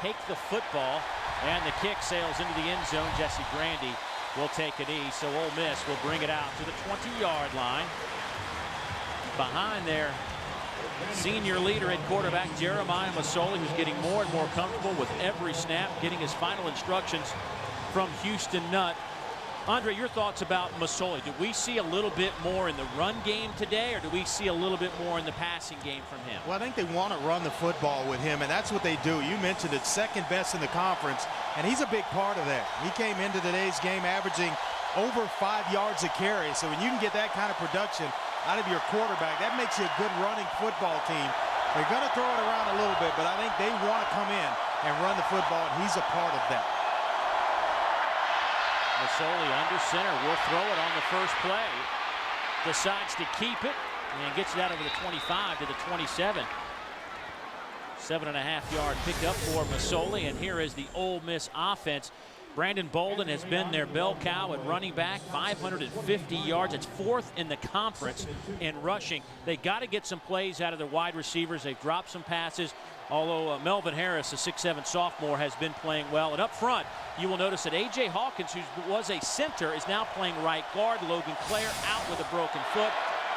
take the football, and the kick sails into the end zone. Jesse Grandy will take a knee, so Ole Miss will bring it out to the 20-yard line. Behind their senior leader at quarterback, Jeremiah Masoli, who's getting more and more comfortable with every snap, getting his final instructions from Houston Nutt. Andre, your thoughts about Masoli? Do we see a little bit more in the run game today, or do we see a little bit more in the passing game from him? Well, I think they want to run the football with him, and that's what they do. You mentioned it, second best in the conference, and he's a big part of that. He came into today's game averaging over 5 yards a carry. So when you can get that kind of production out of your quarterback, that makes you a good running football team. They're going to throw it around a little bit, but I think they want to come in and run the football, and he's a part of that. Masoli under center will throw it on the first play. Decides to keep it and gets it out over the 25 to the 27. 7.5-yard pickup for Masoli, and here is the Ole Miss offense. Brandon Bolden has been their bell cow at running back, 550 yards. It's fourth in the conference in rushing. They got to get some plays out of their wide receivers. They've dropped some passes, although Melvin Harris, a 6'7" sophomore, has been playing well. And up front, you will notice that A.J. Hawkins, who was a center, is now playing right guard. Logan Clare out with a broken foot.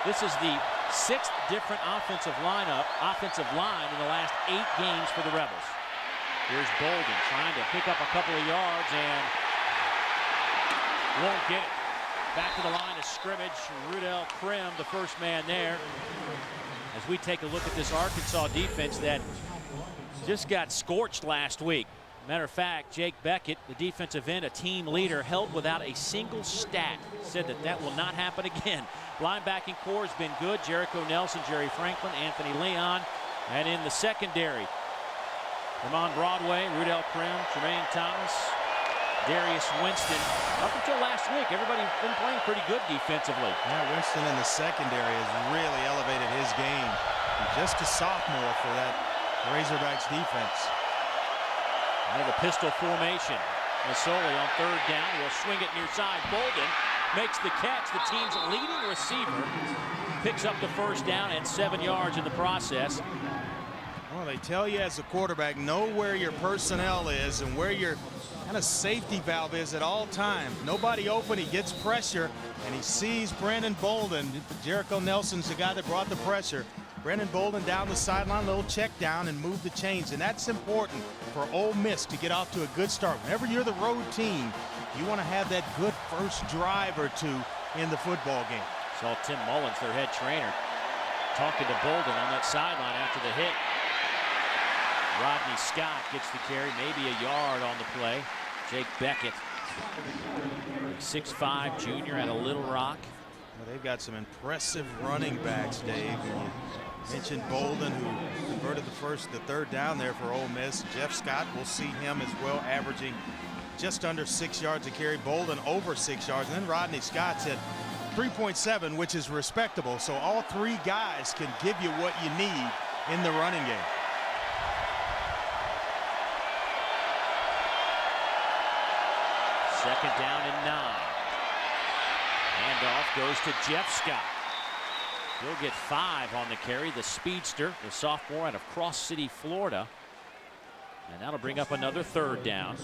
This is the 6th different offensive line in the last 8 games for the Rebels. Here's Bolden trying to pick up a couple of yards and won't get it. Back to the line of scrimmage. Rudell Krim, the first man there. As we take a look at this Arkansas defense that just got scorched last week. Matter of fact, Jake Beckett, the defensive end, a team leader, held without a single stat. Said that will not happen again. Linebacking core has been good. Jericho Nelson, Jerry Franklin, Anthony Leon. And in the secondary, Ramon Broadway, Rudell Krim, Jermaine Thomas, Darius Winston. Up until last week, everybody's been playing pretty good defensively. Yeah, Winston in the secondary has really elevated his game. He's just a sophomore for that Razorbacks defense. Out of the pistol formation. Masoli on third down will swing it near side. Bolden makes the catch. The team's leading receiver picks up the first down and 7 yards in the process. Well, they tell you as a quarterback, know where your personnel is and where your kind of safety valve is at all times. Nobody open, he gets pressure, and he sees Brandon Bolden. Jericho Nelson's the guy that brought the pressure. Brandon Bolden down the sideline, little check down and move the chains, and that's important for Ole Miss to get off to a good start. Whenever you're the road team, you want to have that good first drive or two in the football game. Saw Tim Mullins, their head trainer, talking to Bolden on that sideline after the hit. Rodney Scott gets the carry, maybe a yard on the play. Jake Beckett, 6'5" junior out of Little Rock. Well, they've got some impressive running backs, Dave. You mentioned Bolden, who converted the third down there for Ole Miss. Jeff Scott, we'll see him as well, averaging just under 6 yards a carry. Bolden over 6 yards. And then Rodney Scott's at 3.7, which is respectable. So all three guys can give you what you need in the running game. Second down and 9. Handoff goes to Jeff Scott. He'll get 5 on the carry. The speedster, the sophomore out of Cross City, Florida. And that'll bring up another third down.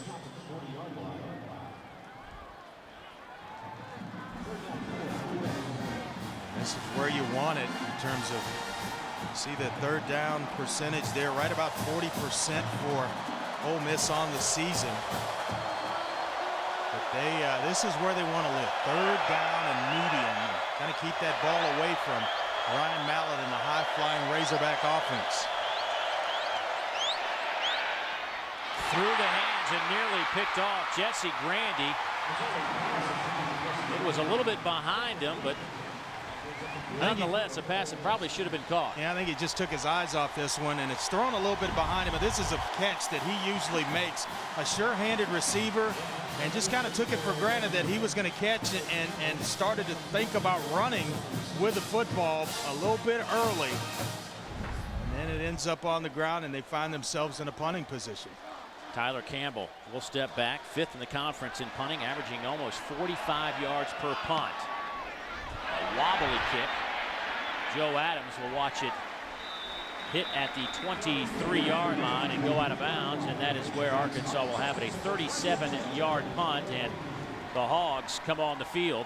This is where you want it in terms of, see the third down percentage there, right about 40% for Ole Miss on the season. But this is where they want to live. Third down and medium. Kind of keep that ball away from Ryan Mallett and the high-flying Razorback offense. Through the hands and nearly picked off Jesse Grandy. It was a little bit behind him, but nonetheless, a pass that probably should have been caught. Yeah, I think he just took his eyes off this one, and it's thrown a little bit behind him, but this is a catch that he usually makes. A sure-handed receiver, and just kind of took it for granted that he was going to catch it and started to think about running with the football a little bit early. And then it ends up on the ground, and they find themselves in a punting position. Tyler Campbell will step back, 5th in the conference in punting, averaging almost 45 yards per punt. A wobbly kick. Joe Adams will watch it hit at the 23-yard line and go out of bounds, and that is where Arkansas will have it, a 37-yard punt, and the Hogs come on the field.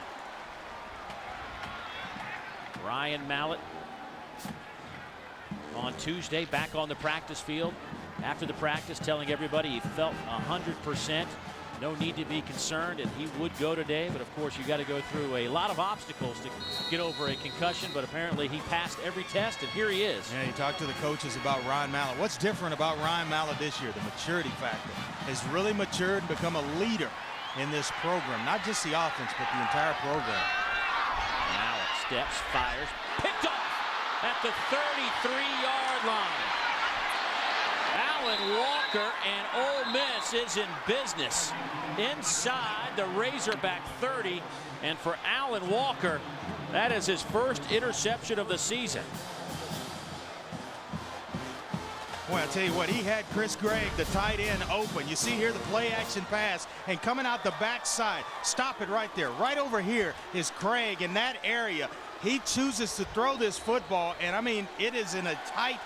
Ryan Mallett on Tuesday back on the practice field after the practice, telling everybody he felt 100%. No need to be concerned, and he would go today, but of course you got to go through a lot of obstacles to get over a concussion, but apparently he passed every test, and here he is. Yeah, he talked to the coaches about Ryan Mallett. What's different about Ryan Mallett this year? The maturity factor. Has really matured and become a leader in this program, not just the offense, but the entire program. Mallett steps, fires, picked off at the 33-yard line. Alan Walker, and Ole Miss is in business inside the Razorback 30, and for Alan Walker, that is his first interception of the season. Boy, I tell you what, he had Chris Gregg, the tight end, open. You see here the play action pass, and coming out the backside, stop it right there. Right over here is Craig in that area. He chooses to throw this football, and I mean, it is in a tight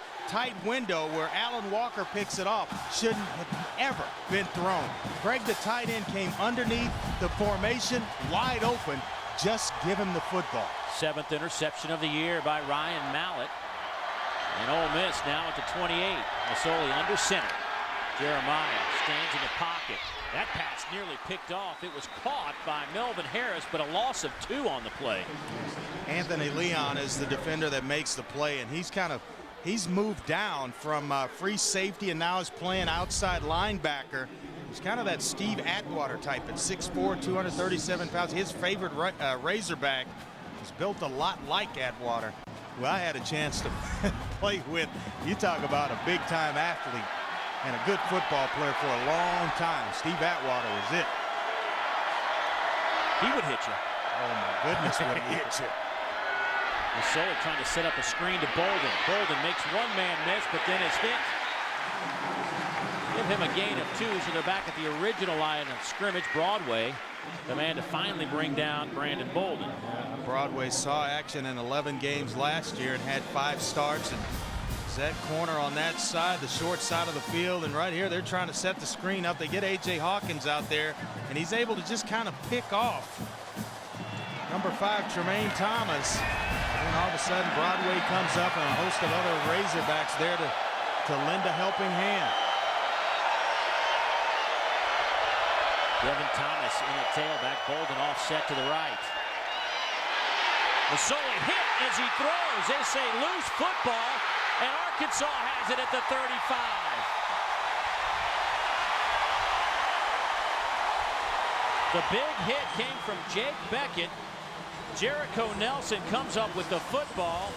window where Alan Walker picks it off. Shouldn't have ever been thrown. Craig, the tight end, came underneath the formation, wide open. Just give him the football. 7th interception of the year by Ryan Mallett. And Ole Miss now at the 28. Masoli under center. Jeremiah stands in the pocket. That pass nearly picked off. It was caught by Melvin Harris, but a loss of 2 on the play. Anthony Leon is the defender that makes the play, and he's moved down from free safety and now is playing outside linebacker. He's kind of that Steve Atwater type at 6'4", 237 pounds. His favorite Razorback is built a lot like Atwater, who I had a chance to play with. You talk about a big-time athlete and a good football player for a long time. Steve Atwater was it. He would hit you. Oh, my goodness, would he hit you. Masoli trying to set up a screen to Bolden. Bolden makes one man miss, but then is hit. Give him a gain of 2, so they're back at the original line of scrimmage. Broadway, the man to finally bring down Brandon Bolden. Broadway saw action in 11 games last year and had 5 starts. And that corner on that side, the short side of the field, and right here they're trying to set the screen up. They get A.J. Hawkins out there, and he's able to just kind of pick off number 5, Tremaine Thomas. And then all of a sudden, Broadway comes up and a host of other Razorbacks there to lend a helping hand. Devin Thomas in the tailback. Bolden offset to the right. Masoli hit as he throws. They say loose football, and Arkansas has it at the 35. The big hit came from Jake Beckett. Jericho Nelson comes up with the football,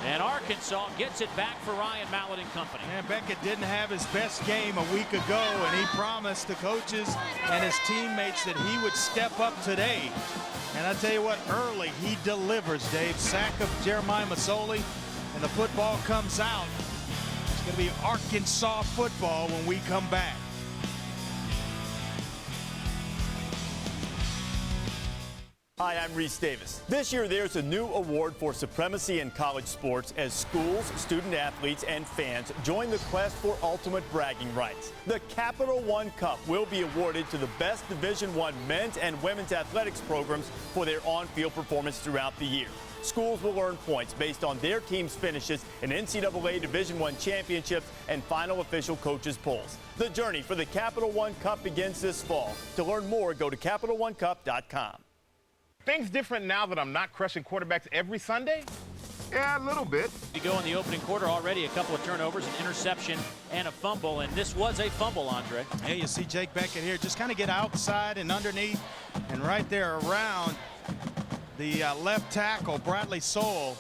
and Arkansas gets it back for Ryan Mallett and company. And Beckett didn't have his best game a week ago, and he promised the coaches and his teammates that he would step up today. And I tell you what, early he delivers, Dave. Sack of Jeremiah Masoli, and the football comes out. It's going to be Arkansas football when we come back. Hi, I'm Reese Davis. This year, there's a new award for supremacy in college sports as schools, student athletes, and fans join the quest for ultimate bragging rights. The Capital One Cup will be awarded to the best Division I men's and women's athletics programs for their on-field performance throughout the year. Schools will earn points based on their team's finishes in NCAA Division I championships and final official coaches polls. The journey for the Capital One Cup begins this fall. To learn more, go to CapitalOneCup.com. Things different now that I'm not crushing quarterbacks every Sunday? Yeah, a little bit. You go in the opening quarter already, a couple of turnovers, an interception, and a fumble, and this was a fumble, Andre. Hey, you see Jake Beckett here just kind of get outside and underneath and right there around the left tackle, Bradley Sowell.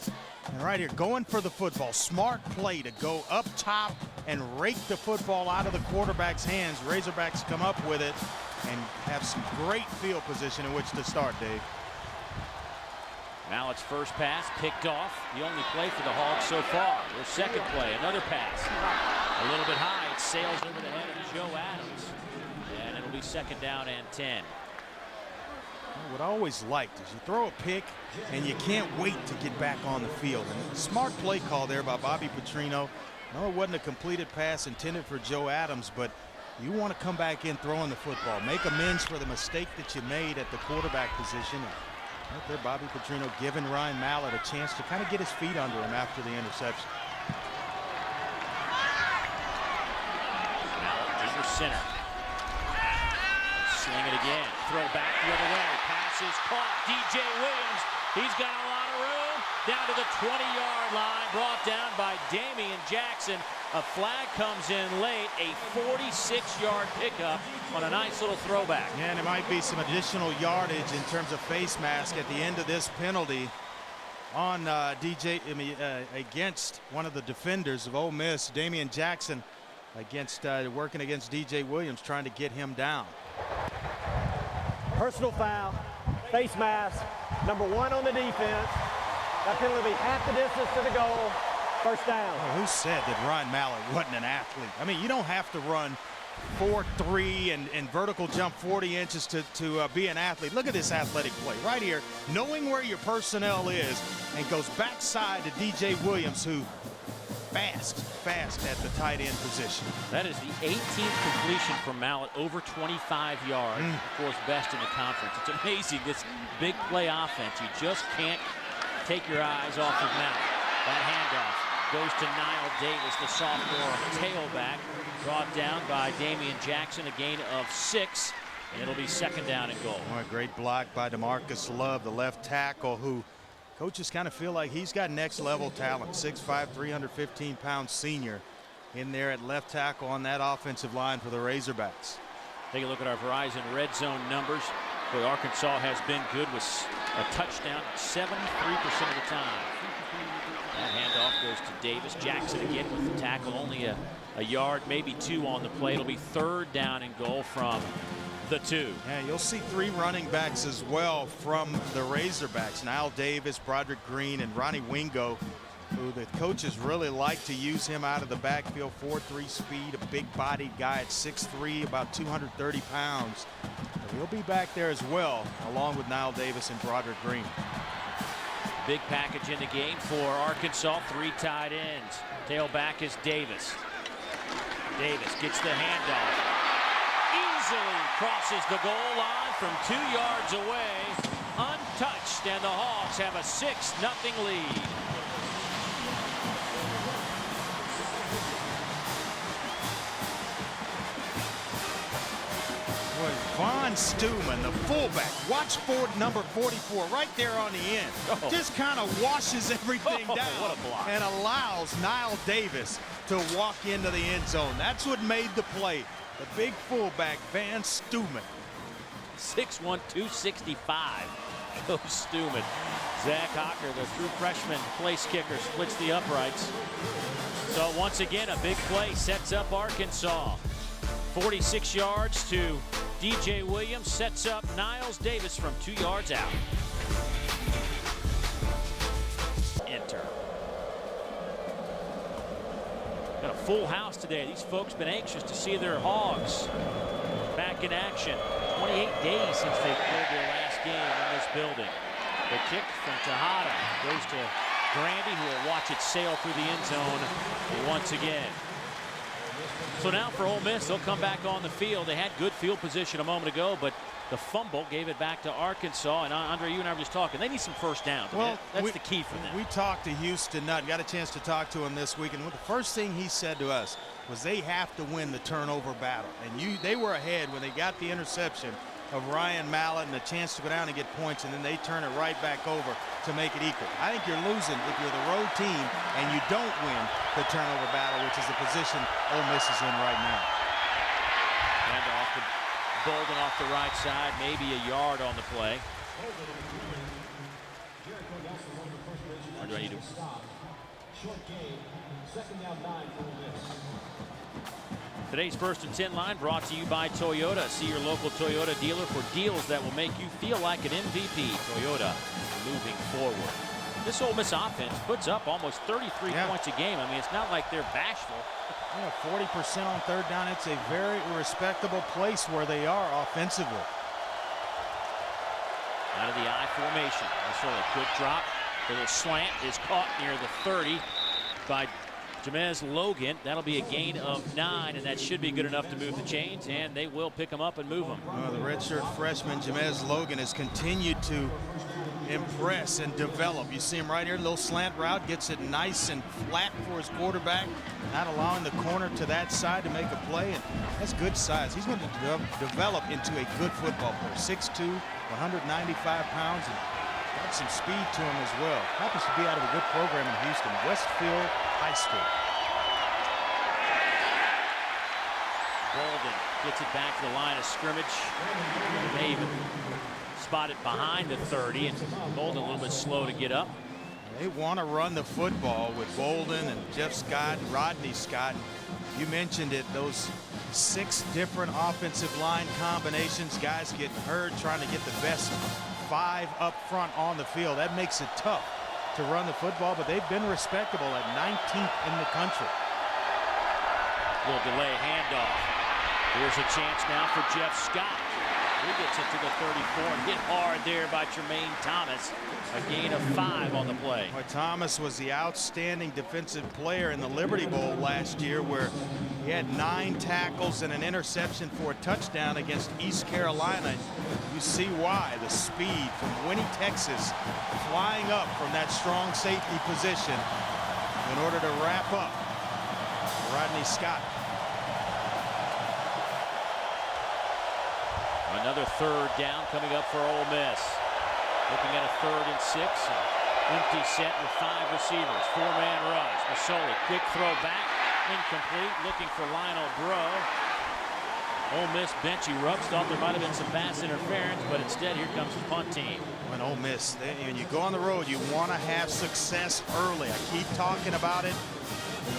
And right here, going for the football. Smart play to go up top and rake the football out of the quarterback's hands. Razorbacks come up with it and have some great field position in which to start, Dave. Mallett's first pass picked off. The only play for the Hogs so far. Their second play, another pass. A little bit high. It sails over the head of Joe Adams. And it'll be 2nd down and 10. What I always liked is you throw a pick and you can't wait to get back on the field. And smart play call there by Bobby Petrino. No, it wasn't a completed pass intended for Joe Adams, but you want to come back in throwing the football. Make amends for the mistake that you made at the quarterback position. Right there, Bobby Petrino giving Ryan Mallett a chance to kind of get his feet under him after the interception. Mallett under center. Sling it again. Throw back the other way. Pass is caught. DJ Williams. He's got a lot of room. Down to the 20-yard line. Brought down by Damian Jackson. A flag comes in late. A 46-yard pickup on a nice little throwback. Yeah, and there might be some additional yardage in terms of face mask at the end of this penalty on against one of the defenders of Ole Miss, Damian Jackson, working against DJ Williams, trying to get him down. Personal foul, face mask, number 1 on the defense. That penalty will be half the distance to the goal. First down. Well, who said that Ryan Mallett wasn't an athlete? I mean, you don't have to run 4.3 and vertical jump 40 inches to be an athlete. Look at this athletic play right here, knowing where your personnel is, and goes backside to DJ Williams, who fast at the tight end position. That is the 18th completion from Mallett, over 25 yards. Of course, best in the conference. It's amazing, this big play offense. You just can't take your eyes off of Mallett. That handoff goes to Knile Davis, the sophomore tailback, brought down by Damian Jackson, a gain of 6, and it'll be second down and goal. Oh, a great block by DeMarcus Love, the left tackle, who coaches kind of feel like he's got next level talent. 6'5", 315-pound senior in there at left tackle on that offensive line for the Razorbacks. Take a look at our Verizon red zone numbers. Boy, Arkansas has been good with a touchdown 73% of the time. That handoff goes to Davis. Jackson again with the tackle, only a yard, maybe 2 on the play. It'll be third down and goal from the 2. Yeah, you'll see 3 running backs as well from the Razorbacks. Knile Davis, Broderick Green, and Ronnie Wingo, who the coaches really like to use him out of the backfield. 4.3 speed, a big-bodied guy at 6'3", about 230 pounds. So he'll be back there as well, along with Knile Davis and Broderick Green. Big package in the game for Arkansas, 3 tight ends. Tailback is Davis. Davis gets the handoff. Easily crosses the goal line from 2 yards away. Untouched, and the Hawks have a 6-0 lead. Von Stewman, the fullback, watch for number 44 right there on the end. Just kind of washes everything down. What a block. And allows Knile Davis to walk into the end zone. That's what made the play. The big fullback, Van Stewman. 6'1", 265. Goes Stewman. Zach Hocker, the true freshman place kicker, splits the uprights. So once again, a big play sets up Arkansas. 46 yards to DJ Williams, sets up Knile Davis from 2 yards out. Enter. Got a full house today. These folks been anxious to see their Hogs back in action. 28 days since they played their last game in this building. The kick from Tejada goes to Grandy, who will watch it sail through the end zone once again. So now for Ole Miss, they'll come back on the field. They had good field position a moment ago, but the fumble gave it back to Arkansas. And Andre, you and I were just talking. They need some first downs. Well, that's the key for them. We talked to Houston Nutt, got a chance to talk to him this week, and the first thing he said to us was they have to win the turnover battle. And they were ahead when they got the interception of Ryan Mallett and a chance to go down and get points, and then they turn it right back over to make it equal. I think you're losing if you're the road team and you don't win the turnover battle, which is the position Ole Miss is in right now. And off to Bolden off the right side, maybe a yard on the play. Or do I need to? Today's First and 10 line brought to you by Toyota. See your local Toyota dealer for deals that will make you feel like an MVP. Toyota, moving forward. This Ole Miss offense puts up almost 33 points a game. I mean, it's not like they're bashful. 40% on third down. It's a very respectable place where they are offensively. Out of the I formation. Masoli, quick drop. A little slant is caught near the 30 by Jamez Logan. That'll be a gain of 9, and that should be good enough to move the chains, and they will pick him up and move him. Well, the redshirt freshman Jamez Logan has continued to impress and develop. You see him right here, little slant route, gets it nice and flat for his quarterback, not allowing the corner to that side to make a play, and that's good size. He's going to develop into a good football player. 6'2", 195 pounds, and got some speed to him as well. Happens to be out of a good program in Houston, Westfield High School. Bolden gets it back to the line of scrimmage. Davis spotted behind the 30, and Bolden a little bit slow to get up. They want to run the football with Bolden and Jeff Scott and Rodney Scott. You mentioned it, those 6 different offensive line combinations, guys getting hurt, trying to get the best 5 up front on the field. That makes it tough to run the football, but they've been respectable at 19th in the country. Little delay handoff. Here's a chance now for Jeff Scott. He gets it to the 34 and hit hard there by Tremaine Thomas. A gain of 5 on the play. Well, Thomas was the outstanding defensive player in the Liberty Bowl last year, where he had 9 tackles and an interception for a touchdown against East Carolina. You see why. The speed from Winnie, Texas, flying up from that strong safety position in order to wrap up Rodney Scott. Another 3rd down coming up for Ole Miss. Looking at a 3rd and 6. Empty set with 5 receivers. 4-man rush. Masoli, quick throw back. Incomplete. Looking for Lionel Bro. Ole Miss bench erupts. Thought there might have been some pass interference, but instead here comes the punt team. When Ole Miss, when you go on the road, you want to have success early. I keep talking about it.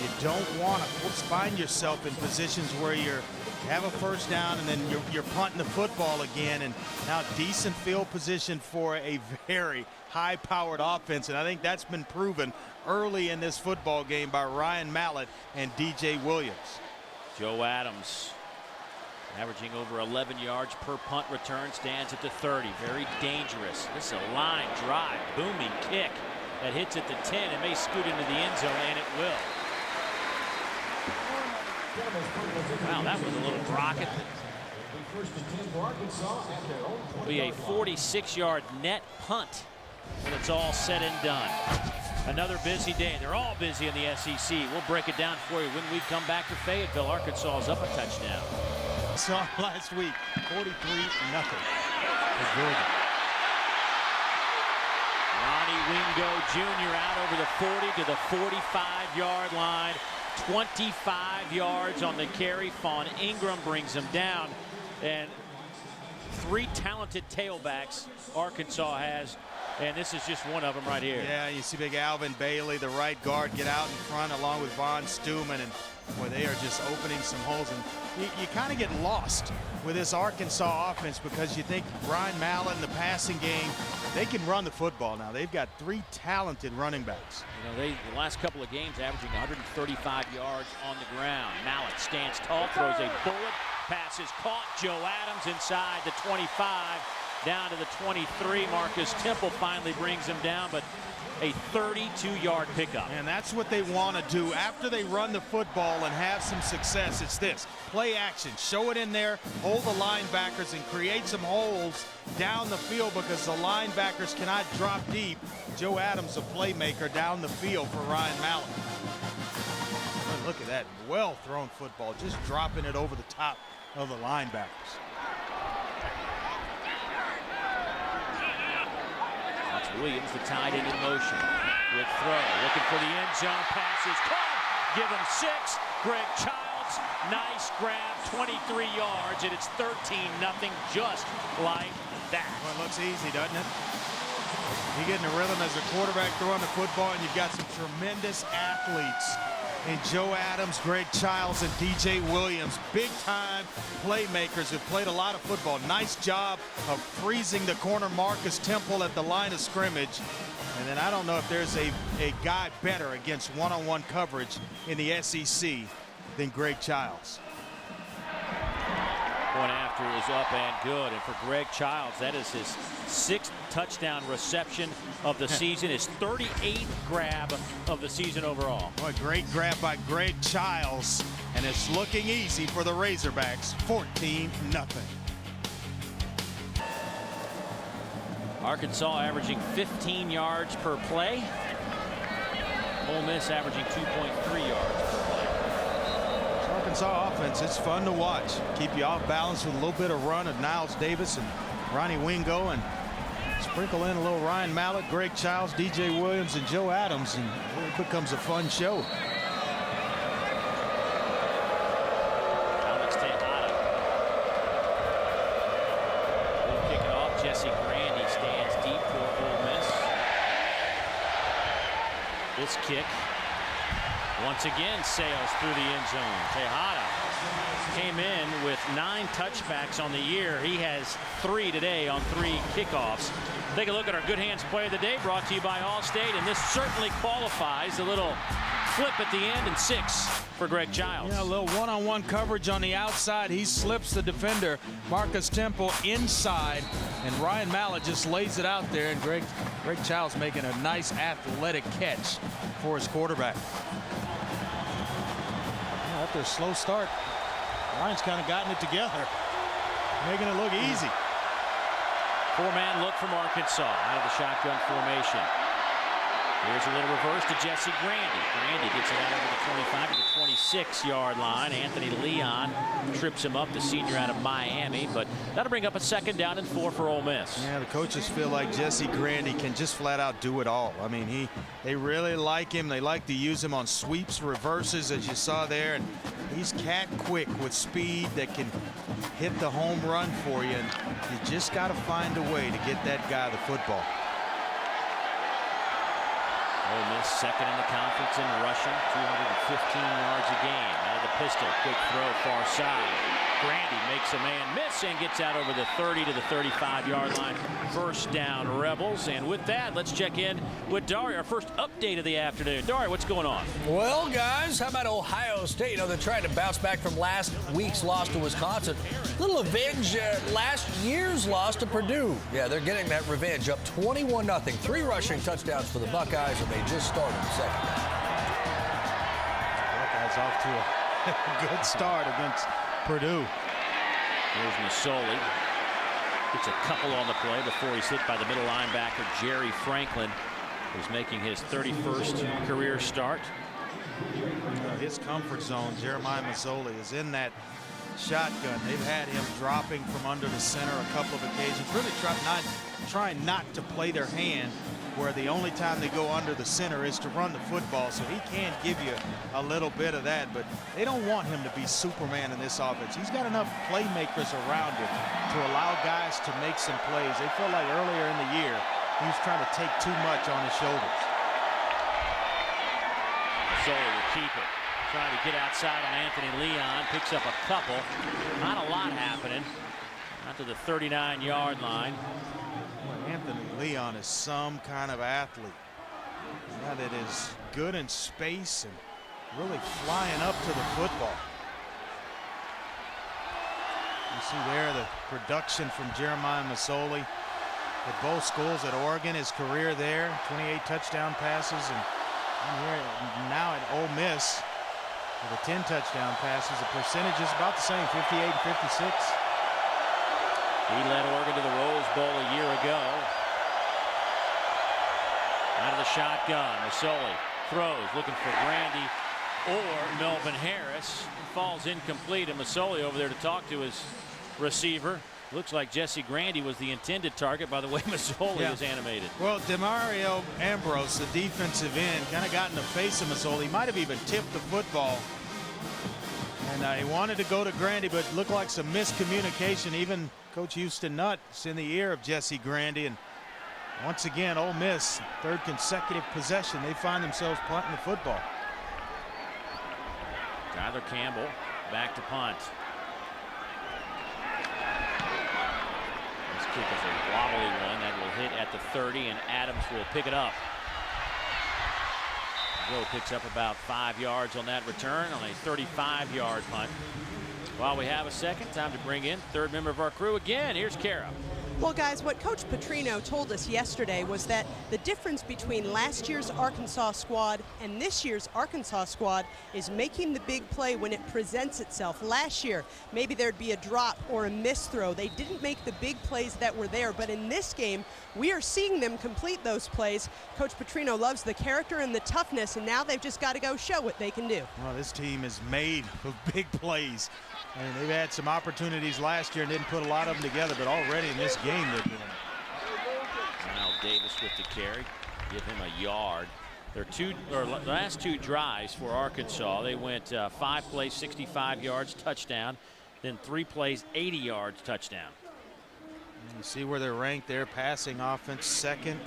You don't want to find yourself in positions where you have a 1st down and then you're punting the football again, and now decent field position for a very high-powered offense, and I think that's been proven early in this football game by Ryan Mallett and DJ Williams. Joe Adams, averaging over 11 yards per punt return, stands at the 30. Very dangerous. This is a line drive, booming kick that hits at the 10 and may scoot into the end zone, and it will. Wow, that was a little rocket. It'll be a 46-yard net punt when it's all said and done. Another busy day. They're all busy in the SEC. We'll break it down for you when we come back to Fayetteville. Arkansas is up a touchdown. Saw last week, 43-0 for Georgia. Ronnie Wingo Jr. out over the 40 to the 45-yard line. 25 yards on the carry. Fawn Ingram brings him down. And 3 talented tailbacks Arkansas has. And this is just one of them right here. Yeah, you see big Alvin Bailey, the right guard, get out in front along with Von Stuman. And boy, they are just opening some holes. And you kind of get lost with this Arkansas offense because you think Ryan Mallett in the passing game, they can run the football now. They've got 3 talented running backs. You know, the last couple of games averaging 135 yards on the ground. Mallett stands tall, throws a bullet. Pass is caught. Joe Adams inside the 25, down to the 23. Marcus Temple finally brings him down, but a 32-yard pickup. And that's what they want to do after they run the football and have some success. It's this: play action, show it in there, hold the linebackers, and create some holes down the field because the linebackers cannot drop deep. Joe Adams, a playmaker down the field for Ryan Mallett. Oh, look at that well-thrown football, just dropping it over the top of the linebackers. That's Williams, the tight end in motion. With throw, looking for the end zone. Pass is caught. Give him 6. Greg Childs, nice grab, 23 yards, and it's 13-0, just like that. Well, it looks easy, doesn't it? You get in a rhythm as a quarterback throwing the football, and you've got some tremendous athletes in Joe Adams, Greg Childs, and DJ Williams. Big-time playmakers who've played a lot of football. Nice job of freezing the corner Marcus Temple at the line of scrimmage. And then I don't know if there's a guy better against one-on-one coverage in the SEC than Greg Childs. Point after is up and good. And for Greg Childs, that is his 6th touchdown reception of the season, his 38th grab of the season overall. What a great grab by Greg Childs. And it's looking easy for the Razorbacks, 14-0. Arkansas averaging 15 yards per play. Ole Miss averaging 2.3 yards per play. Arkansas offense, it's fun to watch. Keep you off balance with a little bit of run of Knile Davis and Ronnie Wingo, and sprinkle in a little Ryan Mallett, Greg Childs, DJ Williams, and Joe Adams, and it becomes a fun show. This kick once again sails through the end zone. Tejada came in with 9 touchbacks on the year. He has 3 today on 3 kickoffs. Take a look at our Good Hands play of the day, brought to you by Allstate, and this certainly qualifies. A little flip at the end and 6 for Greg Childs. Yeah, a little one-on-one coverage on the outside. He slips the defender, Marcus Temple, inside, and Ryan Mallett just lays it out there, and Greg Childs making a nice athletic catch for his quarterback. Yeah, after a slow start, Ryan's kind of gotten it together, making it look easy. 4-man look from Arkansas out of the shotgun formation. Here's a little reverse to Jesse Grandy. Grandy gets it out over the 25 to the 26-yard line. Anthony Leon trips him up, the senior out of Miami, but that'll bring up a 2nd down and 4 for Ole Miss. Yeah, the coaches feel like Jesse Grandy can just flat out do it all. I mean, they really like him. They like to use him on sweeps, reverses, as you saw there, and he's cat quick with speed that can hit the home run for you, and you just got to find a way to get that guy the football. Ole Miss 2nd in the conference in rushing, 215 yards a game. Out of the pistol, quick throw far side. Grandy makes a man miss and gets out over the 30 to the 35-yard line. 1st down, Rebels. And with that, let's check in with Daria, our first update of the afternoon. Daria, what's going on? Well, guys, how about Ohio State? You know, they're trying to bounce back from last week's loss to Wisconsin. Little revenge last year's loss to Purdue. Yeah, they're getting that revenge, up 21-0. 3 rushing touchdowns for the Buckeyes, and they just started the 2nd half. Buckeyes off to a good start against Purdue. Here's Masoli. Gets a couple on the play before he's hit by the middle linebacker, Jerry Franklin, who's making his 31st career start. His comfort zone, Jeremiah Masoli, is in that shotgun. They've had him dropping from under the center a couple of occasions, really trying not to play their hand, where the only time they go under the center is to run the football, so he can give you a little bit of that, but they don't want him to be Superman in this offense. He's got enough playmakers around him to allow guys to make some plays. They feel like earlier in the year he was trying to take too much on his shoulders. Masoli will keep it. Trying to get outside on Anthony Leon, picks up a couple. Not a lot happening. Out to the 39-yard line. Anthony Leon is some kind of athlete. Yeah, that is good in space and really flying up to the football. You see there the production from Jeremiah Masoli at both schools. At Oregon, his career there, 28 touchdown passes, and here now at Ole Miss with the 10 touchdown passes. The percentage is about the same, 58 and 56. He led Oregon to the Rose Bowl a year ago. Out of the shotgun, Masoli throws, looking for Grandy or Melvin Harris. Falls incomplete, and Masoli over there to talk to his receiver. Looks like Jesse Grandy was the intended target by the way Masoli was animated. Well, Demario Ambrose, the defensive end, kind of got in the face of Masoli. He might have even tipped the football. And he wanted to go to Grandy, but looked like some miscommunication. Even Coach Houston Nutt is in the ear of Jesse Grandy. And once again, Ole Miss, 3rd consecutive possession, they find themselves punting the football. Tyler Campbell back to punt. This kick is a wobbly one that will hit at the 30, and Adams will pick it up. Joe picks up about 5 yards on that return on a 35-yard punt. While we have a second, time to bring in third member of our crew again. Here's Kara. Well, guys, what Coach Petrino told us yesterday was that the difference between last year's Arkansas squad and this year's Arkansas squad is making the big play when it presents itself. Last year, maybe there'd be a drop or a missed throw. They didn't make the big plays that were there, but in this game, we are seeing them complete those plays. Coach Petrino loves the character and the toughness, and now they've just got to go show what they can do. Well, this team is made of big plays. And they've had some opportunities last year and didn't put a lot of them together, but already in this game they're doing it. Knile Davis with the carry, give him a yard. Their last two drives for Arkansas, they went 5 plays, 65 yards, touchdown, then 3 plays, 80 yards, touchdown. And you see where they're ranked there, passing offense second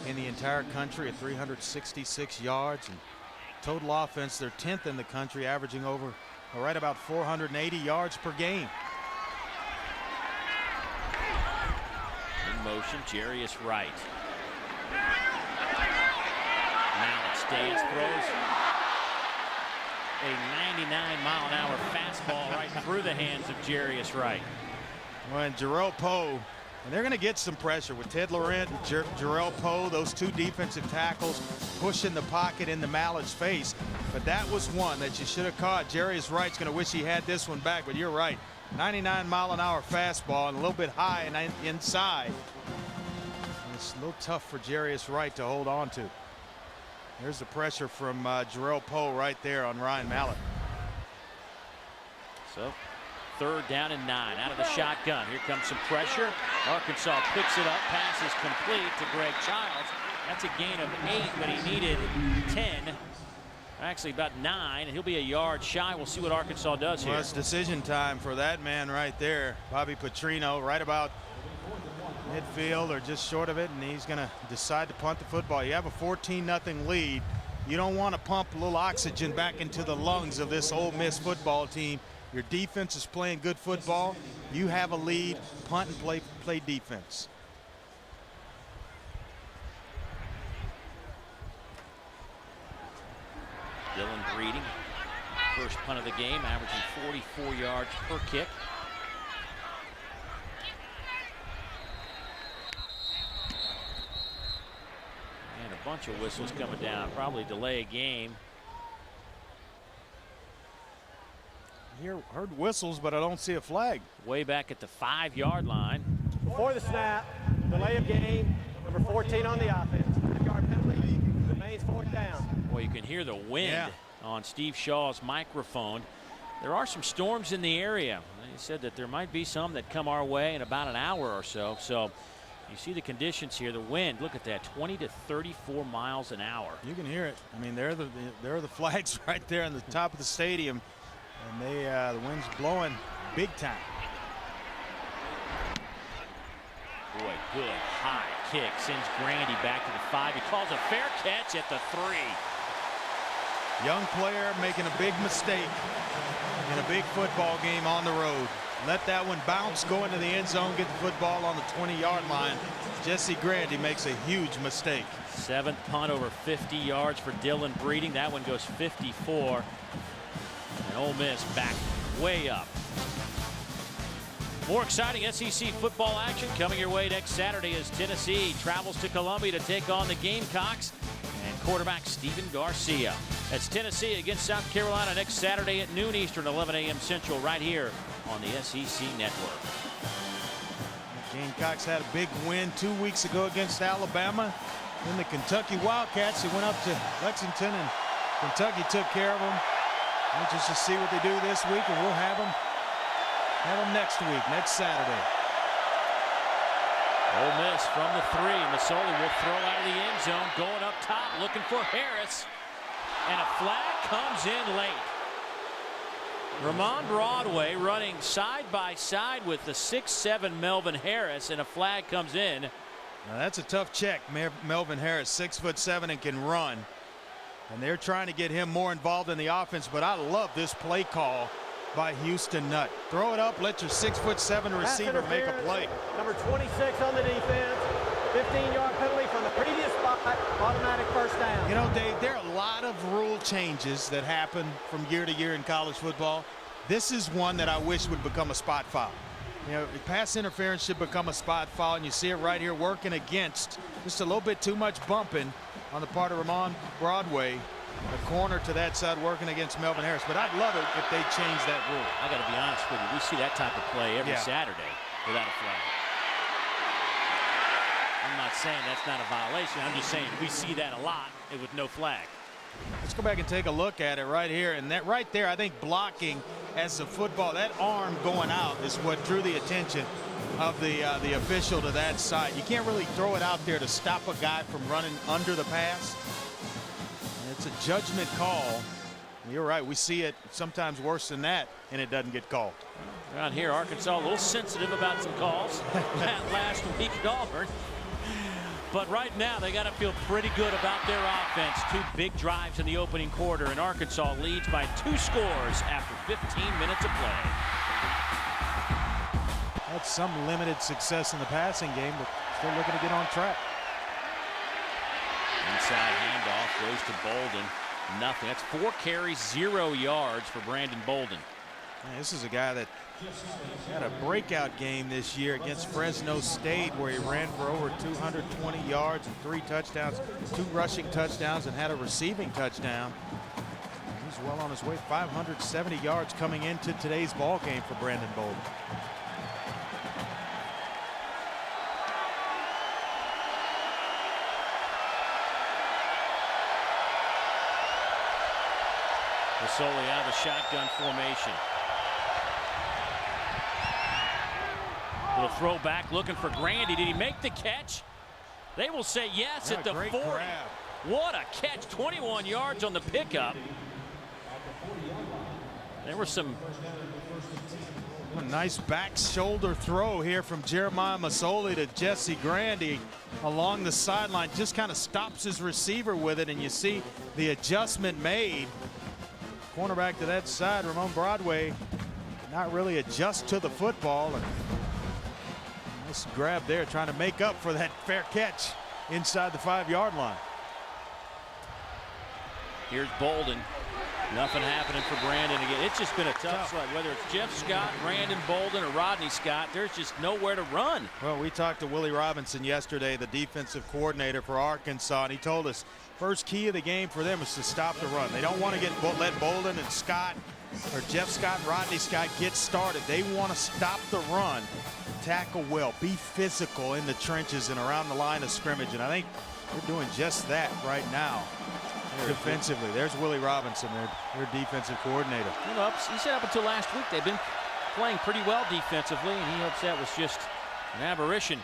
in the entire country at 366 yards, and total offense they're 10th in the country, averaging over right about 480 yards per game. In motion, Jarius Wright. Now stance, throws a 99-mile-an-hour fastball right through the hands of Jarius Wright. When Jarrell Poe, and they're going to get some pressure with Ted Laurent and Jarrell Poe, those two defensive tackles pushing the pocket into Mallett's face. But that was one that you should have caught. Jarius Wright's going to wish he had this one back, but you're right. 99-mile-an-hour fastball and a little bit high and inside. And it's a little tough for Jarius Wright to hold on to. There's the pressure from Jarrell Poe right there on Ryan Mallett. So, 3rd down and 9 out of the shotgun. Here comes some pressure. Arkansas picks it up. Pass is complete to Greg Childs. That's a gain of 8, but he needed 10. Actually about 9, and he'll be a yard shy. We'll see what Arkansas does here. Well, it's decision time for that man right there, Bobby Petrino, right about midfield or just short of it, and he's going to decide to punt the football. You have a 14-0 lead. You don't want to pump a little oxygen back into the lungs of this Ole Miss football team. Your defense is playing good football. You have a lead. Punt and play defense. Dylan Breeding, first punt of the game, averaging 44 yards per kick. And a bunch of whistles coming down, probably delay a game. Heard whistles, but I don't see a flag. Way back at the 5-yard line. Before the snap, delay of game, number 14 on the offense. 5-yard penalty, remains 4th down. Well, you can hear the wind on Steve Shaw's microphone. There are some storms in the area. He said that there might be some that come our way in about an hour or so. So you see the conditions here. The wind, look at that, 20 to 34 miles an hour. You can hear it. I mean, there are the flags right there on the top of the stadium. And the wind's blowing big time. Boy, good high kick. Sends Grandy back to the 5. He calls a fair catch at the 3. Young player making a big mistake in a big football game on the road. Let that one bounce, go into the end zone, get the football on the 20-yard line. Jesse Grandy makes a huge mistake. 7th punt over 50 yards for Dylan Breeding. That one goes 54. And Ole Miss back way up. More exciting SEC football action coming your way next Saturday as Tennessee travels to Columbia to take on the Gamecocks and quarterback Stephen Garcia. That's Tennessee against South Carolina next Saturday at noon Eastern, 11 a.m. Central, right here on the SEC Network. The Gamecocks had a big win 2 weeks ago against Alabama. Then the Kentucky Wildcats, they went up to Lexington and Kentucky took care of them. We'll just see what they do this week, and we'll have them next week, next Saturday. Ole Miss from the 3. Masoli will throw out of the end zone, going up top, looking for Harris. And a flag comes in late. Ramon Broadway running side by side with the 6'7" Melvin Harris, and a flag comes in. Now that's a tough check. Melvin Harris, 6'7" and can run. And they're trying to get him more involved in the offense, but I love this play call by Houston Nutt. Throw it up, let your 6'7" receiver make a play. Number 26 on the defense. 15-yard penalty from the previous spot, automatic first down. You know, Dave, there are a lot of rule changes that happen from year to year in college football. This is one that I wish would become a spot foul. You know, pass interference should become a spot foul, and you see it right here working against just a little bit too much bumping on the part of Ramon Broadway, the corner to that side working against Melvin Harris. But I'd love it if they change that rule. I got to be honest with you. We see that type of play every Saturday without a flag. I'm not saying that's not a violation. I'm just saying we see that a lot with no flag. Let's go back and take a look at it right here. And that right there, I think blocking as a football, that arm going out is what drew the attention of the official to that side. You can't really throw it out there to stop a guy from running under the pass. And it's a judgment call. You're right. We see it sometimes worse than that, and it doesn't get called. Around here, Arkansas a little sensitive about some calls last week at Auburn. But right now, they got to feel pretty good about their offense. 2 big drives in the opening quarter, and Arkansas leads by 2 scores after 15 minutes of play. Had some limited success in the passing game, but still looking to get on track. Inside handoff goes to Bolden. Nothing. That's 4 carries, 0 yards for Brandon Bolden. Man, this is a guy that had a breakout game this year against Fresno State, where he ran for over 220 yards and 3 touchdowns, 2 rushing touchdowns, and had a receiving touchdown. He's well on his way. 570 yards coming into today's ball game for Brandon Bolden. Masoli out of the shotgun formation. Little throwback looking for Grandy. Did he make the catch? They will say yes at the 40. Grab. What a catch. 21 yards on the pickup. There were some. A nice back shoulder throw here from Jeremiah Masoli to Jesse Grandy along the sideline. Just kind of stops his receiver with it, and you see the adjustment made. Cornerback to that side, Ramon Broadway, not really adjust to the football. And nice grab there, trying to make up for that fair catch inside the 5-yard line. Here's Bolden. Nothing happening for Brandon again. It's just been a tough slug. Whether it's Jeff Scott, Brandon Bolden, or Rodney Scott, there's just nowhere to run. Well, we talked to Willie Robinson yesterday, the defensive coordinator for Arkansas, and he told us first key of the game for them is to stop the run. They don't want to let Bolden and Scott, or Jeff Scott and Rodney Scott get started. They want to stop the run, tackle well, be physical in the trenches and around the line of scrimmage. And I think they're doing just that right now. Defensively, there's Willie Robinson, their defensive coordinator. You know, he said up until last week they've been playing pretty well defensively, and he hopes that was just an aberration.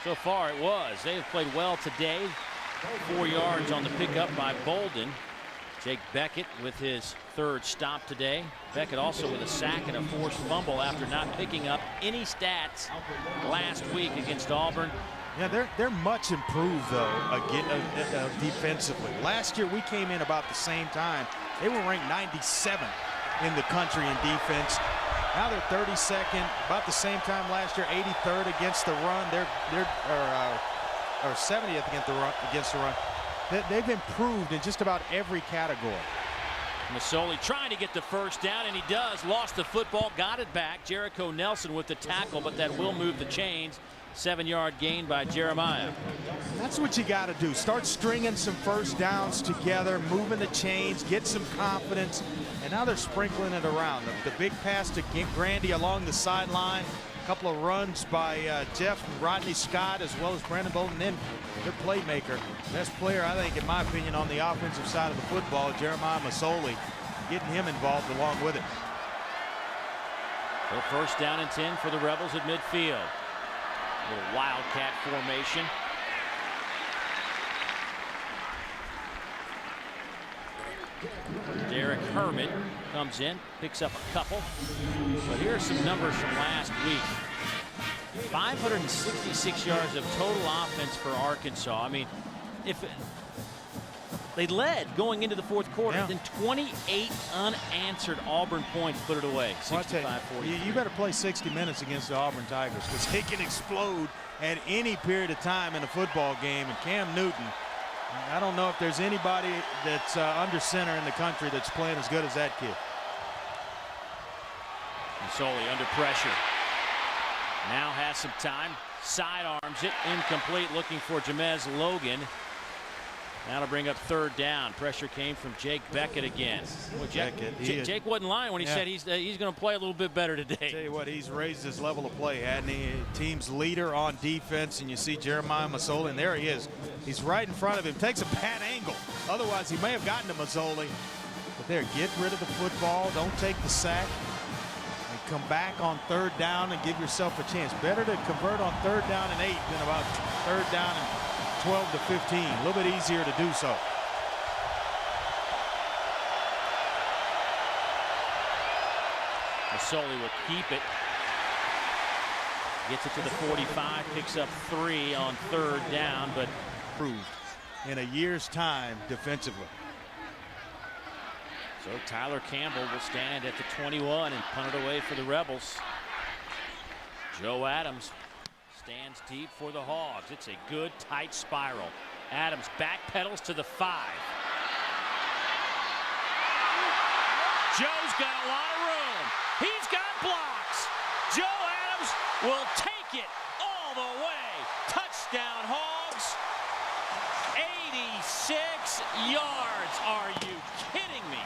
So far it was. They have played well today. 4 yards on the pickup by Bolden. Jake Beckett with his 3rd stop today. Beckett also with a sack and a forced fumble after not picking up any stats last week against Auburn. Yeah, they're much improved, though, again, defensively. Last year, we came in about the same time. They were ranked 97th in the country in defense. Now they're 32nd, about the same time last year, 83rd against the run. They're 70th against the run. They've improved in just about every category. Masoli trying to get the first down, and he does. Lost the football, got it back. Jericho Nelson with the tackle, but that will move the chains. 7-yard gain by Jeremiah. That's what you got to do. Start stringing some first downs together, moving the chains, get some confidence. And now they're sprinkling it around. The big pass to Grandy along the sideline. A couple of runs by Jeff and Rodney Scott, as well as Brandon Bolden. Then their playmaker, best player, I think, in my opinion, on the offensive side of the football, Jeremiah Masoli, getting him involved along with it. So 1st down and 10 for the Rebels at midfield. Little wildcat formation. Derek Herman comes in, picks up a couple. But here are some numbers from last week. 566 yards of total offense for Arkansas. I mean, if They led going into the fourth quarter. Yeah. Then 28 unanswered Auburn points put it away. 65-40. You better play 60 minutes against the Auburn Tigers because they can explode at any period of time in a football game. And Cam Newton, I don't know if there's anybody that's under center in the country that's playing as good as that kid. Masoli under pressure. Now has some time. Sidearms it. Incomplete. Looking for Jamez Logan. That'll bring up third down. Pressure came from Jake Beckett again. Well, Jake wasn't lying when he said he's going to play a little bit better today. Tell you what, he's raised his level of play, hadn't he? Team's leader on defense, and you see Jeremiah Masoli, and there he is. He's right in front of him. Takes a bad angle. Otherwise, he may have gotten to Masoli. But there, get rid of the football. Don't take the sack. And come back on third down and give yourself a chance. Better to convert on third down and 8 than about third down and 12 to 15. A little bit easier to do so. Masoli will keep it. Gets it to the 45, picks up 3 on third down, but Proved in a year's time defensively. so Tyler Campbell will stand at the 21 and punt it away for the Rebels. Joe Adams stands deep for the Hogs. It's a good tight spiral. Adams backpedals to the 5. Joe's got a lot of room. He's got blocks. Joe Adams will take it all the way. Touchdown Hogs. 86 yards. Are you kidding me?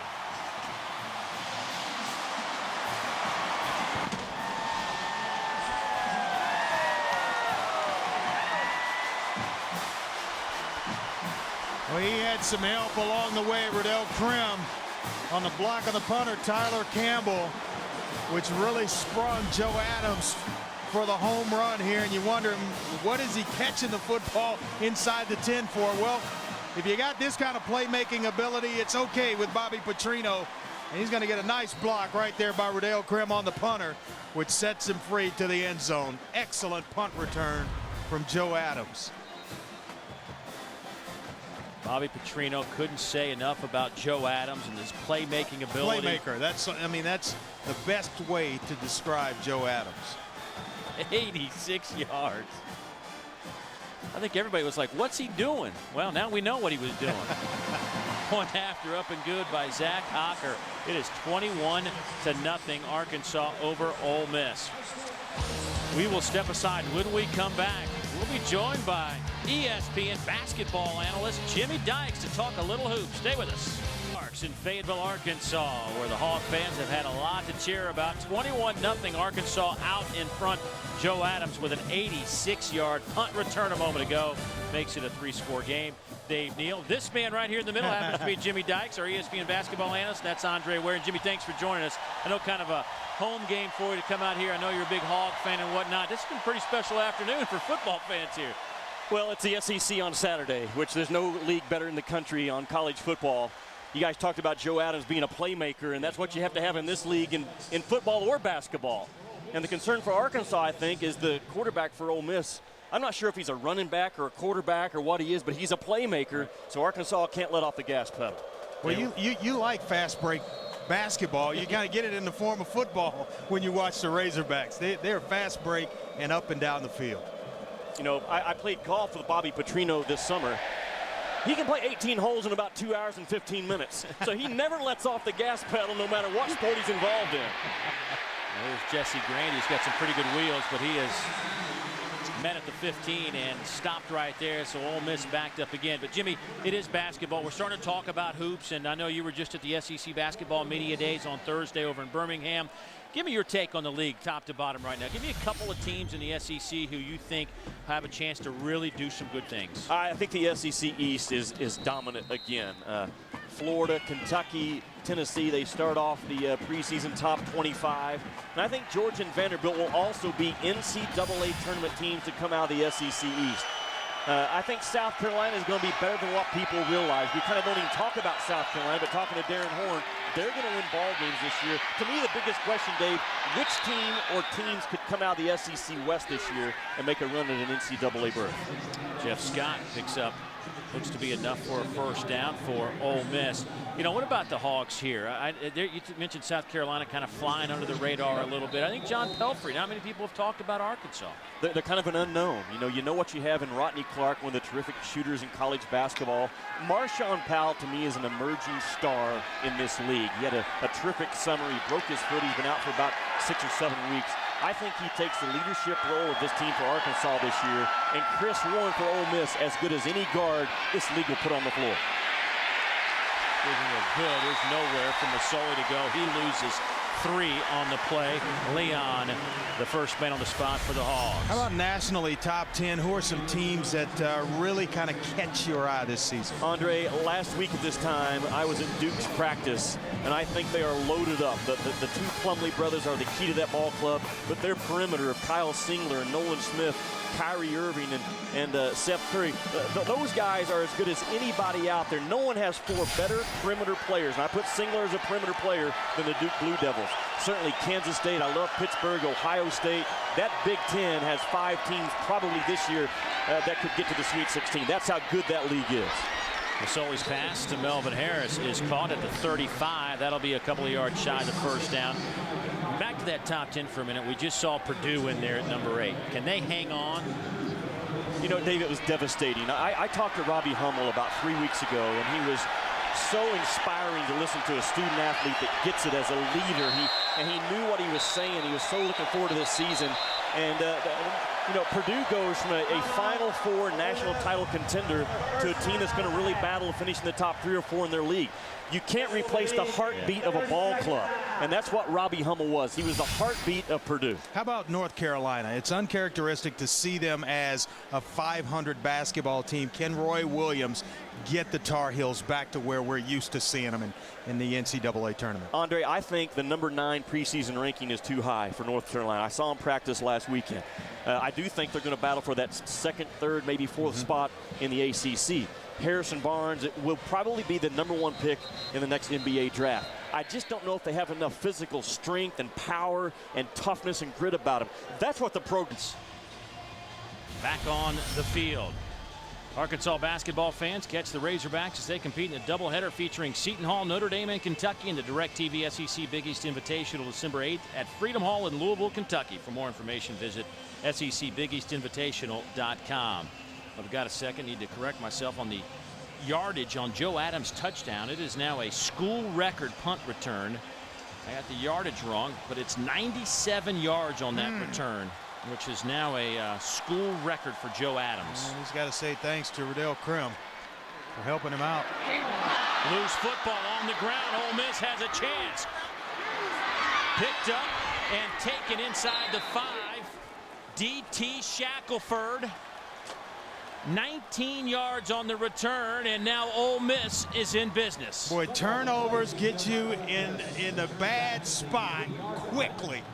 Well, he had some help along the way. Riddell Krim on the block of the punter, Tyler Campbell, which really sprung Joe Adams for the home run here. And you wonder, what is he catching the football inside the 10 for? Well, if you got this kind of playmaking ability, it's okay with Bobby Petrino. And he's going to get a nice block right there by Riddell Krim on the punter, which sets him free to the end zone. Excellent punt return from Joe Adams. Bobby Petrino couldn't say enough about Joe Adams and his playmaking ability. Playmaker. That's the best way to describe Joe Adams. 86 yards. I think everybody was like, what's he doing? Well, now we know what he was doing. Point after up and good by Zach Hocker. It is 21-0 Arkansas over Ole Miss. We will step aside. When we come back, we'll be joined by ESPN basketball analyst Jimmy Dykes to talk a little hoops. Stay with us. Parks in Fayetteville, Arkansas, where the Hog fans have had a lot to cheer about. 21-0 Arkansas out in front. Joe Adams with an 86-yard punt return a moment ago. Makes it a 3-score game. Dave Neal. This man right here in the middle happens to be Jimmy Dykes, our ESPN basketball analyst. That's Andre Ware. And Jimmy, thanks for joining us. I know kind of a home game for you to come out here. I know you're a big Hog fan and whatnot. This has been a pretty special afternoon for football fans here. Well, it's the SEC on Saturday, which there's no league better in the country on college football. You guys talked about Joe Adams being a playmaker, and that's what you have to have in this league in football or basketball. And the concern for Arkansas, I think, is the quarterback for Ole Miss. I'm not sure if he's a running back or a quarterback or what he is, but he's a playmaker, so Arkansas can't let off the gas pedal. Well, you like fast break basketball. You kind of get it in the form of football when you watch the Razorbacks. They're fast break and up and down the field. You know, I played golf with Bobby Petrino this summer. He can play 18 holes in about 2 hours and 15 minutes. So he never lets off the gas pedal no matter what sport he's involved in. There's Jesse Grant. He's got some pretty good wheels, but he has met at the 15 and stopped right there, so Ole Miss backed up again. But Jimmy, it is basketball. We're starting to talk about hoops, and I know you were just at the SEC Basketball Media Days on Thursday over in Birmingham. Give me your take on the league, top to bottom right now. Give me a couple of teams in the SEC who you think have a chance to really do some good things. I think the SEC East is dominant again. Florida, Kentucky, Tennessee, they start off the preseason top 25. And I think Georgia and Vanderbilt will also be NCAA tournament teams to come out of the SEC East. I think South Carolina is going to be better than what people realize. We kind of don't even talk about South Carolina, but talking to Darren Horn, they're going to win ball games this year. To me, the biggest question, Dave, which team or teams could come out of the SEC West this year and make a run at an NCAA berth? Jeff Scott picks up, looks to be enough for a first down for Ole Miss. You know, what about the Hogs here? You mentioned South Carolina kind of flying under the radar a little bit. I think John Pelfrey, not many people have talked about Arkansas. They're kind of an unknown. You know what you have in Rodney Clark, one of the terrific shooters in college basketball. Marshawn Powell, to me, is an emerging star in this league. He had a terrific summer. He broke his foot. He's been out for about 6 or 7 weeks. I think he takes the leadership role of this team for Arkansas this year. And Chris Warren for Ole Miss, as good as any guard this league will put on the floor. Good. There's nowhere for Masoli to go. He loses 3 on the play. Leon, the first man on the spot for the Hogs. How about nationally top 10? Who are some teams that really kind of catch your eye this season? Andre, last week at this time, I was at Duke's practice, and I think they are loaded up. The two Plumlee brothers are the key to that ball club, but their perimeter of Kyle Singler and Nolan Smith, Kyrie Irving, and Seth Curry, those guys are as good as anybody out there. No one has 4 better perimeter players, and I put Singler as a perimeter player than the Duke Blue Devils. Certainly Kansas State. I love Pittsburgh, Ohio State. That Big Ten has 5 teams probably this year that could get to the Sweet 16. That's how good that league is. Masoli's pass to Melvin Harris is caught at the 35. That'll be a couple of yards shy of the first down. Back to that top 10 for a minute. We just saw Purdue in there at number 8. Can they hang on? You know, Dave, it was devastating. I talked to Robbie Hummel about 3 weeks ago, and he was so inspiring to listen to a student athlete that gets it as a leader. He knew what he was saying. He was so looking forward to this season. And you know, Purdue goes from a Final Four national title contender to a team that's going to really battle to finish in the top 3 or 4 in their league. You can't replace the heartbeat of a ball club, and that's what Robbie Hummel was. He was the heartbeat of Purdue. How about North Carolina? It's uncharacteristic to see them as a 500 basketball team. Can Roy Williams get the Tar Heels back to where we're used to seeing them in the NCAA tournament? Andre, I think the number 9 preseason ranking is too high for North Carolina. I saw them practice last weekend. I do think they're going to battle for that 2nd, 3rd, maybe 4th spot in the ACC. Harrison Barnes will probably be the number 1 pick in the next NBA draft. I just don't know if they have enough physical strength and power and toughness and grit about them. That's what the program's. Back on the field. Arkansas basketball fans catch the Razorbacks as they compete in a doubleheader featuring Seton Hall, Notre Dame, and Kentucky in the DirecTV SEC Big East Invitational December 8th at Freedom Hall in Louisville, Kentucky. For more information, visit secbigeastinvitational.com. I've got a second. Need to correct myself on the yardage on Joe Adams' touchdown. It is now a school record punt return. I got the yardage wrong, but it's 97 yards on that return, which is now a school record for Joe Adams. And he's got to say thanks to Riddell Krim for helping him out. Loose football on the ground. Ole Miss has a chance. Picked up and taken inside the 5. D.T. Shackelford. 19 yards on the return, and now Ole Miss is in business. Boy, turnovers get you in a bad spot quickly.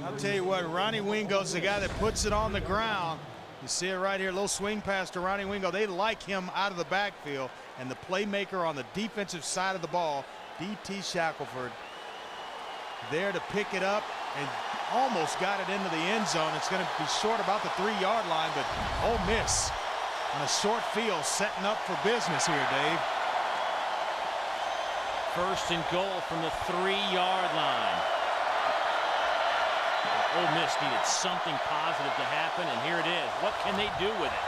I'll tell you what, Ronnie Wingo's the guy that puts it on the ground. You see it right here, a little swing pass to Ronnie Wingo. They like him out of the backfield, and the playmaker on the defensive side of the ball, D.T. Shackelford, there to pick it up and almost got it into the end zone. It's going to be short about the 3-yard line, but Ole Miss on a short field setting up for business here, Dave. First and goal from the 3-yard line. Ole Miss needed something positive to happen, and here it is. What can they do with it?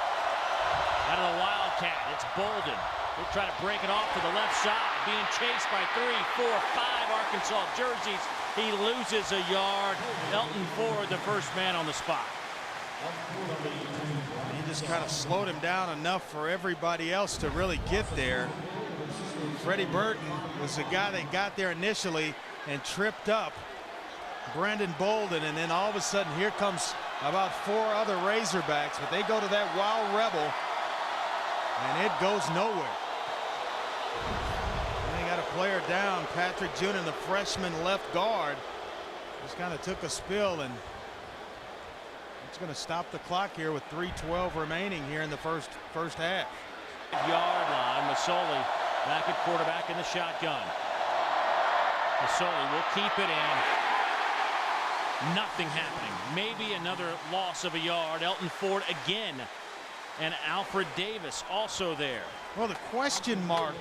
Out of the Wildcat, it's Bolden. He'll try to break it off to the left side, being chased by 3, 4, 5 Arkansas jerseys. He loses a yard. Elton Ford, the first man on the spot. He just kind of slowed him down enough for everybody else to really get there. Freddie Burton was the guy that got there initially and tripped up Brandon Bolden, and then all of a sudden here comes about 4 other Razorbacks, but they go to that wild rebel and it goes nowhere. And they got a player down, Patrick Junin, the freshman left guard, just kind of took a spill, and it's going to stop the clock here with 3:12 remaining here in the first half. Yard line, Masoli back at quarterback in the shotgun. Masoli will keep it in. Nothing happening. Maybe another loss of a yard. Elton Ford again. And Alfred Davis also there. Well, the question mark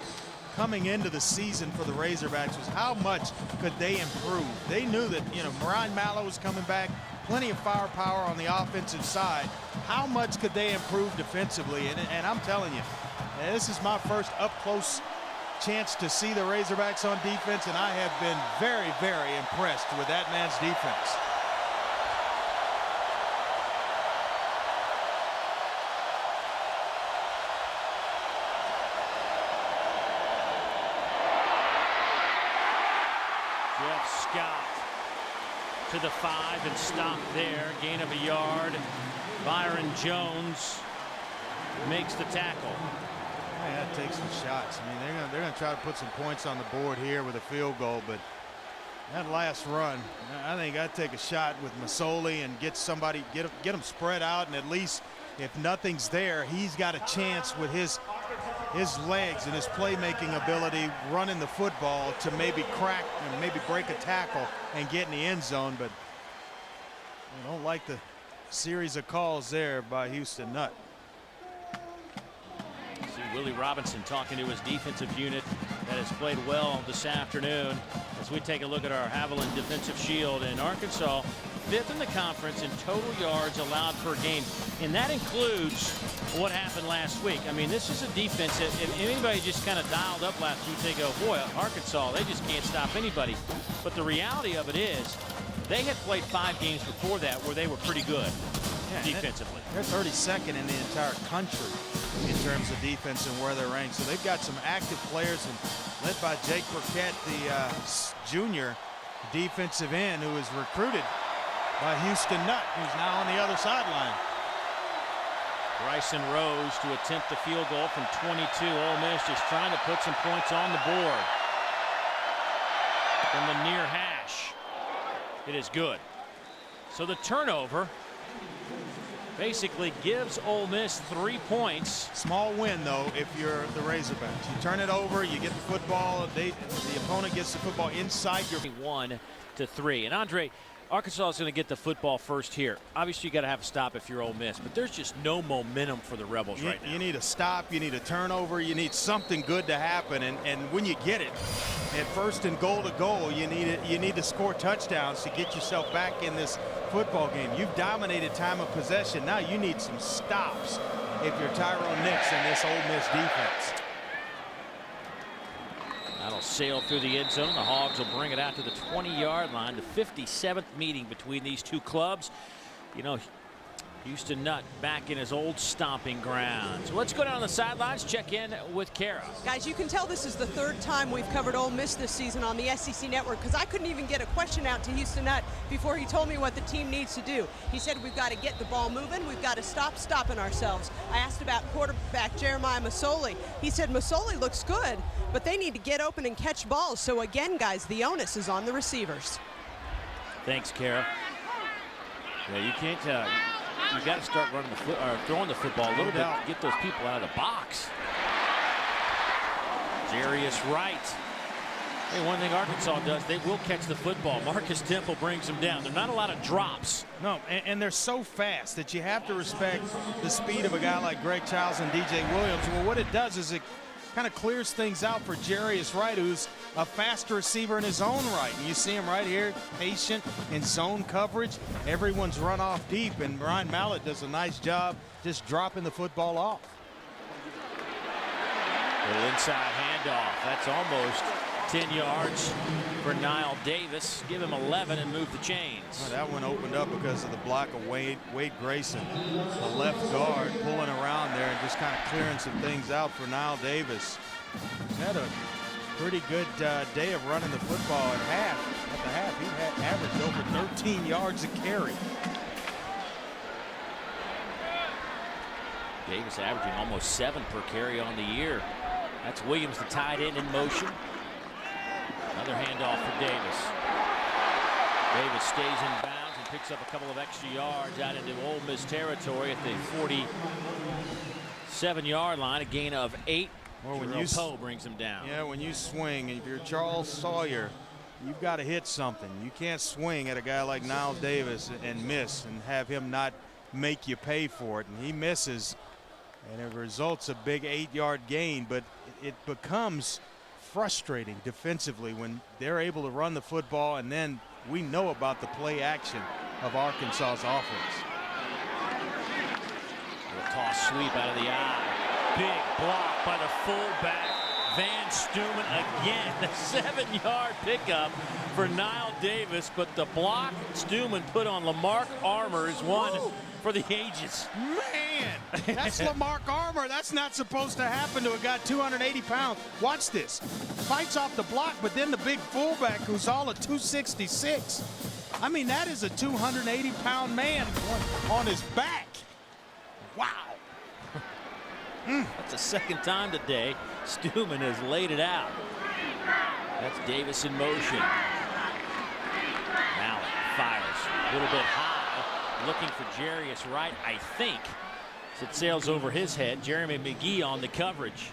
coming into the season for the Razorbacks was how much could they improve? They knew that, Marine Mallow was coming back, plenty of firepower on the offensive side. How much could they improve defensively? And I'm telling you, this is my first up-close chance to see the Razorbacks on defense, and I have been very, very impressed with that man's defense. Jeff Scott to the 5 and stop there. Gain of a yard. Byron Jones makes the tackle. They got to take some shots. I mean, they're going to try to put some points on the board here with a field goal, but that last run, I think I'd take a shot with Masoli and get somebody, get him spread out, and at least if nothing's there, he's got a chance with his legs and his playmaking ability running the football to maybe crack and maybe break a tackle and get in the end zone. But I don't like the series of calls there by Houston Nutt. See Willie Robinson talking to his defensive unit that has played well this afternoon as we take a look at our Haviland defensive shield. In Arkansas, 5th in the conference in total yards allowed per game, and that includes what happened last week. I mean, this is a defense that if anybody just kind of dialed up last week, they go, boy, Arkansas, they just can't stop anybody. But the reality of it is they had played 5 games before that where they were pretty good defensively. They're 32nd in the entire country in terms of defense and where they're ranked. So they've got some active players, and led by Jake Burkett, the junior defensive end who is recruited by Houston Nutt, who's now on the other sideline. Bryson Rose to attempt the field goal from 22. Ole Miss just trying to put some points on the board. From the near hash. It is good. So the turnover basically gives Ole Miss 3 points. Small win, though, if you're the Razorbacks. You turn it over, you get the football, the opponent gets the football inside your 1-3. And Andre, Arkansas is going to get the football first here. Obviously, you got to have a stop if you're Ole Miss, but there's just no momentum for the Rebels right now. You need a stop, you need a turnover, you need something good to happen, and when you get it, at 1st and goal to goal, you need to score touchdowns to get yourself back in this football game. You've dominated time of possession. Now you need some stops if you're Tyrone Nix and this Ole Miss defense. That'll sail through the end zone. The Hogs will bring it out to the 20-yard line. The 57th meeting between these two clubs. You know, Houston Nutt back in his old stomping grounds. So let's go down the sidelines, check in with Kara. Guys, you can tell this is the 3rd time we've covered Ole Miss this season on the SEC Network, because I couldn't even get a question out to Houston Nutt before he told me what the team needs to do. He said we've got to get the ball moving, we've got to stop stopping ourselves. I asked about quarterback Jeremiah Masoli. He said Masoli looks good, but they need to get open and catch balls. So again, guys, the onus is on the receivers. Thanks, Kara. Yeah, you can't you got to start running throwing the football a little bit to get those people out of the box. Jarius Wright. Hey, one thing Arkansas does, they will catch the football. Marcus Temple brings them down. There's not a lot of drops. No, and they're so fast that you have to respect the speed of a guy like Greg Childs and DJ Williams. Well, what it does is it kind of clears things out for Jarius Wright, who's a fast receiver in his own right. And you see him right here, patient in zone coverage. Everyone's run off deep, and Ryan Mallett does a nice job just dropping the football off. Little inside handoff. That's almost 10 yards for Knile Davis. Give him 11 and move the chains. Well, that one opened up because of the block of Wade Grayson, the left guard, pulling around there and just kind of clearing some things out for Knile Davis. Had a pretty good day of running the football at half. At the half, he had averaged over 13 yards a carry. Davis averaging almost 7 per carry on the year. That's Williams, the tight end, in motion. Another handoff for Davis. Davis stays in bounds and picks up a couple of extra yards out into Ole Miss territory at the 47-yard line. A gain of 8. Or when Poe brings him down. Yeah, when you swing, if you're Charles Sawyer, you've got to hit something. You can't swing at a guy like Knile Davis and miss and have him not make you pay for it. And he misses, and it results a big 8-yard gain, but it becomes frustrating defensively when they're able to run the football, and then we know about the play action of Arkansas's offense. A toss sweep out of the eye. Big block by the fullback, Van Stumen again. The 7-yard pickup for Knile Davis, but the block Stumen put on Lamarck Armour is one for the ages. Man, that's Lamarck Armour. That's not supposed to happen to a guy 280 pounds. Watch this. Fights off the block, but then the big fullback who's all at 266. I mean, that is a 280-pound man on his back. Wow. That's the second time today Stumen has laid it out. That's Davis in motion. Mallet fires a little bit high, looking for Jarius Wright, I think. As it sails over his head, Jeremy McGee on the coverage.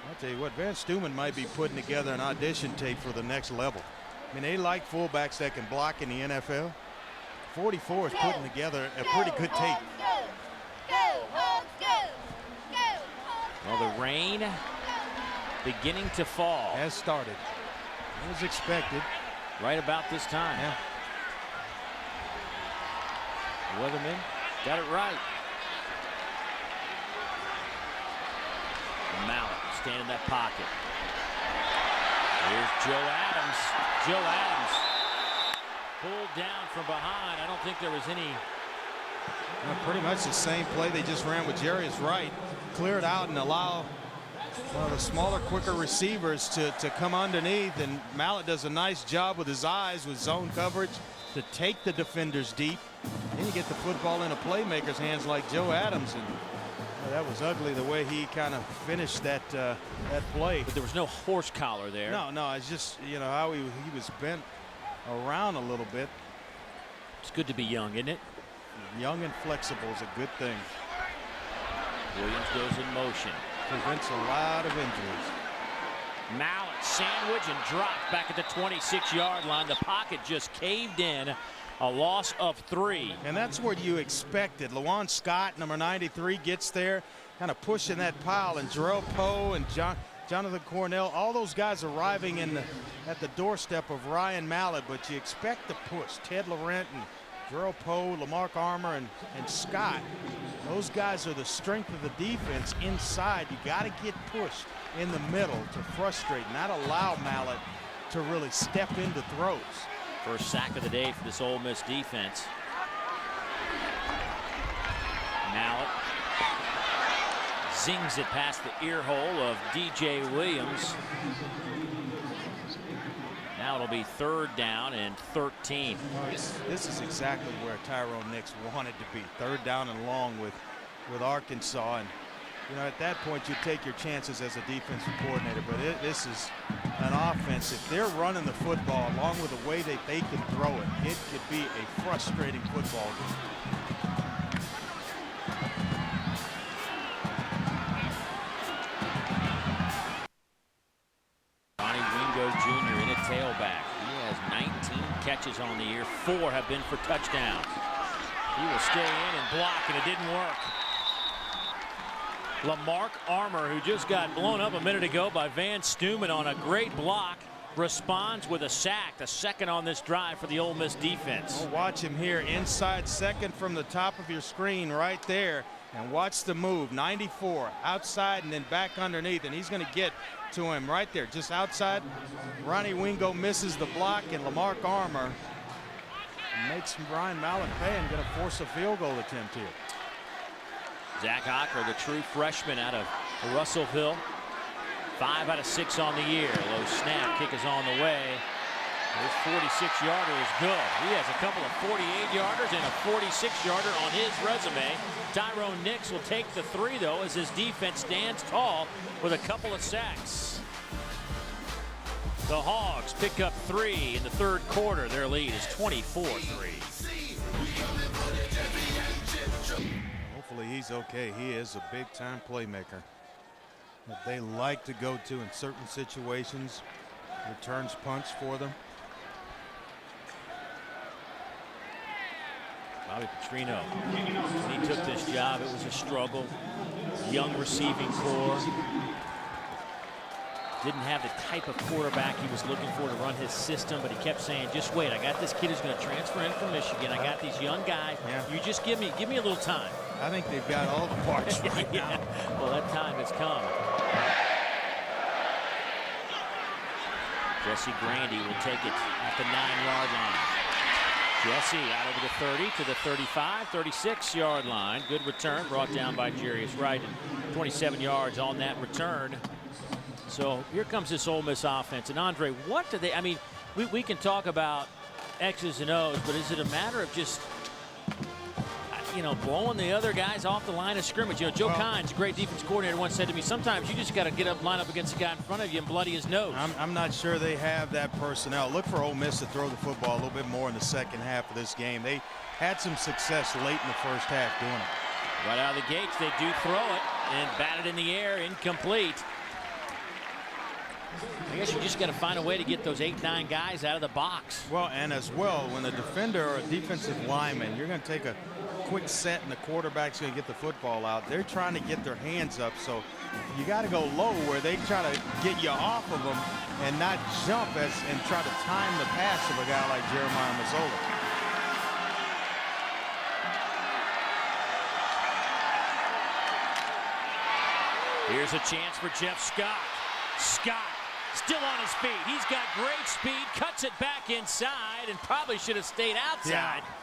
I'll tell you what, Van Stumen might be putting together an audition tape for the next level. I mean, they like fullbacks that can block in the NFL. 44 is putting together a pretty good tape. Well, the rain beginning to fall. Has started. As expected. Right about this time. Yeah. Weatherman got it right. Mallet staying in that pocket. Here's Joe Adams. Joe Adams pulled down from behind. I don't think there was any. Well, pretty much the same play they just ran with Jarius Wright. Clear it out and allow one of the smaller, quicker receivers to come underneath. And Mallet does a nice job with his eyes with zone coverage to take the defenders deep. Then you get the football in a playmaker's hands like Joe Adams. And that was ugly the way he kind of finished that play. But there was no horse collar there. No, it's just, you know, how he was bent around a little bit. It's good to be young, isn't it? Young and flexible is a good thing. Williams goes in motion. Prevents a lot of injuries. Mallet sandwich and dropped back at the 26-yard line. The pocket just caved in. A loss of 3. And that's what you expected. Lawan Scott, number 93, gets there, kind of pushing that pile, and Jarrell Poe and Jonathan Cornell, all those guys arriving at the doorstep of Ryan Mallet, but you expect the push. Ted Laurent and Jarrell Poe, Lamarck Armour, and Scott. Those guys are the strength of the defense inside. You got to get pushed in the middle to frustrate, not allow Mallet to really step into throws. First sack of the day for this Ole Miss defense. Mallet zings it past the ear hole of DJ Williams. Now it'll be 3rd down and 13. This is exactly where Tyrone Nix wanted to be. 3rd down and long with Arkansas. And, you know, at that point, you take your chances as a defensive coordinator. But this is an offense. If they're running the football along with the way that they can throw it, it could be a frustrating football game. Jr. in at tailback. He has 19 catches on the year. 4 have been for touchdowns. He will stay in and block, and it didn't work. Lamarck Armour, who just got blown up a minute ago by Van Stumen on a great block, responds with a sack, the second on this drive for the Ole Miss defense. Well, watch him here, inside second from the top of your screen right there, and watch the move. 94 outside and then back underneath, and he's going to get to him right there, just outside. Ronnie Wingo misses the block, and Lamarck Armour makes Ryan Mallet pay and going to force a field goal attempt here. Zach Ocker, the true freshman out of Russellville. 5 out of 6 on the year. Low snap, kick is on the way. His 46-yarder is good. He has a couple of 48-yarders and a 46-yarder on his resume. Tyrone Nix will take the 3, though, as his defense stands tall with a couple of sacks. The Hogs pick up 3 in the 3rd quarter. Their lead is 24-3. Hopefully he's okay. He is a big-time playmaker that they like to go to in certain situations. Returns punts for them. Bobby Petrino, when he took this job, it was a struggle. Young receiving core. Didn't have the type of quarterback he was looking for to run his system, but he kept saying, just wait, I got this kid who's going to transfer in from Michigan. I got these young guys. Yeah. You just give me a little time. I think they've got all the parts right yeah. now. Well, that time has come. Jesse Grandy will take it at the 9-yard line. Jesse out over the 30 to the 35, 36-yard line. Good return brought down by Jarius Wright, and 27 yards on that return. So here comes this Ole Miss offense. And Andre, what do they, I mean, we can talk about X's and O's, but is it a matter of just, you know, blowing the other guys off the line of scrimmage? You know, Joe Kynes, a great defense coordinator, once said to me, sometimes you just got to get up, line up against the guy in front of you and bloody his nose. I'm not sure they have that personnel. Look for Ole Miss to throw the football a little bit more in the second half of this game. They had some success late in the first half doing it. Right out of the gates, they do throw it and bat it in the air, incomplete. I guess you just got to find a way to get those 8-9 guys out of the box. Well, and as well, when a defender or a defensive lineman, you're going to take a quick set and the quarterback's going to get the football out. They're trying to get their hands up, so you got to go low where they try to get you off of them and not jump and try to time the pass of a guy like Jeremiah Masoli. Here's a chance for Jeff Scott. Scott still on his feet. He's got great speed, cuts it back inside, and probably should have stayed outside. Yeah.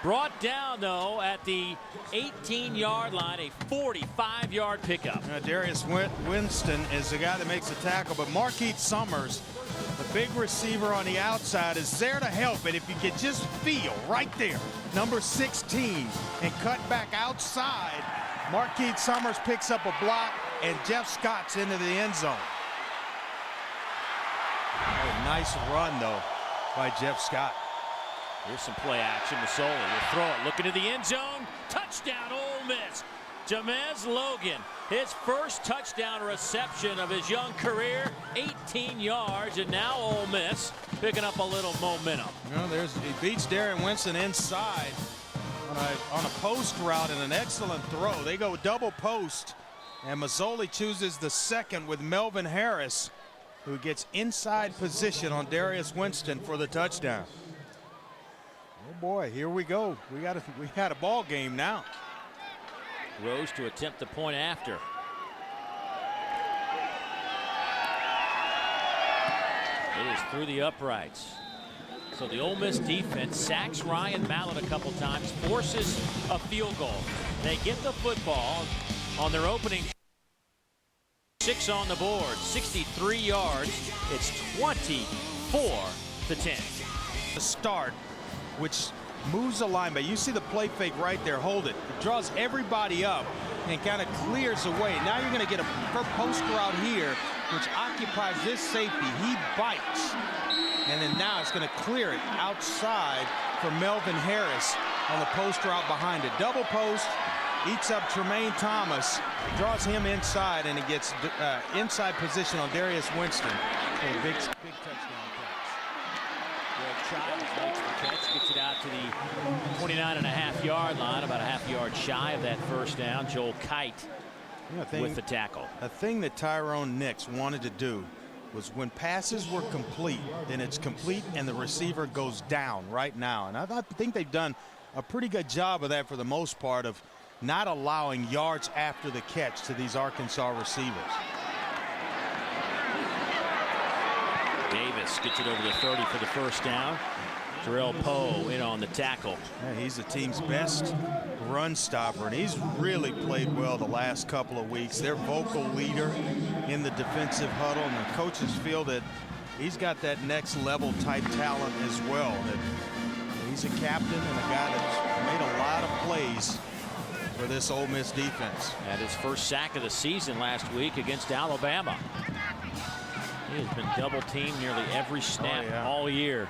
Brought down, though, at the 18-yard line, a 45-yard pickup. Darius Winston is the guy that makes the tackle, but Markeith Summers, the big receiver on the outside, is there to help it. If you could just feel right there, number 16, and cut back outside, Markeith Summers picks up a block, and Jeff Scott's into the end zone. Oh, nice run, though, by Jeff Scott. Here's some play action. Masoli will throw it. Looking to the end zone. Touchdown, Ole Miss. Jamez Logan, his first touchdown reception of his young career, 18 yards, and now Ole Miss picking up a little momentum. You know, he beats Darren Winston inside on a post route and an excellent throw. They go double post, and Masoli chooses the second with Melvin Harris, who gets inside position on Darius Winston for the touchdown. Oh boy, here we go. We got a ball game now. Rose to attempt the point after. It is through the uprights. So the Ole Miss defense sacks Ryan Mallett a couple times, forces a field goal. They get the football on their opening. 6 on the board, 63 yards. It's 24-10. The start, which moves the linebacker. You see the play fake right there. Hold it. It draws everybody up and kind of clears away. Now you're going to get a post route here, which occupies this safety. He bites. And then now it's going to clear it outside for Melvin Harris on the post route behind it. Double post, eats up Tremaine Thomas, draws him inside, and he gets inside position on Darius Winston for a big touchdown catch. Childs makes the catch, gets it out to the 29.5-yard line, about a half-yard shy of that first down. Joel Kite with the tackle. A thing that Tyrone Nix wanted to do was when passes were complete, then it's complete and the receiver goes down right now. And I think they've done a pretty good job of that for the most part, of not allowing yards after the catch to these Arkansas receivers. Davis gets it over the 30 for the first down. Terrell Poe in on the tackle. Yeah, he's the team's best run stopper, and he's really played well the last couple of weeks. Their vocal leader in the defensive huddle, and the coaches feel that he's got that next level type talent as well. That he's a captain and a guy that's made a lot of plays for this Ole Miss defense. Had his first sack of the season last week against Alabama. He has been double teamed nearly every snap all year.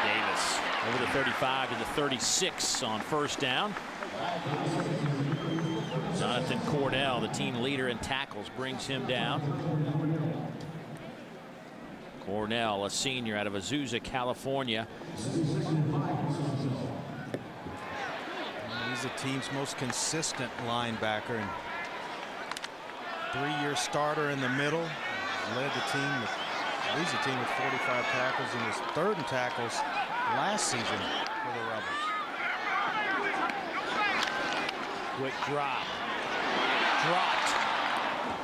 Davis over the 35 to the 36 on first down. Jonathan Cordell, the team leader in tackles, brings him down. Cornell, a senior out of Azusa, California. He's the team's most consistent linebacker. And 3-year starter in the middle. Led the team with, leads the team with 45 tackles and was third in tackles last season for the Rebels. Quick drop. Dropped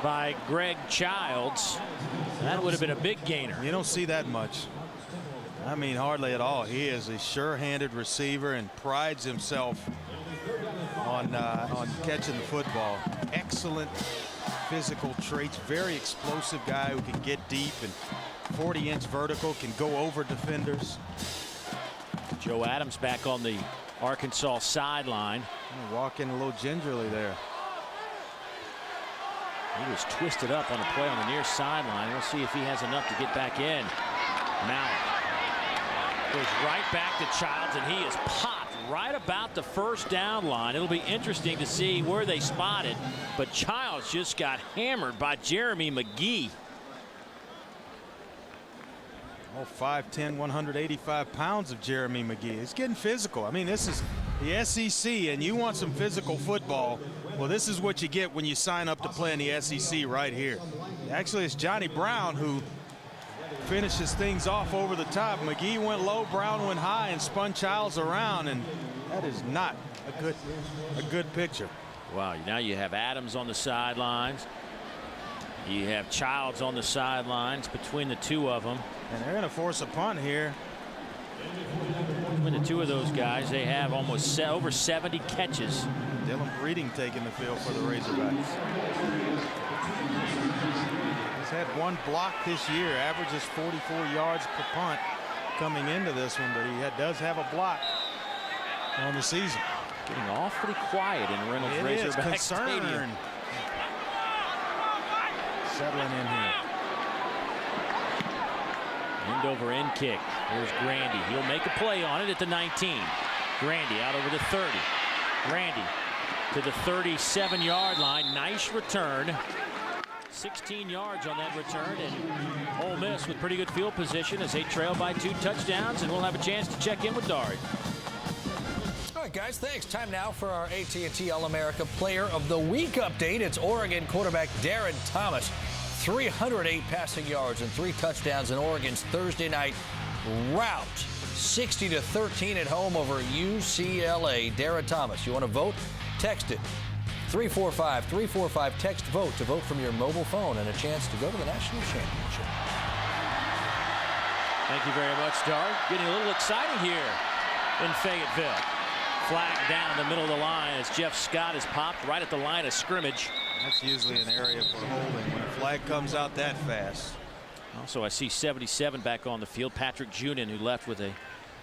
by Greg Childs. That would have been a big gainer. You don't see that much. I mean, hardly at all. He is a sure-handed receiver and prides himself on catching the football. Excellent physical traits. Very explosive guy who can get deep and 40-inch vertical, can go over defenders. Joe Adams back on the Arkansas sideline. Walk in a little gingerly there. He was twisted up on a play on the near sideline. We'll see if he has enough to get back in. Mallett goes right back to Childs, and he is popped right about the first down line. It'll be interesting to see where they spot it, but Childs just got hammered by Jeremy McGee. Oh, 5'10", 185 pounds of Jeremy McGee. He's getting physical. I mean, this is the SEC, and you want some physical football. Well, this is what you get when you sign up to play in the SEC right here. Actually, it's Johnny Brown who finishes things off over the top. McGee went low, Brown went high, and spun Childs around, and that is not a good picture. Wow, now you have Adams on the sidelines. You have Childs on the sidelines between the two of them. And they're going to force a punt here. Between the two of those guys, they have almost over 70 catches. Dylan Breeding taking the field for the Razorbacks. He's had one block this year, averages 44 yards per punt coming into this one, but he does have a block on the season. Getting awfully quiet in Reynolds Razorback Stadium. Settling in here. End over end kick. Here's Grandy. He'll make a play on it at the 19. Grandy out over the 30. Grandy to the 37-yard line. Nice return. 16 yards on that return, and Ole Miss with pretty good field position as they trail by 2 touchdowns, and we'll have a chance to check in with Dari. All right, guys, thanks. Time now for our AT&T All-America Player of the Week update. It's Oregon quarterback Darren Thomas. 308 passing yards and 3 touchdowns in Oregon's Thursday night rout. 60-13 at home over UCLA. Darren Thomas, you want to vote? Text it. 345-345. Text vote to vote from your mobile phone and a chance to go to the national championship. Thank you very much, Dari. Getting a little exciting here in Fayetteville. Flag down in the middle of the line as Jeff Scott is popped right at the line of scrimmage. That's usually an area for holding when a flag comes out that fast. Also, I see 77 back on the field. Patrick Junin, who left with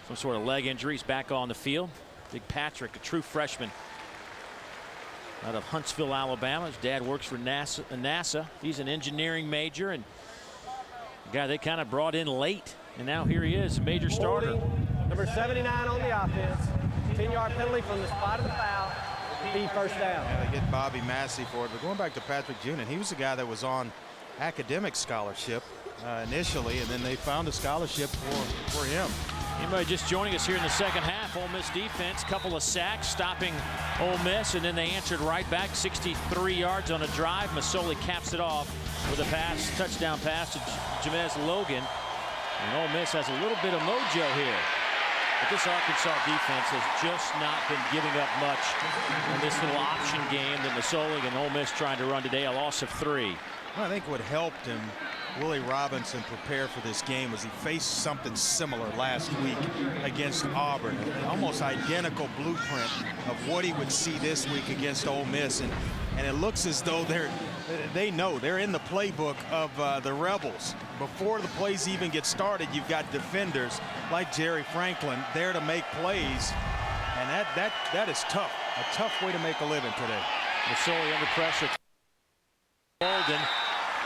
some sort of leg injury, is back on the field. Big Patrick, a true freshman out of Huntsville, Alabama. His dad works for NASA. He's an engineering major, and a guy they kind of brought in late. And now here he is, a major starter. Number 79 on the offense. 10-yard penalty from the spot of the foul. First down. Yeah, they get Bobby Massey for it. But going back to Patrick Junin, he was the guy that was on academic scholarship initially, and then they found a scholarship for him. Anybody just joining us here in the second half, Ole Miss defense, couple of sacks stopping Ole Miss, and then they answered right back, 63 yards on a drive. Masoli caps it off with a touchdown pass to Jamez Logan. And Ole Miss has a little bit of mojo here. But this Arkansas defense has just not been giving up much in this little option game that Masoli and Ole Miss trying to run today, a loss of 3. Well, I think what helped him, Willie Robinson, prepare for this game was he faced something similar last week against Auburn. An almost identical blueprint of what he would see this week against Ole Miss. And it looks as though they know they're in the playbook of the Rebels. Before the plays even get started, you've got defenders like Jerry Franklin there to make plays, and that is tough. A tough way to make a living today. Masoli under pressure. Bolden,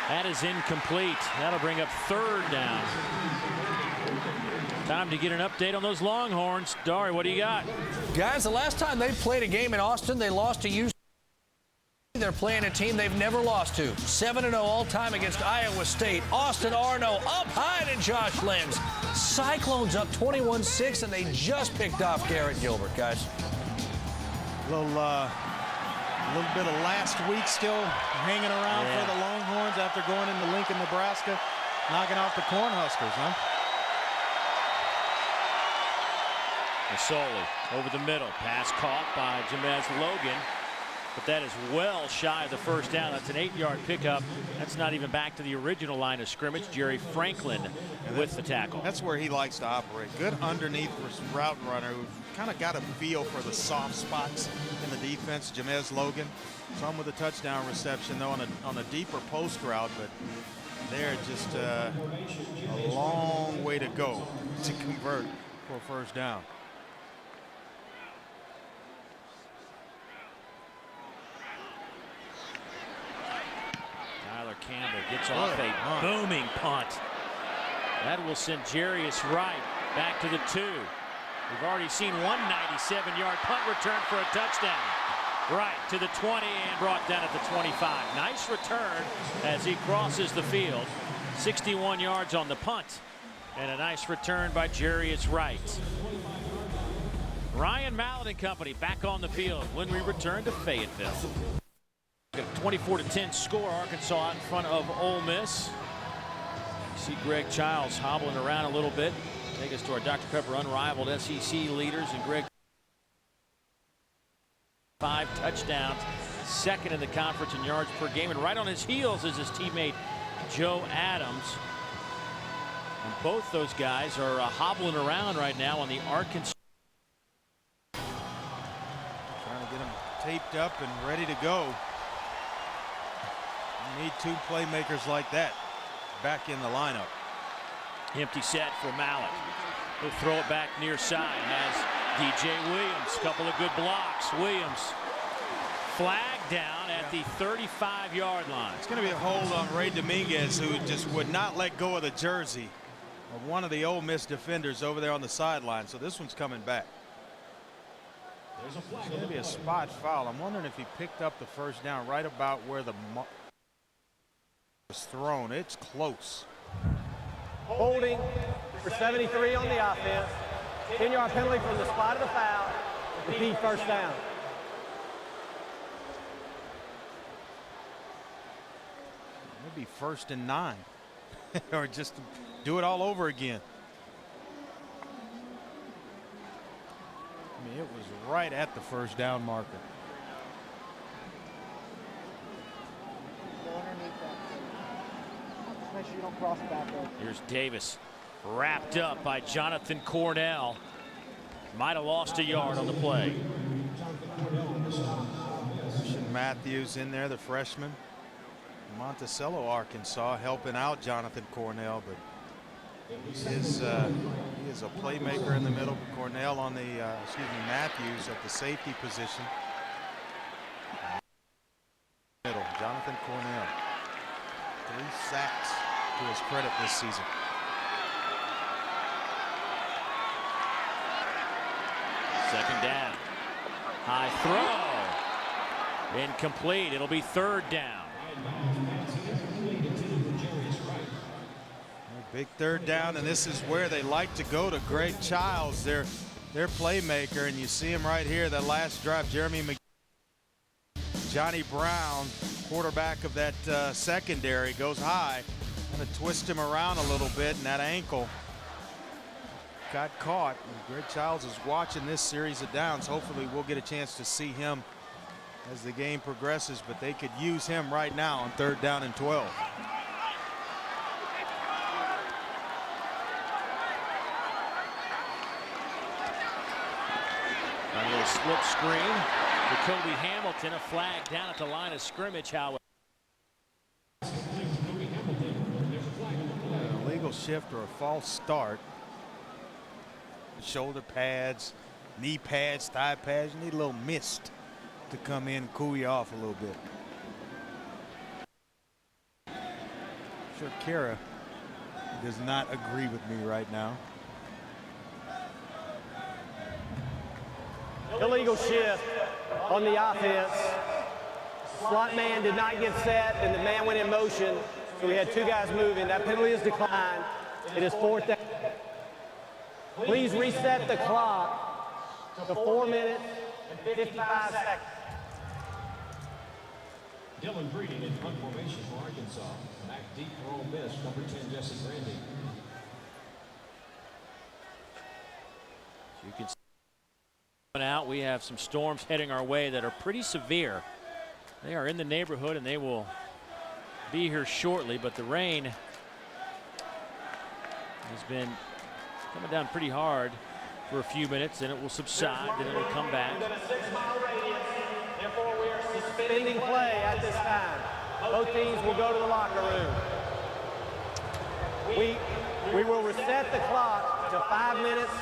that is incomplete. That'll bring up 3rd down. Time to get an update on those Longhorns. Dari, what do you got? Guys, the last time they played a game in Austin, they lost to UCLA. They're playing a team they've never lost to. 7-0 all-time against Iowa State. Austin Arno up high to Josh Lenz. Cyclones up 21-6, and they just picked off Garrett Gilbert, guys. A little bit of last week still hanging around for the Longhorns after going into Lincoln, Nebraska, knocking off the Cornhuskers, huh? Masoli over the middle. Pass caught by Jamez Logan. But that is well shy of the first down. That's an 8-yard pickup. That's not even back to the original line of scrimmage. Jerry Franklin with the tackle. That's where he likes to operate. Good underneath route runner who kind of got a feel for the soft spots in the defense. Jamez Logan, some with a touchdown reception though on a deeper post route, but they're just a long way to go to convert for a first down. Campbell gets off a booming punt. That will send Jarius Wright back to the 2. We've already seen one 97-yard punt return for a touchdown. Right to the 20 and brought down at the 25. Nice return as he crosses the field. 61 yards on the punt. And a nice return by Jarius Wright. Ryan Mallett and company back on the field when we return to Fayetteville. 24-10 score, Arkansas in front of Ole Miss. See Greg Childs hobbling around a little bit. Take us to our Dr. Pepper unrivaled SEC leaders, and Greg 5 touchdowns, second in the conference in yards per game, and right on his heels is his teammate Joe Adams. And both those guys are hobbling around right now on the Arkansas. Trying to get them taped up and ready to go. Need 2 playmakers like that back in the lineup. Empty set for Mallett. He'll throw it back near side. Has DJ Williams. Couple of good blocks. Williams flagged down at the 35-yard line. It's going to be a hold on Ray Dominguez, who just would not let go of the jersey of one of the Ole Miss defenders over there on the sideline. So this one's coming back. It's going to be a spot foul. I'm wondering if he picked up the first down right about where the was thrown. It's close. Holding for 73 on the offense. 10-yard penalty from the spot of the foul. Repeat first down. Maybe 1st and 9. Or just do it all over again. I mean, it was right at the first down marker. Make sure you don't cross back over. Here's Davis, wrapped up by Jonathan Cornell. Might have lost a yard on the play. Matthews in there, the freshman. Monticello, Arkansas, helping out Jonathan Cornell, but he is a playmaker in the middle. Cornell on the, Matthews at the safety position. Middle, Jonathan Cornell. 3 sacks to his credit this season. Second down. High throw. Incomplete. It'll be 3rd down. Big 3rd down, and this is where they like to go to Greg Childs, their playmaker, and you see him right here, that last drive. Jeremy McGee, Johnny Brown, quarterback of that secondary, goes high. Going to twist him around a little bit, and that ankle got caught. And Greg Childs is watching this series of downs. Hopefully we'll get a chance to see him as the game progresses, but they could use him right now on 3rd down and 12. A little slip screen to Kobe Hamilton, a flag down at the line of scrimmage, however. An illegal shift or a false start. Shoulder pads, knee pads, thigh pads. You need a little mist to come in, cool you off a little bit. I'm sure Kara does not agree with me right now. Illegal shift on the offense. slot man did not get set, and the man went in motion, so we had two guys moving. That penalty is declined. It is 4th down. Please reset the clock to 4 minutes and 55 seconds. Dylan Breeding in punt formation for Arkansas. Back deep for Ole Miss, number 10, Jesse Grandy. You can see out. We have some storms heading our way that are pretty severe. They are in the neighborhood and they will be here shortly, but the rain has been coming down pretty hard for a few minutes, then it will subside, then it will come back. Within a 6-mile radius, therefore we are suspending play at this time. Both teams will go to the locker room. We will reset the clock to 5 minutes,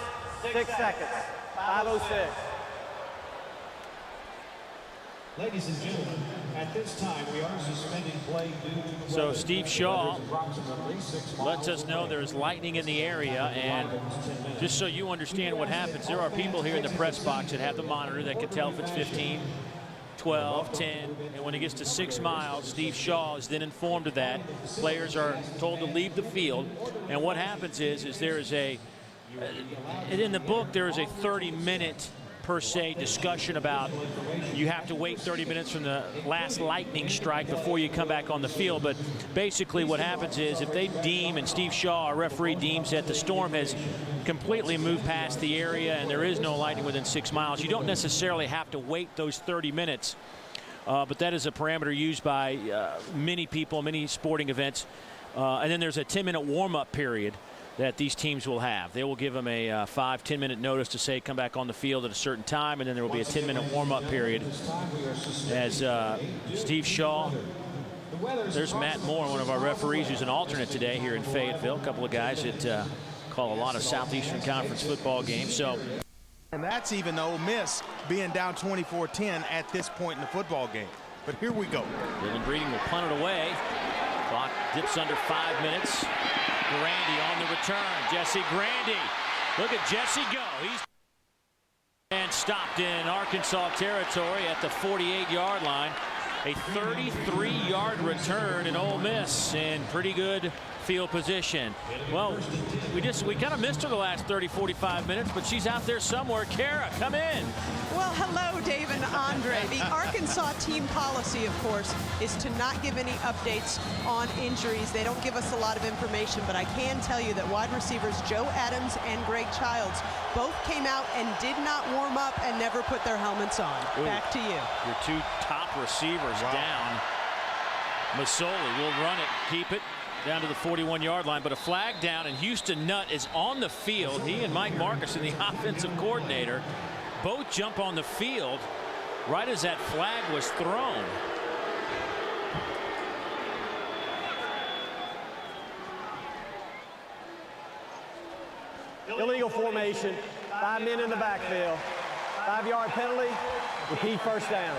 6 seconds, 5:06. Ladies and gentlemen, at this time we are suspending play due to So Steve Shaw lets us know there's lightning in the area, and just so you understand what happens, there are people here in the press box that have the monitor that can tell if it's 15, 12, 10, and when it gets to 6 miles, Steve Shaw is then informed of that. Players are told to leave the field, and what happens is there is in the book there is a 30-minute per se discussion about you have to wait 30 minutes from the last lightning strike before you come back on the field. But basically what happens is if they deem, and Steve Shaw, our referee, deems that the storm has completely moved past the area and there is no lightning within 6 miles, you don't necessarily have to wait those 30 minutes. But that is a parameter used by many people, many sporting events. And then there's a 10-minute warm-up period that these teams will have. They will give them a 5-10 minute notice to say come back on the field at a certain time, and then there will be a 10-minute warm-up period. As Steve Shaw, there's Matt Moore, one of our referees, who's an alternate today here in Fayetteville. A couple of guys that call a lot of Southeastern Conference football games. So, and that's even Ole Miss being down 24-10 at this point in the football game. But here we go. Dylan Breeding will punt it away. Clock dips under 5 minutes. Grandy on the return. Jesse Grandy. Look at Jesse go. He's and stopped in Arkansas territory at the 48-yard line. A 33-yard return in Ole Miss in pretty good field position. Well, we kind of missed her the last 30-45 minutes, but she's out there somewhere. Kara, come in. Well, hello, Dave and Andre. The Arkansas team policy, of course, is to not give any updates on injuries. They don't give us a lot of information, but I can tell you that wide receivers Joe Adams and Greg Childs both came out and did not warm up and never put their helmets on. Ooh. Back to you. Your two top receivers down. Masoli will run it, keep it down to the 41-yard line, but a flag down, and Houston Nutt is on the field. He and Mike Markeith, the offensive coordinator, both jump on the field right as that flag was thrown. Illegal formation, 5 men in the backfield, 5-yard penalty, repeat first down.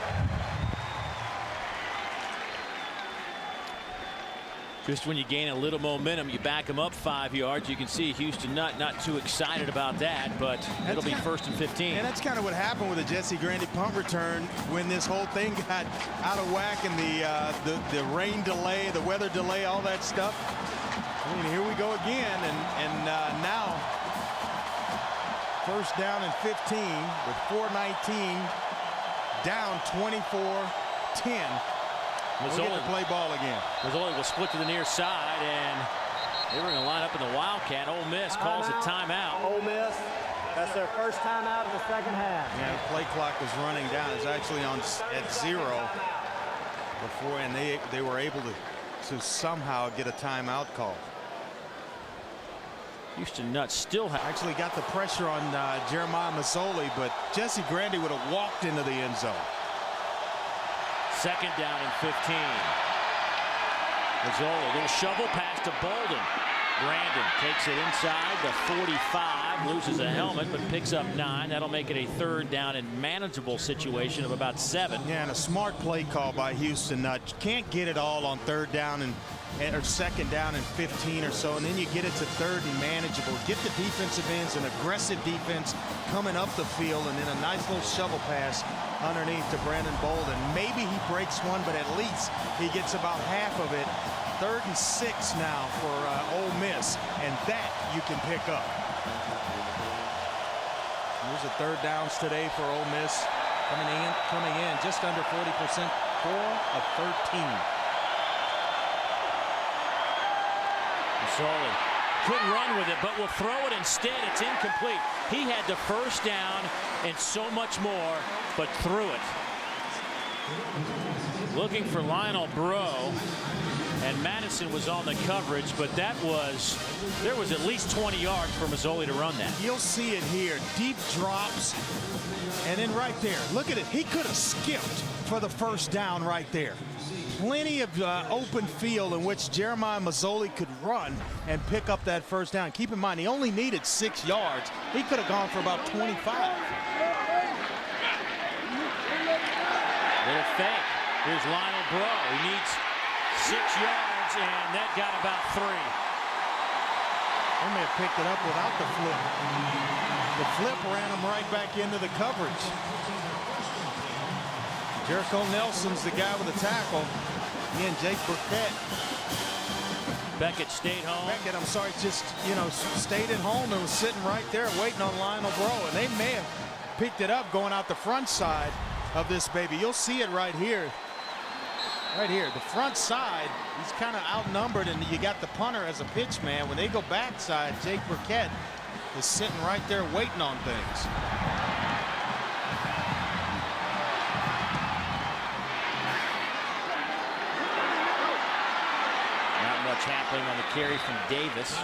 Just when you gain a little momentum, you back them up 5 yards. You can see Houston Nutt not too excited about that, but it'll be 1st and 15. And that's kind of what happened with the Jesse Grandy punt return when this whole thing got out of whack, and the rain delay, the weather delay, all that stuff. I mean, here we go again, and now 1st down and 15 with 4:19 down 24-10. We'll get to play ball again. Masoli will split to the near side, and they were going to line up in the Wildcat. Ole Miss calls a timeout. Ole Miss, that's their first timeout of the second half. Yeah, the play clock was running down. It was actually at 0 before, and they were able to somehow get a timeout call. Houston Nutt still actually got the pressure on Jeremiah Masoli, but Jesse Grandy would have walked into the end zone. 2nd down and 15. Masoli, little shovel pass to Bolden. Brandon takes it inside the 45, loses a helmet, but picks up 9. That'll make it a 3rd down and manageable situation of about 7. Yeah, and a smart play call by Houston Nutt. Can't get it all on 3rd down or second down and 15 or so, and then you get it to third and manageable. Get the defensive ends an aggressive defense coming up the field, and then a nice little shovel pass underneath to Brandon Bolden. Maybe he breaks one, but at least he gets about half of it. 3rd and 6 now for Ole Miss, and that you can pick up. Here's the 3rd downs today for Ole Miss. Coming in just under 40%, 4 of 13. Masoli couldn't run with it, but will throw it instead. It's incomplete. He had the first down and so much more, but threw it. Looking for Lionel Bro, and Madison was on the coverage, but there was at least 20 yards for Masoli to run that. You'll see it here. Deep drops, and then right there, look at it. He could have skipped for the first down right there. Plenty of open field in which Jeremiah Masoli could run and pick up that first down. Keep in mind, he only needed 6 yards. He could have gone for about 25. Little fake. Here's Lionel Bro. He needs 6 yards, and that got about 3. They may have picked it up without the flip. The flip ran him right back into the coverage. Jericho Nelson's the guy with the tackle. He and Jake Burkett. Beckett stayed home. Beckett, I'm sorry, just, stayed at home and was sitting right there waiting on Lionel Bro. And they may have picked it up going out the front side of this baby. You'll see it right here. Right here, the front side, he's kind of outnumbered, and you got the punter as a pitch man. When they go backside, Jake Burkett is sitting right there waiting on things. Not much happening on the carry from Davis.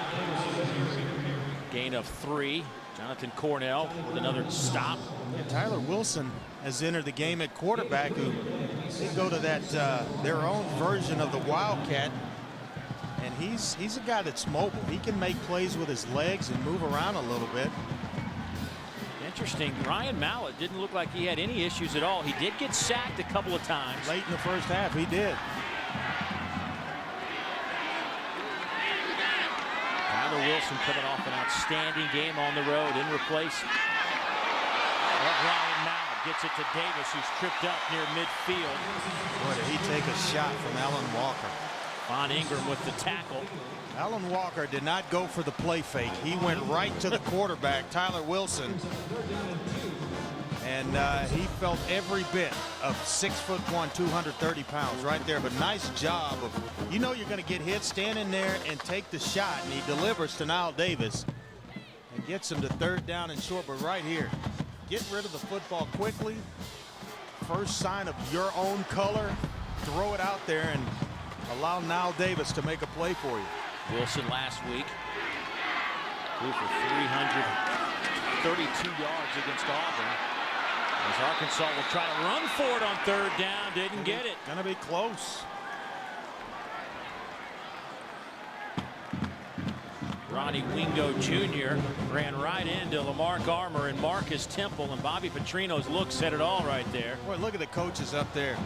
Gain of 3. Jonathan Cornell with another stop. And Tyler Wilson has entered the game at quarterback, who they go to that their own version of the Wildcat, and he's a guy that's mobile. He can make plays with his legs and move around a little bit. Interesting. Ryan Mallett didn't look like he had any issues at all. He did get sacked a couple of times. Late in the first half, he did. Tyler Wilson coming off an outstanding game on the road in replace. Ryan Mallett gets it to Davis, who's tripped up near midfield. Boy, did he take a shot from Alan Walker. Von Ingram with the tackle. Alan Walker did not go for the play fake. He went right to the quarterback, Tyler Wilson. And he felt every bit of 6'1", 230 pounds right there. But nice job of, you're going to get hit, stand in there and take the shot. And he delivers to Knile Davis and gets him to 3rd down and short. But right here, get rid of the football quickly. First sign of your own color, throw it out there and allow Knile Davis to make a play for you. Wilson last week threw for 332 yards against Auburn. As Arkansas will try to run for it on 3rd down, didn't get it. Gonna be close. Ronnie Wingo Jr. ran right into Lamarck Armour and Marcus Temple, and Bobby Petrino's look said it all right there. Boy, look at the coaches up there.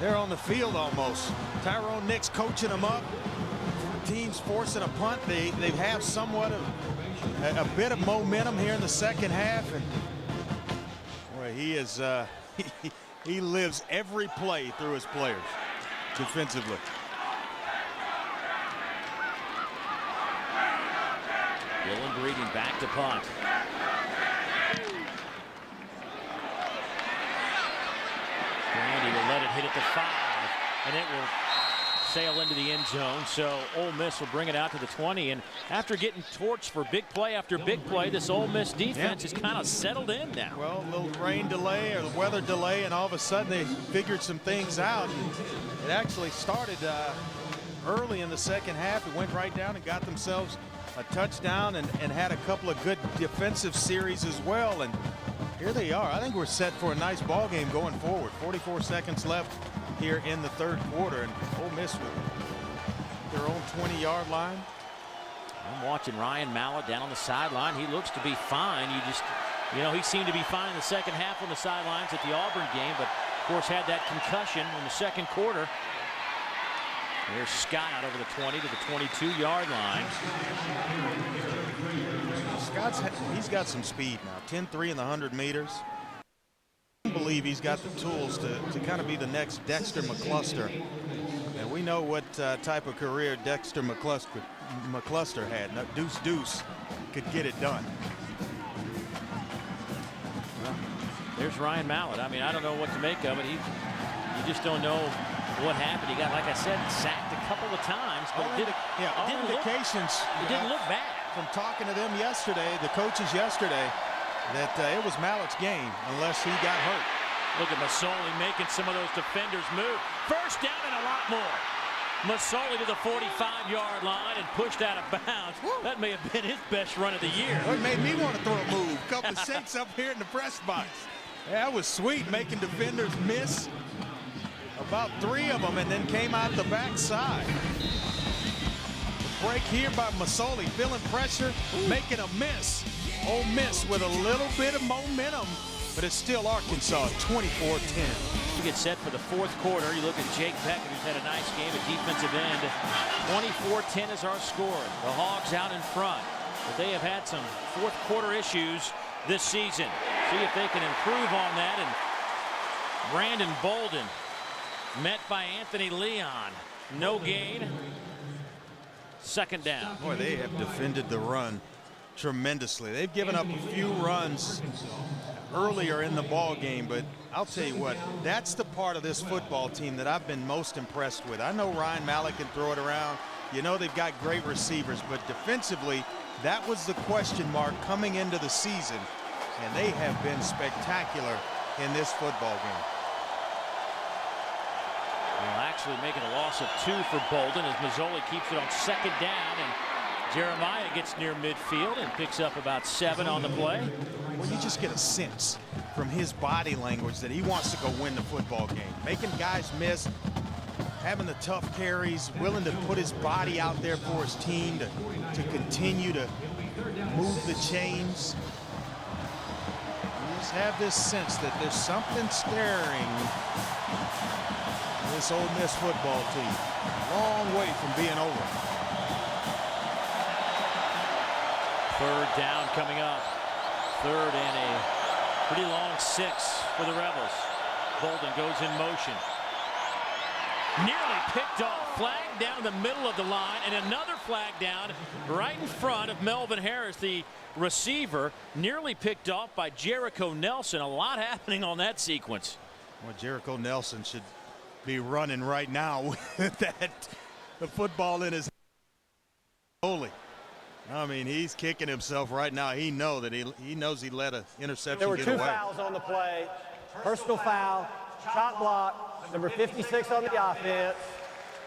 They're on the field almost. Tyrone Nix coaching them up. Teams forcing a punt. They have somewhat of a bit of momentum here in the second half, and boy, he is he lives every play through his players defensively. Dylan Breeding back to punt. Randy will let it hit at the 5, and it will sail into the end zone. So Ole Miss will bring it out to the 20. And after getting torched for big play after big play, this Ole Miss defense is kind of settled in now. Well, a little rain delay or the weather delay, and all of a sudden they figured some things out. It actually started early in the second half. It went right down and got themselves a touchdown and had a couple of good defensive series as well. And here they are. I think we're set for a nice ball game going forward. 44 seconds left here in the 3rd quarter, and Ole Miss with their own 20-yard line. I'm watching Ryan Mallett down on the sideline. He looks to be fine. He seemed to be fine in the second half on the sidelines at the Auburn game, but of course had that concussion in the second quarter. Here's Scott out over the 20 to the 22-yard line. He's got some speed now. 10-3 in the 100 meters. I believe he's got the tools to kind of be the next Dexter McCluster. And we know what type of career Dexter McCluster had. Now, Deuce could get it done. Well, there's Ryan Mallett. I mean, I don't know what to make of it. You just don't know what happened. He got, like I said, sacked a couple of times, but it didn't look bad. From talking to them yesterday, the coaches yesterday, that it was Mallett's game unless he got hurt. Look at Masoli making some of those defenders move. First down and a lot more. Masoli to the 45-yard line and pushed out of bounds. Woo. That may have been his best run of the year. Well, it made me want to throw a move. A couple of shakes up here in the press box. Yeah, that was sweet, making defenders miss. About 3 of them, and then came out the backside. The break here by Masoli, feeling pressure, making a miss. Ole Miss with a little bit of momentum, but it's still Arkansas 24-10. You get set for the fourth quarter. You look at Jake Beckett, who's had a nice game at defensive end. 24-10 is our score. The Hogs out in front, but they have had some fourth quarter issues this season. See if they can improve on that. And Brandon Bolden met by Anthony Leon. No gain. Second down. Boy, they have defended the run tremendously. They've given up a few runs earlier in the ball game, but I'll tell you what, that's the part of this football team that I've been most impressed with. I know Ryan Mallett can throw it around. You know they've got great receivers, but defensively, that was the question mark coming into the season, and they have been spectacular in this football game. Well, actually making a loss of 2 for Bolden as Masoli keeps it on second down, and Jeremiah gets near midfield and picks up about 7 on the play. Well, you just get a sense from his body language that he wants to go win the football game. Making guys miss, having the tough carries, willing to put his body out there for his team to continue to move the chains. You just have this sense that there's something staring this Ole Miss football team. Long way from being over. Third down coming up. Third and a pretty long 6 for the Rebels. Bolden goes in motion. Nearly picked off. Flag down the middle of the line, and another flag down right in front of Melvin Harris, the receiver. Nearly picked off by Jericho Nelson. A lot happening on that sequence. Well, Jericho Nelson should be running right now with the football in his hand. I mean, he's kicking himself right now. He knows he let an interception get away. There were 2 fouls on the play. Personal foul, shot block, number 56 on the offense,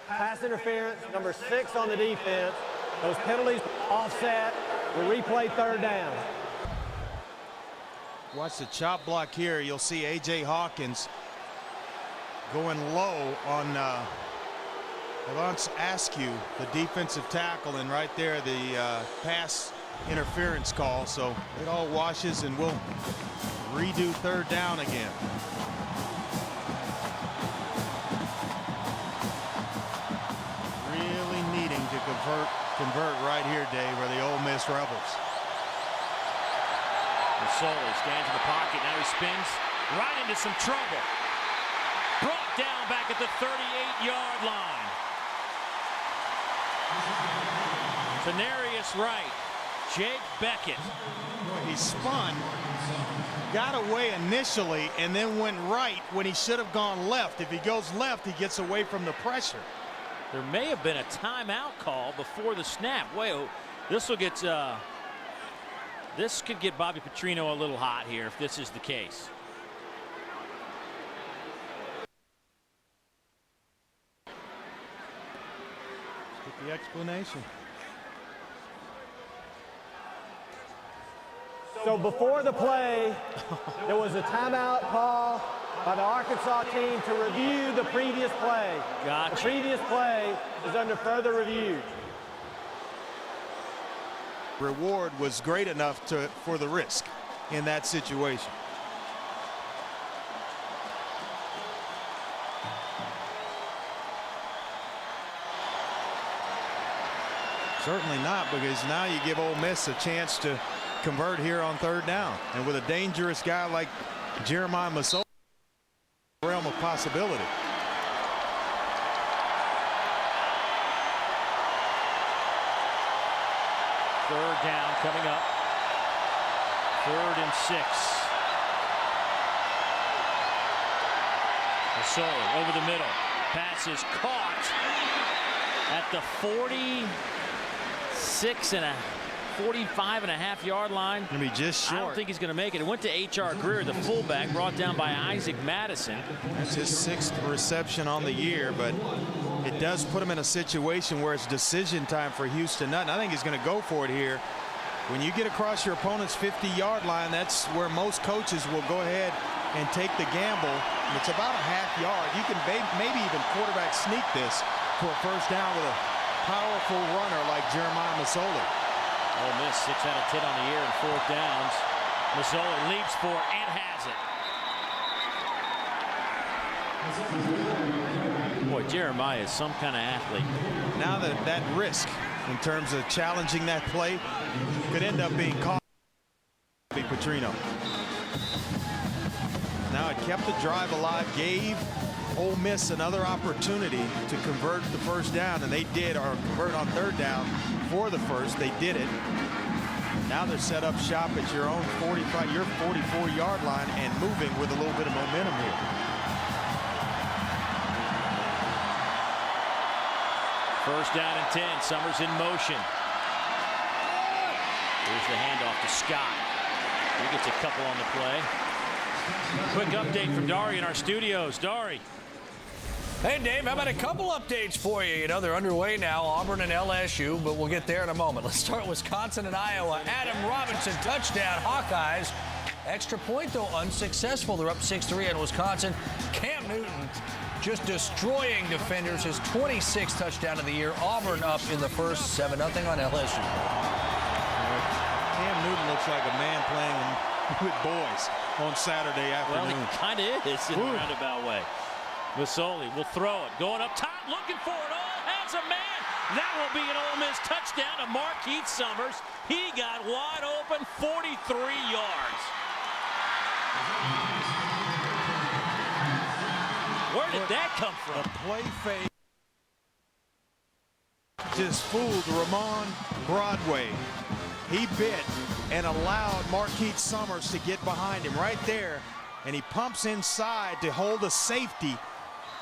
pass interference, number 6 on the defense. Those penalties offset. We replay third down. Watch the chop block here. You'll see A.J. Hawkins going low on Lance Askew, the defensive tackle, and right there the pass interference call. So it all washes, and we'll redo third down again. Really needing to convert right here, Dave, are the Ole Miss Rebels. Masoli stands in the pocket. Now he spins right into some trouble. Brought down back at the 38-yard line. Tenarius Wright, Jake Beckett. He spun, got away initially, and then went right when he should have gone left. If he goes left, he gets away from the pressure. There may have been a timeout call before the snap. Wait, this will get this could get Bobby Petrino a little hot here if this is the case. Let's get the explanation. So before the play, there was a timeout call by the Arkansas team to review the previous play. Gotcha. The previous play is under further review. Reward was great enough for the risk in that situation. Certainly not, because now you give Ole Miss a chance to convert here on third down. And with a dangerous guy like Jeremiah Masoli, realm of possibility. Third down coming up. 3rd and 6. Masoli over the middle. Pass is caught at the 45.5 yard line. Gonna be just short. I don't think he's going to make it. It went to H.R. Greer, the fullback, brought down by Isaac Madison. That's his 6th reception on the year, but it does put him in a situation where it's decision time for Houston Nutt. And I think he's going to go for it here. When you get across your opponent's 50-yard line, that's where most coaches will go ahead and take the gamble. It's about a half yard. You can maybe even quarterback sneak this for a first down with a powerful runner like Jeremiah Masoli. Ole Miss 6 out of 10 on the year in 4th downs. Masoli leaps for it and has it. Boy, Jeremiah is some kind of athlete. Now that risk in terms of challenging that play could end up being caught by Petrino. Now it kept the drive alive, gave Ole Miss another opportunity to convert the first down, and they did, or convert on third down for the first. They did it. Now they're set up shop at your own 44-yard line and moving with a little bit of momentum here. First down and 10. Summers in motion. Here's the handoff to Scott. He gets a couple on the play. Quick update from Dari in our studios. Dari. Hey, Dave, how about a couple updates for you? You know, they're underway now, Auburn and LSU, but we'll get there in a moment. Let's start Wisconsin and Iowa. Adam Robinson, touchdown, Hawkeyes. Extra point, though, unsuccessful. They're up 6-3 in Wisconsin. Cam Newton just destroying defenders. His 26th touchdown of the year. Auburn up in the first, 7-0 on LSU. Cam Newton looks like a man playing with boys on Saturday afternoon. Well, he kind of is in a roundabout way. Masoli will throw it. Going up top, looking for it all. Has a man. That will be an Ole Miss touchdown to Markeith Summers. He got wide open, 43 yards. Where did that come from? The play fake just fooled Ramon Broadway. He bit and allowed Markeith Summers to get behind him right there, and he pumps inside to hold a safety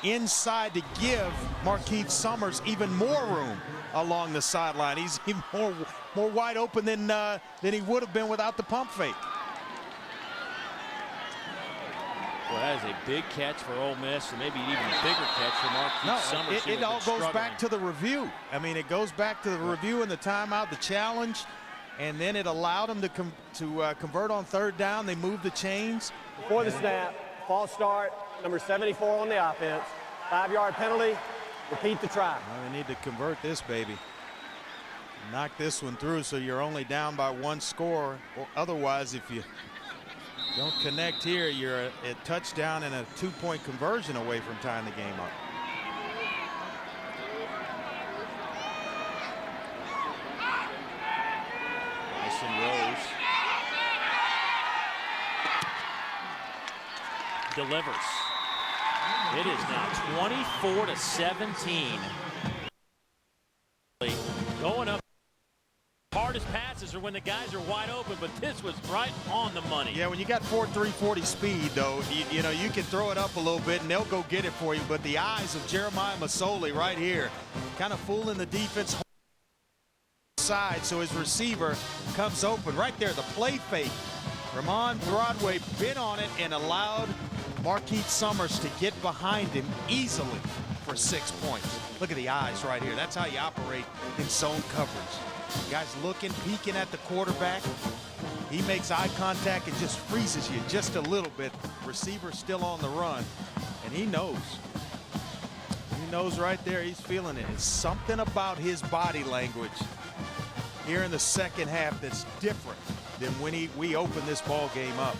inside to give Markeith Summers even more room along the sideline. He's even more wide open than he would have been without the pump fake. Well, that is a big catch for Ole Miss, and maybe even a bigger catch for Markeith Summers. It all goes back to the review. I mean, it goes back to the review and the timeout, the challenge, and then it allowed them to convert on third down. They moved the chains. Before the snap, false start, number 74 on the offense. 5-yard penalty. Repeat the try. Well, they need to convert this, baby. Knock this one through so you're only down by 1 score. Or otherwise, if you don't connect here, you're a touchdown and a 2-point conversion away from tying the game up. Mason Rose delivers. It is now 24-17. Going up. Hardest passes are when the guys are wide open, but this was right on the money. Yeah, when you got 4.340 speed, though, you know, you can throw it up a little bit and they'll go get it for you. But the eyes of Jeremiah Masoli right here, kind of fooling the defense side, so his receiver comes open right there. The play fake. Ramon Broadway bit on it and allowed Markeith Summers to get behind him easily for 6 points. Look at the eyes right here. That's how you operate in zone coverage. Guys looking, peeking at the quarterback. He makes eye contact and just freezes you just a little bit. Receiver still on the run, and he knows. He knows right there. He's feeling it. It's something about his body language here in the second half that's different than when we opened this ball game up.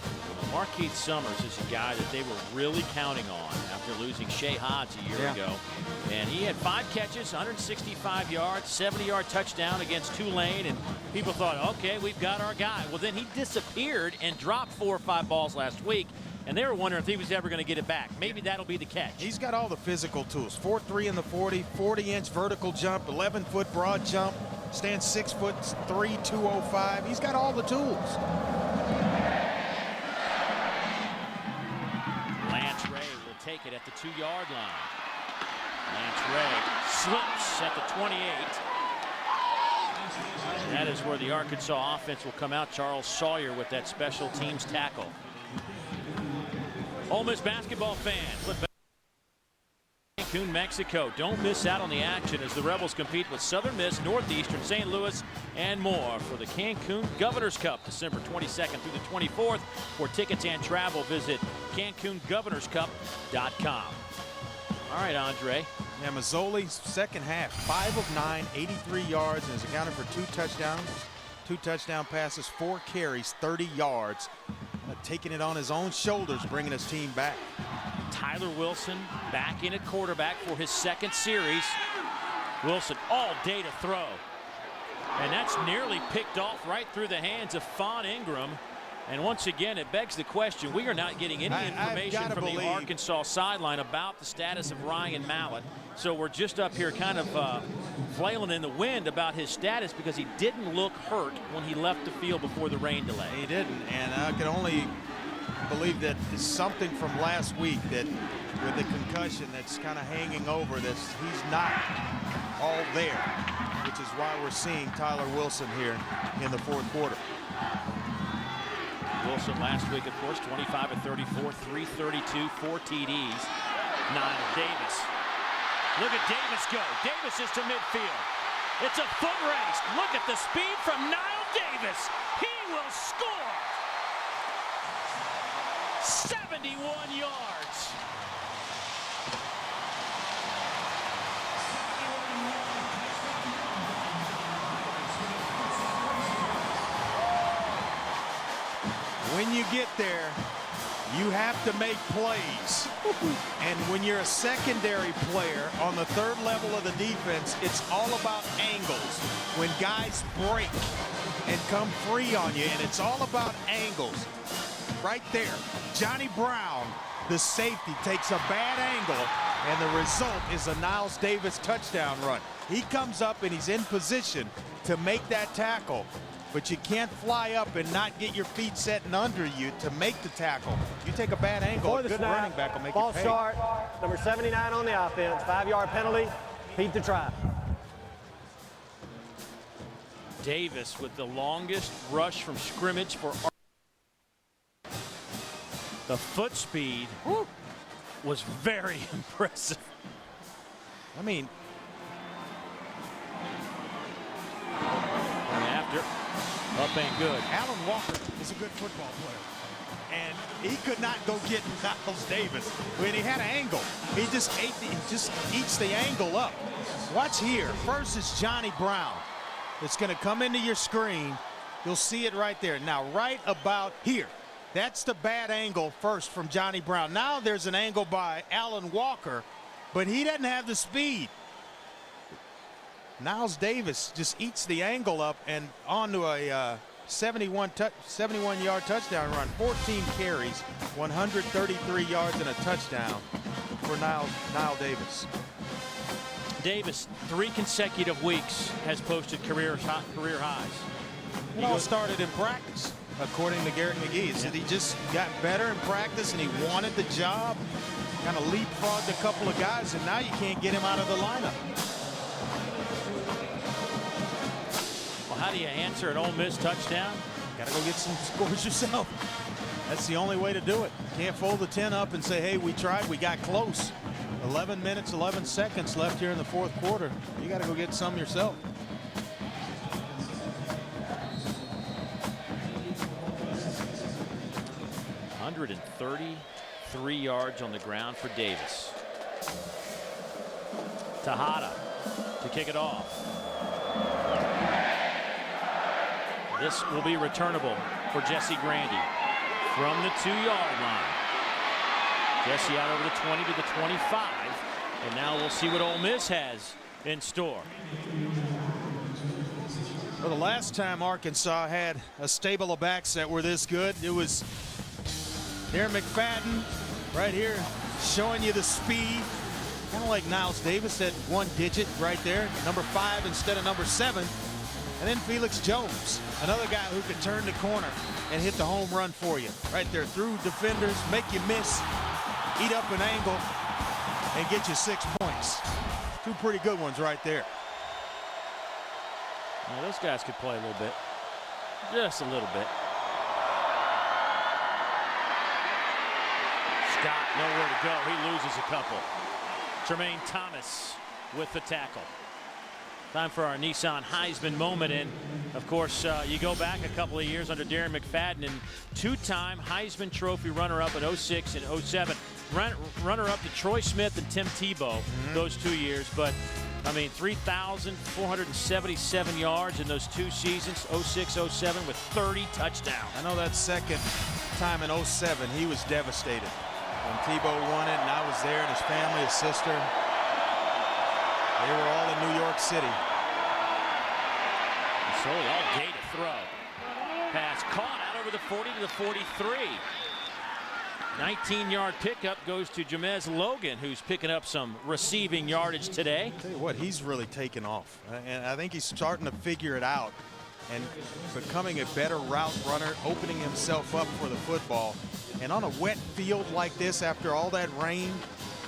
Markeith Summers is a guy that they were really counting on after losing Shea Hodge a year ago. And he had 5 catches, 165 yards, 70-yard touchdown against Tulane. And people thought, okay, we've got our guy. Well, then he disappeared and dropped 4 or 5 balls last week. And they were wondering if he was ever going to get it back. Maybe that'll be the catch. He's got all the physical tools. 4.3 in the 40, 40-inch vertical jump, 11-foot broad jump, stands 6'3", 205. He's got all the tools. Lance Ray will take it at the 2-yard line. Lance Ray slips at the 28. That is where the Arkansas offense will come out. Charles Sawyer with that special teams tackle. Ole Miss basketball fans, Cancun, Mexico. Don't miss out on the action as the Rebels compete with Southern Miss, Northeastern, St. Louis, and more for the Cancun Governor's Cup, December 22nd through the 24th. For tickets and travel, visit CancunGovernorsCup.com. All right, Andre. Yeah, Masoli's second half, 5 of 9, 83 yards, and has accounted for 2 touchdowns, 2 touchdown passes, 4 carries, 30 yards. Taking it on his own shoulders, bringing his team back. Tyler Wilson back in at quarterback for his second series. Wilson all day to throw. And that's nearly picked off right through the hands of Fawn Ingram. And once again, it begs the question, we are not getting any information from the Arkansas sideline about the status of Ryan Mallett. So we're just up here kind of flailing in the wind about his status because he didn't look hurt when he left the field before the rain delay. He didn't, and I can only believe that it's something from last week that with the concussion that's kind of hanging over this, he's not all there, which is why we're seeing Tyler Wilson here in the 4th quarter. Wilson last week, of course, 25 of 34, 332, 4 TDs. Knile Davis. Look at Davis go. Davis is to midfield. It's a foot race. Look at the speed from Knile Davis. He will score. 71 yards. When you get there, you have to make plays. And when you're a secondary player on the 3rd level of the defense, it's all about angles. When guys break and come free on you, and it's all about angles. Right there, Johnny Brown, the safety, takes a bad angle, and the result is a Knile Davis touchdown run. He comes up and he's in position to make that tackle. But you can't fly up and not get your feet set and under you to make the tackle. You take a bad angle, a good running back will make it pay. False start, number 79 on the offense, 5-yard penalty, feed the try. Davis with the longest rush from scrimmage for Arkansas. The foot speed was very impressive. I mean, after. Up ain't good. Alan Walker is a good football player. And he could not go get Knile Davis when he had an angle. He just eats the angle up. Watch here. First is Johnny Brown. It's going to come into your screen. You'll see it right there. Now, right about here. That's the bad angle first from Johnny Brown. Now there's an angle by Alan Walker, but he doesn't have the speed. Knile Davis just eats the angle up and onto a 71-yard touchdown run. 14 carries, 133 yards and a touchdown for Knile Davis. Davis, 3 consecutive weeks, has posted career highs. It all started in practice, according to Garrett McGee. He said he just got better in practice and he wanted the job. Kind of leapfrogged a couple of guys, and now you can't get him out of the lineup. How do you answer an Ole Miss touchdown? Got to go get some scores yourself. That's the only way to do it. Can't fold the 10 up and say, hey, we tried, we got close. 11 minutes, 11 seconds left here in the 4th quarter. You got to go get some yourself. .133 yards on the ground for Davis. Tejada to kick it off. This will be returnable for Jesse Grandy from the 2-yard line. Jesse out over the 20 to the 25. And now we'll see what Ole Miss has in store. Well, the last time Arkansas had a stable of backs that were this good, it was Darren McFadden right here showing you the speed. Kind of like Knile Davis at 1 digit right there, number 5 instead of number 7. And then Felix Jones, another guy who could turn the corner and hit the home run for you. Right there through defenders, make you miss, eat up an angle, and get you 6 points. 2 pretty good ones right there. Now, those guys could play a little bit. Just a little bit. Scott nowhere to go. He loses a couple. Tremaine Thomas with the tackle. Time for our Nissan Heisman moment. And of course, you go back a couple of years under Darren McFadden, and 2-time Heisman Trophy runner-up in 06 and 07. Runner-up to Troy Smith and Tim Tebow those 2 years. But I mean, 3,477 yards in those 2 seasons, 06, 07, with 30 touchdowns. I know that second time in 07, he was devastated when Tebow won it, and I was there, and his family, his sister. They were all in New York City. Masoli all day to throw. Pass caught out over the 40 to the 43. 19-yard pickup goes to Jamez Logan, who's picking up some receiving yardage today. I'll tell you what, he's really taken off. And I think he's starting to figure it out and becoming a better route runner, opening himself up for the football. And on a wet field like this, after all that rain,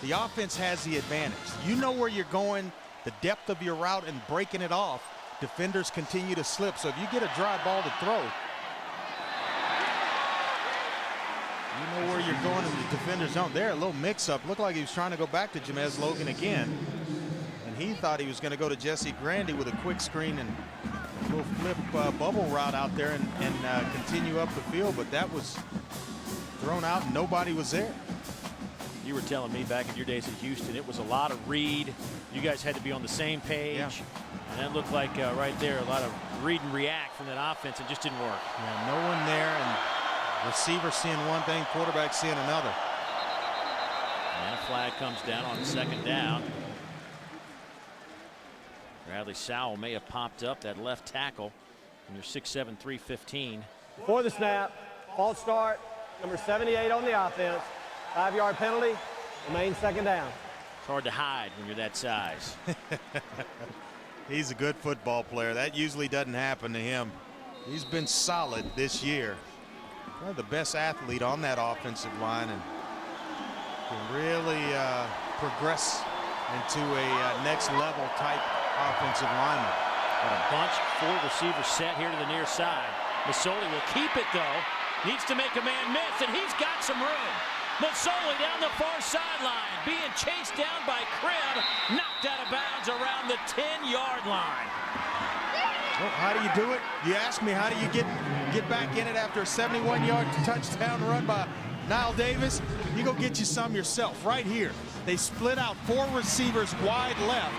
the offense has the advantage. You know where you're going, the depth of your route, and breaking it off. Defenders continue to slip. So if you get a dry ball to throw, you know where you're going, and the defenders don't. There, a little mix-up. Looked like he was trying to go back to Jamez Logan again. And he thought he was going to go to Jesse Grandy with a quick screen and a little flip bubble route out there and continue up the field. But that was thrown out, and nobody was there. You were telling me back in your days at Houston, it was a lot of read. You guys had to be on the same page. Yeah. And that looked like right there, a lot of read and react from that offense. It just didn't work. Yeah, no one there, and receiver seeing one thing, quarterback seeing another. And a flag comes down on 2nd down. Bradley Sowell may have popped up that left tackle. And you're 6'7", 315. Before the snap, false start, number 78 on the offense. 5-yard penalty, remains 2nd down. It's hard to hide when you're that size. He's a good football player. That usually doesn't happen to him. He's been solid this year. Probably the best athlete on that offensive line, and can really progress into a next level type offensive lineman. Got a bunch, 4 receivers set here to the near side. Masoli will keep it though. Needs to make a man miss, and he's got some room. Masoli down the far sideline, being chased down by Cribb, knocked out of bounds around the 10-yard line. Well, how do you do it? You ask me, how do you get back in it after a 71-yard touchdown run by Knile Davis? You go get you some yourself right here. They split out 4 receivers wide left,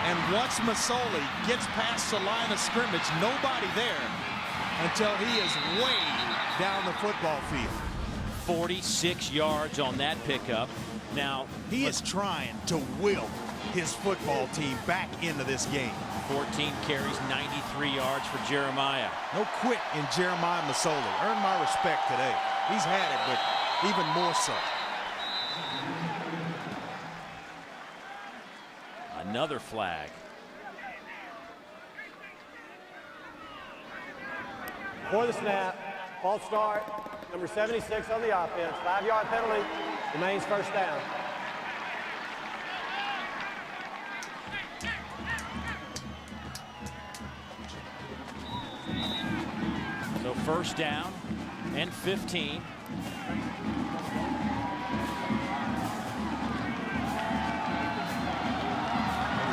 and once Masoli gets past the line of scrimmage, nobody there until he is way down the football field. 46 yards on that pickup. Now he is trying to will his football team back into this game. 14 carries, 93 yards for Jeremiah. No quit in Jeremiah Masoli. Earned my respect today. He's had it, but even more so. Another flag. Before the snap, false start, number 76 on the offense. 5-yard penalty, remains 1st down. So 1st down and 15.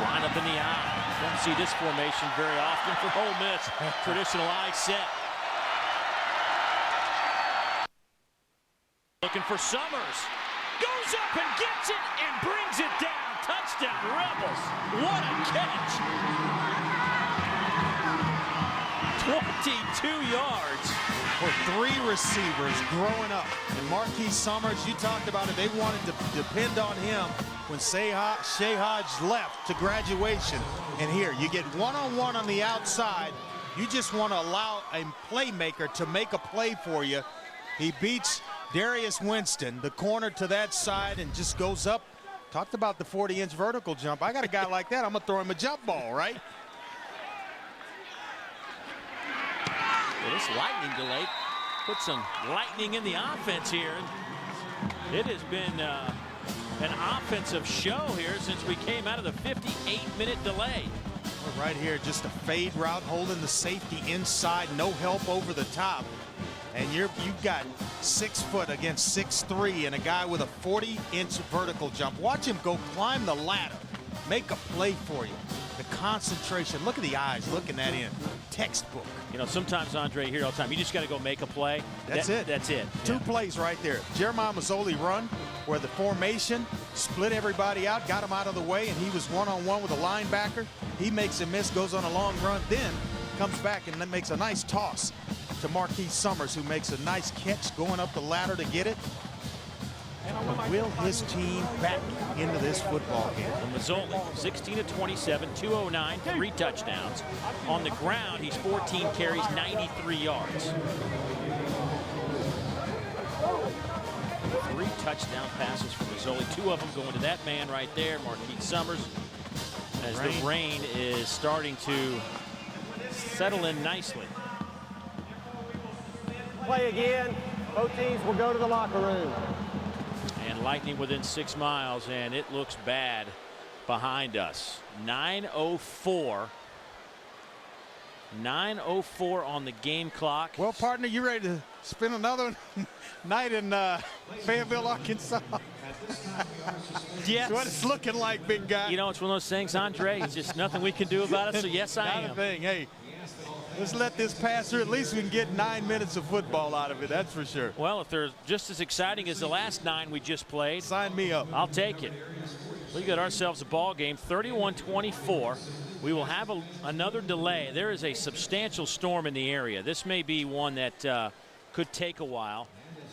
Line up in the eye. Don't see this formation very often for Ole Miss. Traditional eye set. Looking for Summers. Goes up and gets it and brings it down. Touchdown, Rebels. What a catch. 22 yards. For 3 receivers growing up. And Markeith Summers, you talked about it, they wanted to depend on him when Shea Hodge left to graduation. And here, you get one-on-one on the outside. You just want to allow a playmaker to make a play for you. He beats Darius Winston, the corner to that side, and just goes up. Talked about the 40-inch vertical jump. I got a guy like that, I'm going to throw him a jump ball, right? Well, this lightning delay put some lightning in the offense here. It has been an offensive show here since we came out of the 58-minute delay. Right here, just a fade route, holding the safety inside, no help over the top. And you've got 6 foot against 6'3", and a guy with a 40-inch vertical jump. Watch him go climb the ladder, make a play for you. The concentration, look at the eyes looking at him. Textbook. You know, sometimes, Andre, you hear it all the time, you just got to go make a play. That's it. That's it. 2 plays right there. Jeremiah Masoli run where the formation split everybody out, got him out of the way, and he was one-on-one with a linebacker. He makes a miss, goes on a long run, then comes back and then makes a nice toss to Markeith Summers, who makes a nice catch going up the ladder to get it. But will his team back into this football game? Masoli, 16 of 27, 209, 3 touchdowns. On the ground, he's 14 carries, 93 yards. 3 touchdown passes for Masoli. 2 of them going to that man right there, Markeith Summers, as the rain is starting to settle in nicely. Play again. Both teams will go to the locker room. And lightning within 6 miles, and it looks bad behind us. 9:04. 9:04 on the game clock. Well, partner, you ready to spend another night in Fayetteville, Arkansas? Yes. What it's looking like, big guy. You know, it's one of those things, Andre. It's just nothing we can do about it. So yes, I am. Not a thing. Hey, let's let this pass through. At least we can get 9 minutes of football out of it. That's for sure. Well, if they're just as exciting as the last 9 we just played, sign me up. I'll take it. We got ourselves a ball game, 31-24. We will have another delay. There is a substantial storm in the area. This may be one that could take a while.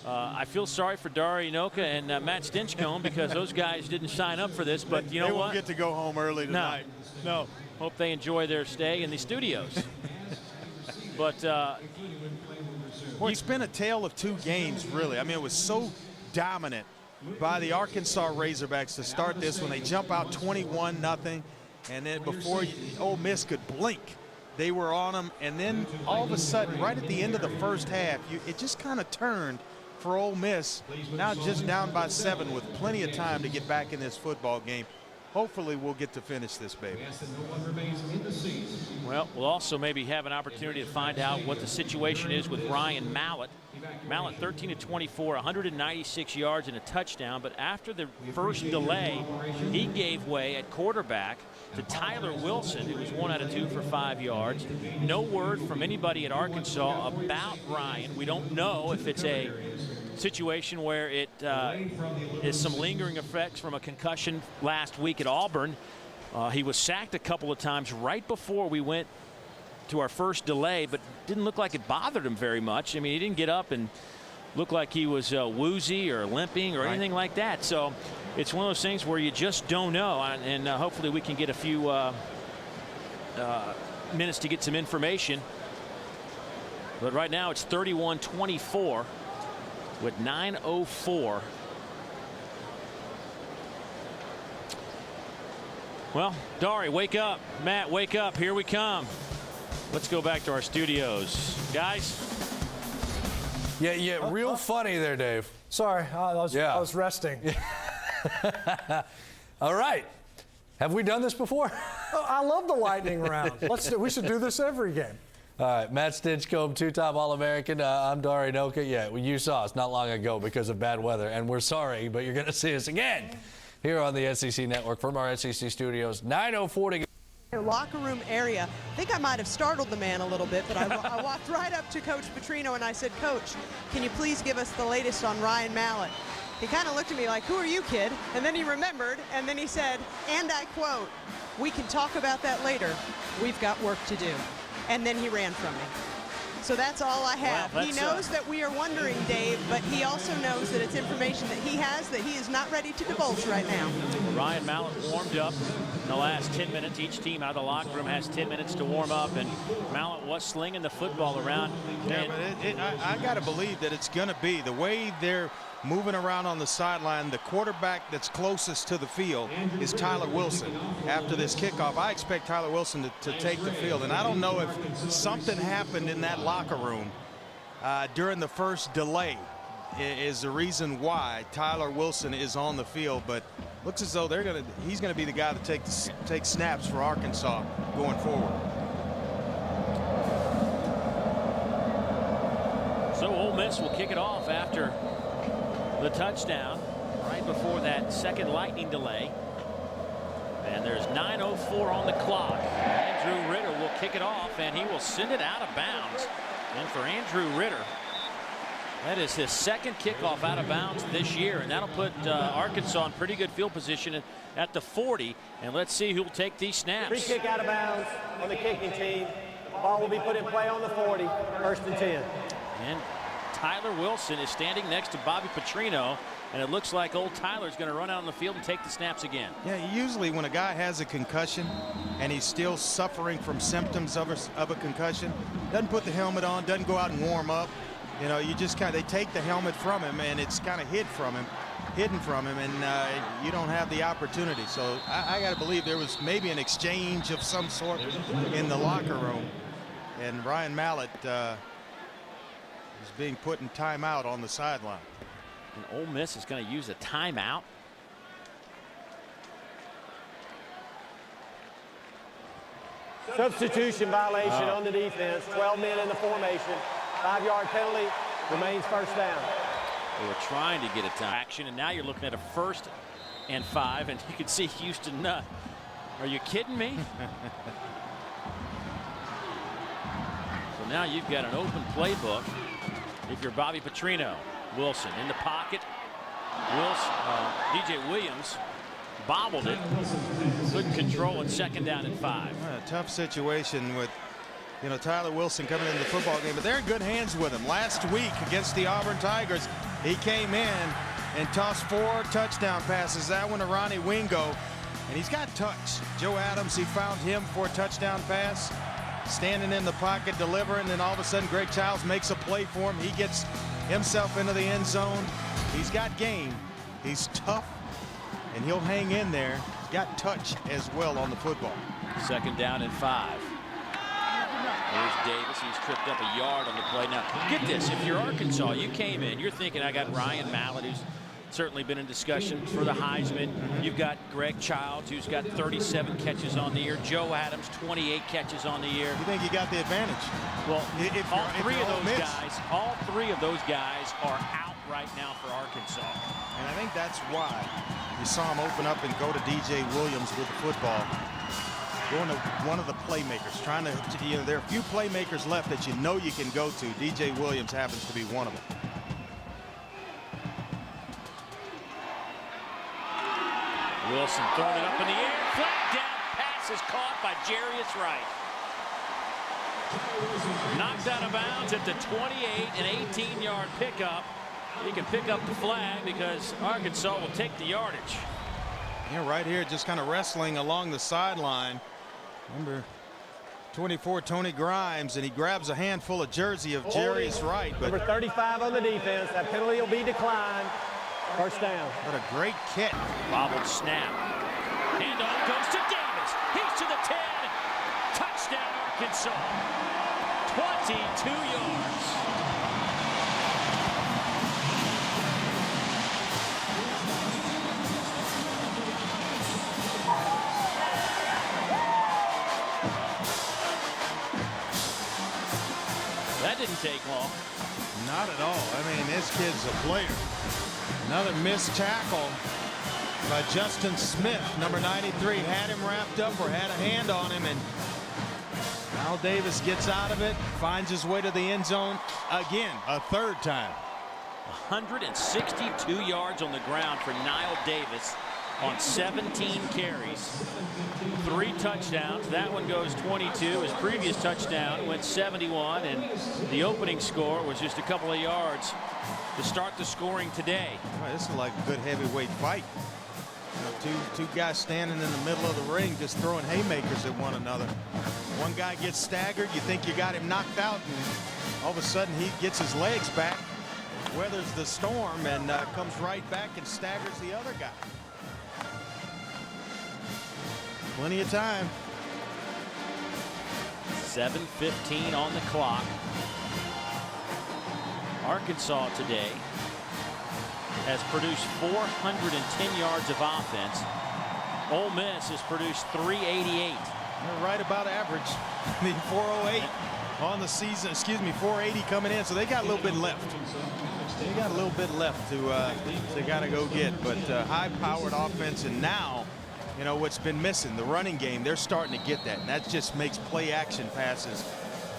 I feel sorry for Dari Inoka and Matt Stinchcomb because those guys didn't sign up for this, but you know what? They won't get to go home early tonight. No. Hope they enjoy their stay in the studios. But well, it's been a tale of 2 games, really. I mean, it was so dominant by the Arkansas Razorbacks to start this when they jump out 21-0, and then before Ole Miss could blink, they were on them. And then all of a sudden, right at the end of the first half, it just kind of turned for Ole Miss. Now just down by 7 with plenty of time to get back in this football game. Hopefully we'll get to finish this, baby. Well, we'll also maybe have an opportunity to find out what the situation is with Ryan Mallett. Mallett 13 of 24, 196 yards and a touchdown, but after the first delay, he gave way at quarterback to Tyler Wilson, who was 1 out of 2 for 5 yards. No word from anybody at Arkansas about Ryan. We don't know if it's a situation where it is some lingering effects from a concussion last week at Auburn. He was sacked a couple of times right before we went to our first delay, but didn't look like it bothered him very much. I mean, he didn't get up and look like he was woozy or limping or anything like that. So it's one of those things where you just don't know, and hopefully we can get a few minutes to get some information. But right now it's 31-24 with 9:04. Well, Dari, wake up. Matt, wake up. Here we come. Let's go back to our studios. Guys. Yeah, real funny there, Dave. Sorry, I was resting. All right. Have we done this before? Oh, I love the lightning round. We should do this every game. All right, Matt Stinchcomb, 2-time All-American. I'm Dari Inoka. Yeah, you saw us not long ago because of bad weather, and we're sorry, but you're going to see us again here on the SEC Network from our SEC studios. 9:04 to go. Locker room area. I think I might have startled the man a little bit, but I walked right up to Coach Petrino and I said, Coach, can you please give us the latest on Ryan Mallett? He kind of looked at me like, who are you, kid? And then he remembered, and then he said, and I quote, we can talk about that later. We've got work to do. and then he ran from me. So that's all I have. Well, he knows that we are wondering, Dave, but he also knows that it's information that he has that he is not ready to divulge right now. Ryan Mallett warmed up in the last 10 minutes. Each team out of the locker room has 10 minutes to warm up, and Mallett was slinging the football around. Yeah, but I got to believe that it's going to be the way they're moving around on the sideline. The quarterback that's closest to the field is Tyler Wilson. After this kickoff, I expect Tyler Wilson to take the field. And I don't know if something happened in that locker room during the first delay is the reason why Tyler Wilson is on the field. But looks as though he's going to be the guy that take snaps for Arkansas going forward. So Ole Miss will kick it off after the touchdown right before that second lightning delay. And there's 9:04 on the clock. Andrew Ritter will kick it off, and he will send it out of bounds. And for Andrew Ritter, that is his second kickoff out of bounds this year, and that'll put Arkansas in pretty good field position at the 40. And let's see who'll take these snaps. Free kick out of bounds on the kicking team. The ball will be put in play on the 40, 1st and 10. And Tyler Wilson is standing next to Bobby Petrino, and it looks like old Tyler's going to run out on the field and take the snaps again. Yeah, usually when a guy has a concussion and he's still suffering from symptoms of a concussion, doesn't put the helmet on, doesn't go out and warm up. You know, you just they take the helmet from him, and it's kind of hidden from him, and you don't have the opportunity. So I got to believe there was maybe an exchange of some sort in the locker room, and Ryan Mallett is being put in timeout on the sideline. And Ole Miss is going to use a timeout. Substitution violation on the defense. 12 men in the formation. 5-yard penalty. Remains 1st down. They were trying to get a time action, and now you're looking at a 1st and 5, and you can see Houston Nutt. Are you kidding me? So now you've got an open playbook. If you're Bobby Petrino, Wilson in the pocket. DJ Williams bobbled it. Good control in 2nd down and 5. A tough situation with, Tyler Wilson coming into the football game, but they're in good hands with him. Last week against the Auburn Tigers, he came in and tossed 4 touchdown passes. That one to Ronnie Wingo, and he's got touch. Joe Adams, he found him for a touchdown pass. Standing in the pocket, delivering, and all of a sudden Greg Childs makes a play for him. He gets himself into the end zone. He's got game. He's tough, and he'll hang in there. He's got touch as well on the football. 2nd down and 5. Here's Davis. He's tripped up a yard on the play. Now, get this. If you're Arkansas, you came in, you're thinking, I got Ryan Mallett, who's certainly been in discussion for the Heisman. You've got Greg Childs, who's got 37 catches on the year. Joe Adams, 28 catches on the year. You think you got the advantage? Well, all three of those guys are out right now for Arkansas. And I think that's why you saw him open up and go to DJ Williams with the football. Going to one of the playmakers, trying to, there are a few playmakers left that you can go to. DJ Williams happens to be one of them. Wilson throwing it up in the air. Flag down. Pass is caught by Jarius Wright. Knocked out of bounds at the 28, an 18-yard pickup. He can pick up the flag because Arkansas will take the yardage. Yeah, right here, just kind of wrestling along the sideline. Number 24, Tony Grimes, and he grabs a handful of jersey of Jarius Wright. But number 35 on the defense. That penalty will be declined. 1st down. What a great kick. Bobbled snap. Handoff goes to Davis. He's to the 10. Touchdown, Arkansas. 22 yards. That didn't take long. Not at all. I mean, this kid's a player. Another missed tackle by Justin Smith, number 93. Had him wrapped up or had a hand on him, and Knile Davis gets out of it, finds his way to the end zone again, a 3rd time. 162 yards on the ground for Knile Davis. on 17 carries. 3 touchdowns. That one goes 22. His previous touchdown went 71, and the opening score was just a couple of yards to start the scoring today. Boy, this is like a good heavyweight fight. You know, two guys standing in the middle of the ring just throwing haymakers at one another. One guy gets staggered. You think you got him knocked out, and all of a sudden he gets his legs back, weathers the storm, and comes right back and staggers the other guy. Plenty of time. 7:15 on the clock. Arkansas today has produced 410 yards of offense. Ole Miss has produced 388. They're right about average. The 408 on the season. Excuse me, 480 coming in. So they got a little bit left. They got a little bit left to gotta go get. But high-powered offense, and now, you know what's been missing, the running game. They're starting to get that, and that just makes play-action passes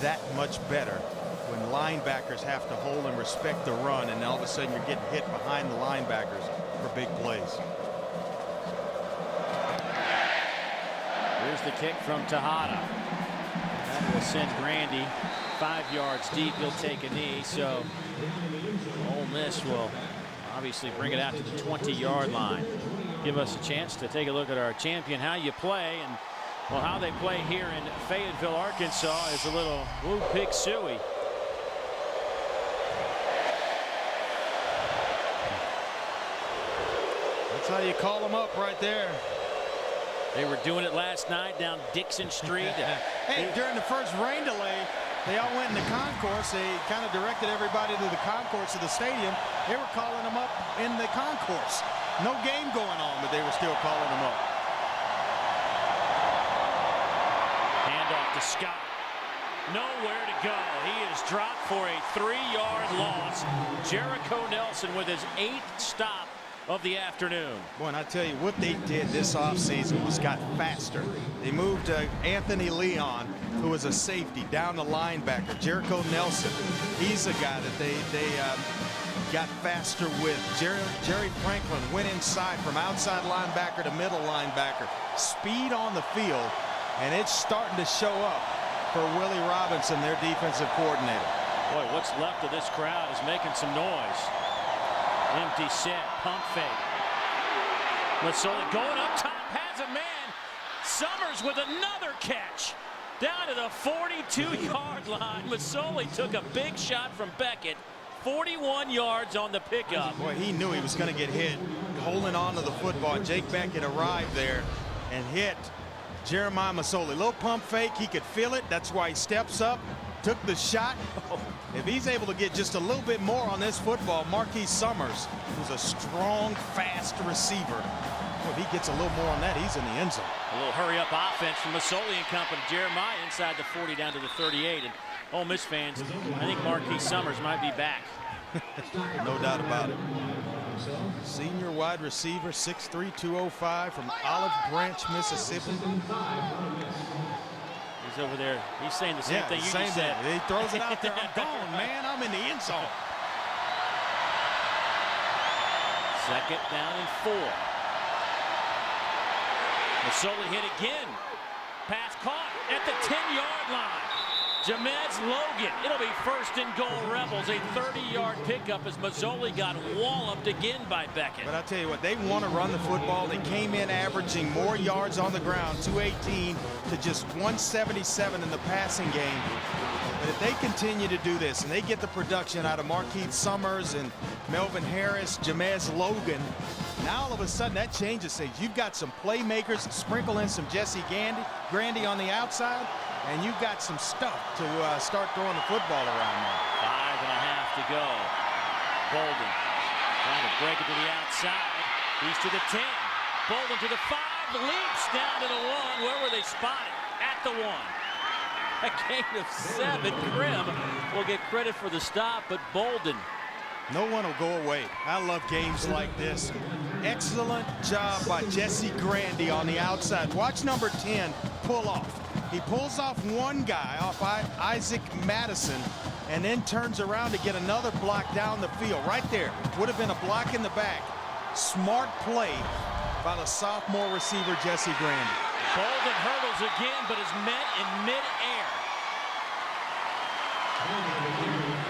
that much better. When linebackers have to hold and respect the run, and all of a sudden you're getting hit behind the linebackers for big plays. Here's the kick from Tejada. That will send Grandy 5 yards deep. He'll take a knee, so Ole Miss will obviously bring it out to the 20-yard line. Give us a chance to take a look at our champion, how you play, and well, how they play here in Fayetteville, Arkansas is a little Woo Pig Suey. That's how you call them up right there. They were doing it last night down Dixon Street. Hey, during the first rain delay, they all went in the concourse. They kind of directed everybody to the concourse of the stadium. They were calling them up in the concourse. No game going on, but they were still calling them up. Handoff to Scott. Nowhere to go. He is dropped for a 3-yard loss. Jericho Nelson with his 8th stop of the afternoon. Boy, and I tell you what they did this offseason was got faster. They moved Anthony Leon, who was a safety, down to linebacker. Jericho Nelson, he's a guy that they got faster with. Jerry Franklin went inside from outside linebacker to middle linebacker. Speed on the field, and it's starting to show up for Willie Robinson, their defensive coordinator. Boy, what's left of this crowd is making some noise. Empty set, pump fake. Masoli going up top, has a man. Summers with another catch. Down to the 42-yard line. Masoli took a big shot from Beckett. 41 yards on the pickup. Boy, he knew he was going to get hit holding on to the football. Jake Beckett arrived there and hit Jeremiah Masoli. Little pump fake, he could feel it. That's why he steps up, took the shot. If he's able to get just a little bit more on this football, Markeith Summers, who's a strong, fast receiver, well, if he gets a little more on that, he's in the end zone. A little hurry-up offense from Masoli and company. Jeremiah inside the 40 down to the 38. And Ole Miss fans, I think Markeith Summers might be back. No doubt about it. Senior wide receiver, 6'3", 205 from Olive Branch, Mississippi. He's over there. He's saying the same thing you just said. He throws it out there. I'm gone, man. I'm in the end zone. 2nd down and 4. Masoli hit again. Pass caught at the 10-yard line. Jamez Logan. It'll be 1st and goal Rebels. A 30-yard pickup as Masoli got walloped again by Beckett. But I'll tell you what, they want to run the football. They came in averaging more yards on the ground, 218 to just 177 in the passing game. But if they continue to do this and they get the production out of Markeith Summers and Melvin Harris, Jamez Logan, now all of a sudden that changes things. You've got some playmakers, sprinkle in some Jesse Grandy on the outside, and you've got some stuff to start throwing the football around now. 5.5 to go. Bolden trying to break it to the outside. He's to the 10. Bolden to the 5. Leaps down to the 1. Where were they spotted? At the 1. A gain of 7. Grimm will get credit for the stop, but Bolden. No one will go away. I love games like this. Excellent job by Jesse Grandy on the outside. Watch number 10 pull off. He pulls off one guy, off Isaac Madison, and then turns around to get another block down the field. Right there. Would have been a block in the back. Smart play by the sophomore receiver, Jesse Grandy. Bolden hurdles again, but is met in midair.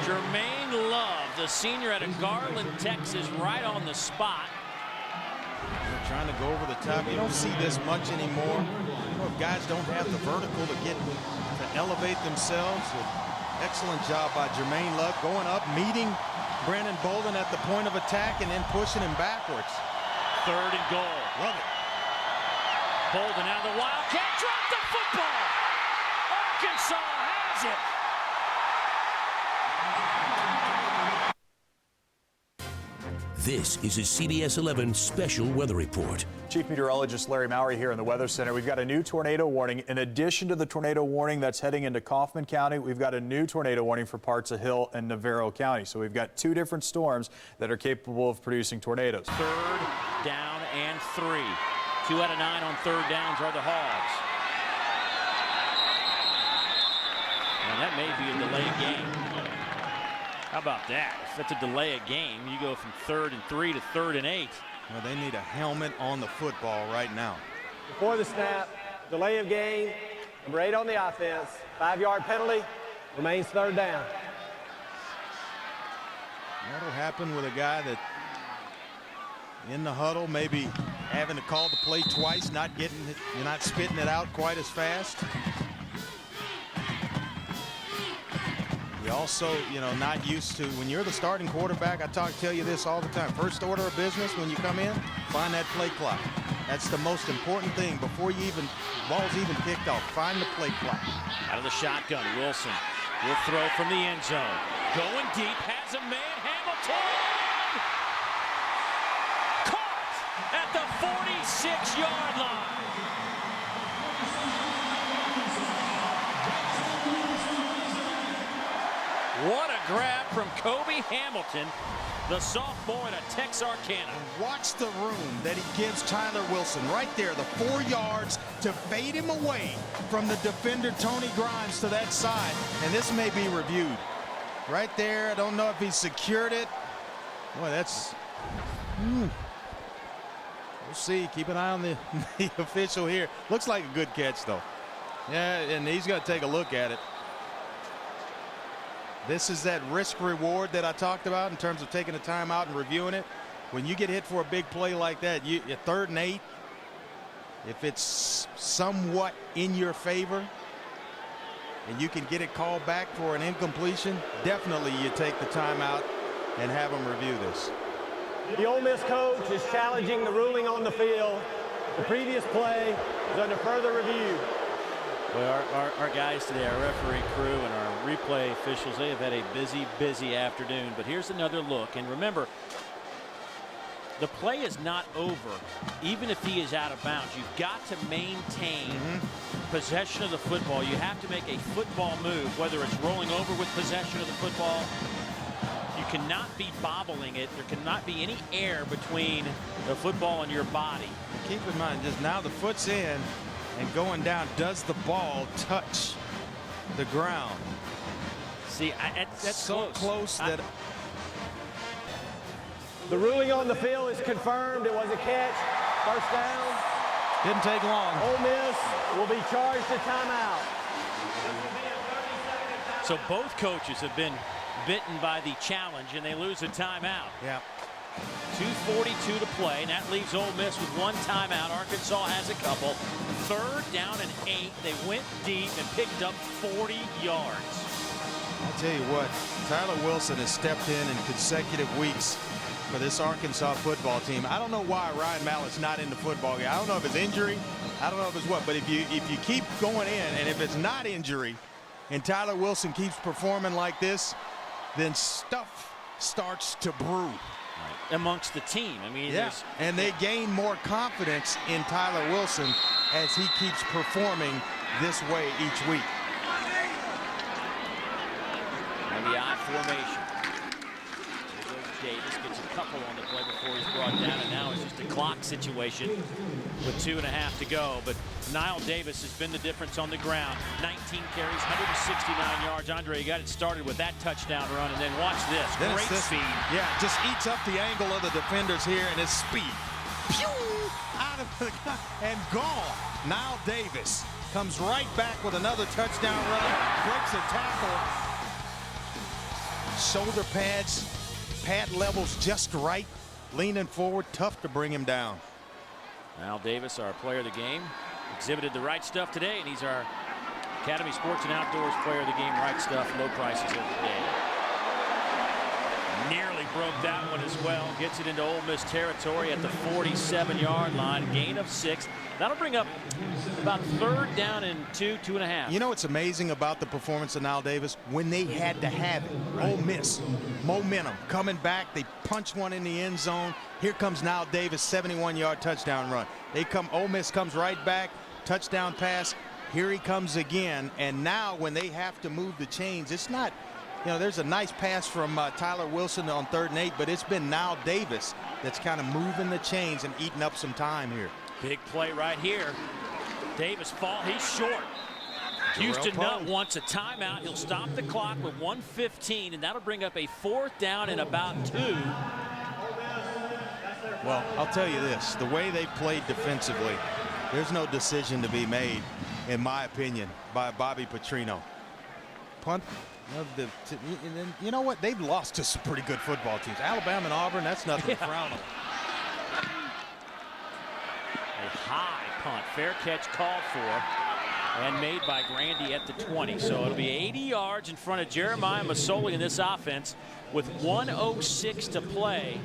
Jermaine Love, the senior out of Garland, Texas, right on the spot. They're trying to go over the top. You don't see this much anymore. You know, if guys don't have the vertical to elevate themselves. Excellent job by Jermaine Love, going up, meeting Brandon Bolden at the point of attack, and then pushing him backwards. 3rd and goal. Love it. Bolden out of the Wildcat, dropped the football. Arkansas has it. This is a CBS 11 special weather report. Chief Meteorologist Larry Mowry here in the Weather Center. We've got a new tornado warning. In addition to the tornado warning that's heading into Kaufman County, we've got a new tornado warning for parts of Hill and Navarro County. So we've got 2 different storms that are capable of producing tornadoes. 3rd down and 3. 2 out of 9 on 3rd downs are the Hogs. And that may be a delayed game. How about that? If that's a delay of game, you go from 3rd and 3 to 3rd and 8. Well, they need a helmet on the football right now. Before the snap, delay of game, number 8 on the offense, 5-yard penalty, remains 3rd down. That'll happen with a guy that in the huddle, maybe having to call the play twice, not getting it, you're not spitting it out quite as fast. You also, you know, not used to, when you're the starting quarterback, I tell you this all the time. First order of business when you come in, find that play clock. That's the most important thing before you ball's even kicked off. Find the play clock. Out of the shotgun, Wilson will throw from the end zone. Going deep, has a man, Hamilton! Caught at the 46-yard line. What a grab from Kobe Hamilton, the sophomore at Texarkana. Watch the room that he gives Tyler Wilson right there, the 4 yards to fade him away from the defender, Tony Grimes, to that side. And this may be reviewed. Right there, I don't know if he secured it. Boy, that's... We'll see. Keep an eye on the official here. Looks like a good catch, though. Yeah, and he's going to take a look at it. This is that risk reward that I talked about in terms of taking the time out and reviewing it. When you get hit for a big play like that, you're 3rd and 8. If it's somewhat in your favor and you can get it called back for an incompletion, definitely you take the time out and have them review this. The Ole Miss coach is challenging the ruling on the field. The previous play is under further review. Well, our guys today, our referee crew and our replay officials, they have had a busy afternoon. But here's another look. And remember, the play is not over. Even if he is out of bounds, you've got to maintain possession of the football. You have to make a football move, whether it's rolling over with possession of the football. You cannot be bobbling it. There cannot be any air between the football and your body. Keep in mind, just now the foot's in and going down, does the ball touch the ground? See, that's so close that... The ruling on the field is confirmed. It was a catch. First down. Didn't take long. Ole Miss will be charged a timeout. So both coaches have been bitten by the challenge, and they lose a timeout. Yeah. 2:42 to play, and that leaves Ole Miss with 1 timeout. Arkansas has a couple. 3rd down and 8. They went deep and picked up 40 yards. I'll tell you what, Tyler Wilson has stepped in consecutive weeks for this Arkansas football team. I don't know why Ryan Mallett's not in the football game. I don't know if it's injury. I don't know if it's what. But if you keep going in, and if it's not injury, and Tyler Wilson keeps performing like this, then stuff starts to brew. Amongst the team. I mean, yeah, and they gain more confidence in Tyler Wilson as he keeps performing this way each week. And the I formation. There goes Davis, gets a couple on the play before he's brought down, and now it's just a clock situation with 2.5 to go. But Knile Davis has been the difference on the ground. 19 carries, 169 yards. Andre, you got it started with that touchdown run, and then watch this. Great speed. Yeah, just eats up the angle of the defenders here, and his speed. pew, out of the and gone. Knile Davis comes right back with another touchdown run, breaks a tackle. Shoulder pads, pad levels just right, leaning forward, tough to bring him down. Knile Davis, our player of the game, exhibited the right stuff today, and he's our Academy Sports and Outdoors player of the game. Right stuff, low prices every day. Nearly broke that one as well. Gets it into Ole Miss territory at the 47-yard line. Gain of 6. That'll bring up about 3rd down and 2.5. You know what's amazing about the performance of Knile Davis? When they had to have it. Ole Miss, momentum, coming back. They punch one in the end zone. Here comes Knile Davis, 71-yard touchdown run. Ole Miss comes right back, touchdown pass. Here he comes again. And now when they have to move the chains, it's not, you know, there's a nice pass from Tyler Wilson on 3rd and 8, but it's been Knile Davis that's kind of moving the chains and eating up some time here. Big play right here. Davis he's short. Houston Nutt wants a timeout. He'll stop the clock with 1:15, and that'll bring up a 4th down and about 2. Well, I'll tell you this, the way they played defensively, there's no decision to be made, in my opinion, by Bobby Petrino. Punt. You know what? They've lost to some pretty good football teams. Alabama and Auburn, that's nothing to frown on. A high punt. Fair catch called for and made by Grandy at the 20. So it'll be 80 yards in front of Jeremiah Masoli in this offense with 1:06 to play.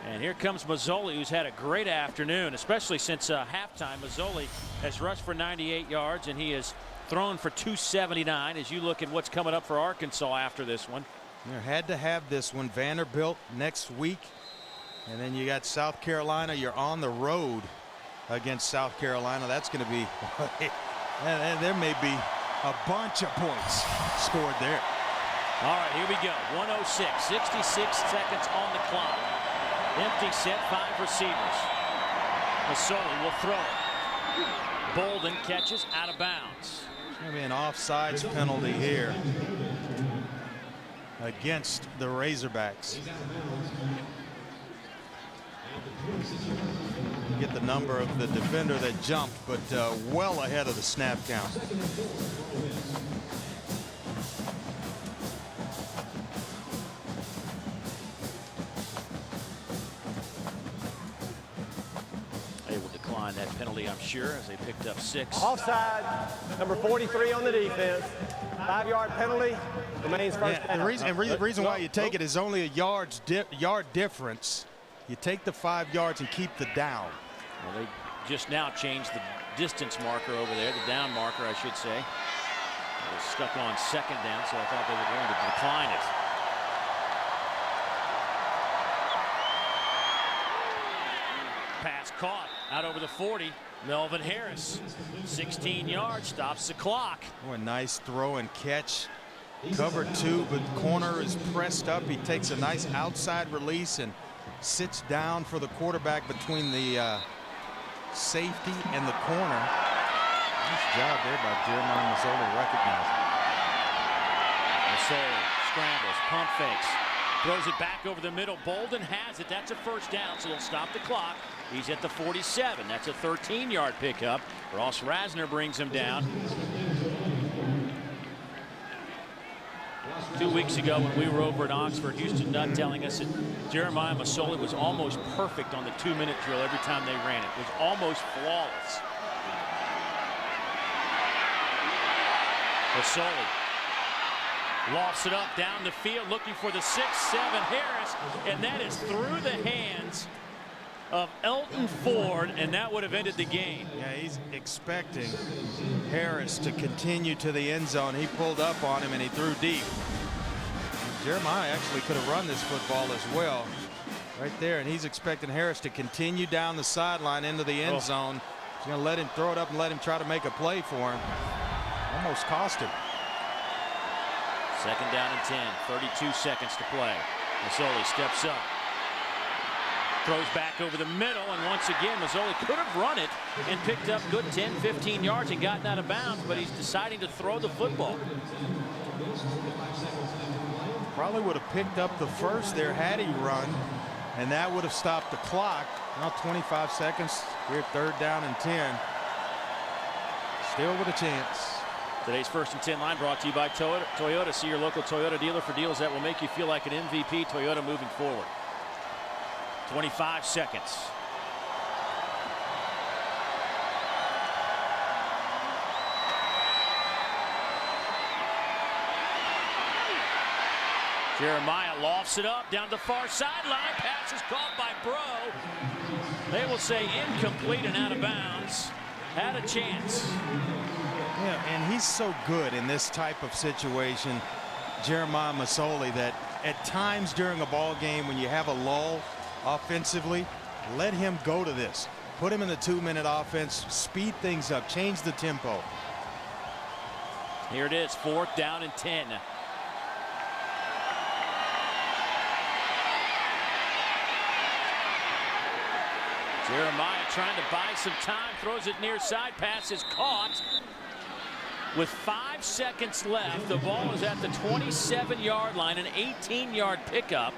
And here comes Masoli, who's had a great afternoon, especially since halftime. Masoli has rushed for 98 yards, and he has thrown for 279 as you look at what's coming up for Arkansas after this one. You had to have this one. Vanderbilt next week. And then you got South Carolina. You're on the road against South Carolina. That's going to be, and there may be a bunch of points scored there. All right, here we go. 1:06, 66 seconds on the clock. Empty set, 5 receivers. Masoli will throw it. Bolden catches out of bounds. It's going to be an offsides penalty here against the Razorbacks. Get the number of the defender that jumped, but well ahead of the snap count. They will decline that penalty, I'm sure, as they picked up 6. Offside, number 43 on the defense. 5-yard penalty, remains first down. And the reason why you take it is only a yard difference. You take the 5 yards and keep the down. Well, they just now changed the distance marker over there, the down marker, I should say. It was stuck on 2nd down, so I thought they were going to decline it. Pass caught out over the 40. Melvin Harris, 16 yards, stops the clock. Oh, a nice throw and catch. Cover 2, but corner is pressed up. He takes a nice outside release and sits down for the quarterback between the safety and the corner. Nice job there by Jeremiah Masoli recognizing. Masoli scrambles, pump fakes, throws it back over the middle. Bolden has it. That's a 1st down, so they'll stop the clock. He's at the 47. That's a 13-yard pickup. Ross Rasner brings him down. 2 weeks ago when we were over at Oxford, Houston Nutt telling us that Jeremiah Masoli was almost perfect on the 2-minute drill every time they ran it. It was almost flawless. Masoli lofts it up down the field looking for the 6'7" Harris, and that is through the hands of Elton Ford, and that would have ended the game. Yeah, he's expecting Harris to continue to the end zone. He pulled up on him and he threw deep. Jeremiah actually could have run this football as well right there, and he's expecting Harris to continue down the sideline into the end zone. He's going to let him throw it up and let him try to make a play for him. Almost cost him. 2nd down and 10, 32 seconds to play. Masoli steps up, throws back over the middle, and once again Masoli could have run it and picked up good 10-15 yards and gotten out of bounds, but he's deciding to throw the football. Probably would have picked up the 1st there had he run. and that would have stopped the clock. Now 25 seconds. We're 3rd down and 10. Still with a chance. Today's 1st and 10 line brought to you by Toyota. See your local Toyota dealer for deals that will make you feel like an MVP. Toyota, moving forward. 25 seconds. Jeremiah lofts it up down the far sideline. Pass is caught by Bro. They will say incomplete and out of bounds. Had a chance. Yeah, and he's so good in this type of situation, Jeremiah Masoli, that at times during a ball game when you have a lull offensively, let him go to this. Put him in the 2-minute offense, speed things up, change the tempo. Here it is, 4th down and 10. Jeremiah trying to buy some time, throws it near side, pass is caught. With 5 seconds left, the ball is at the 27-yard line, an 18-yard pickup.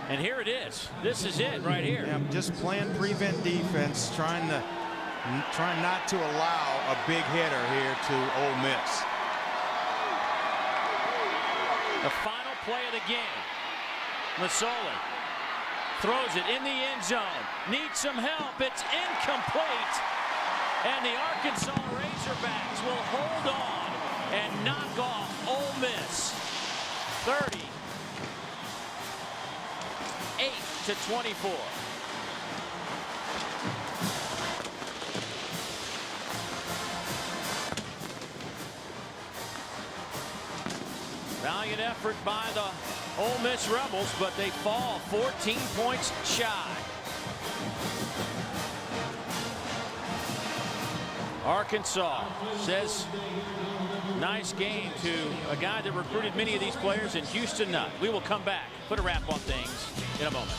And here it is. This is it right here. Yeah, just playing prevent defense, trying not to allow a big hitter here to Ole Miss. The final play of the game. Masoli throws it in the end zone. Needs some help. It's incomplete. And the Arkansas Razorbacks will hold on and knock off Ole Miss 38-24. Valiant effort by the Ole Miss Rebels, but they fall 14 points shy. Arkansas says nice game to a guy that recruited many of these players in Houston Nutt. We will come back, put a wrap on things in a moment.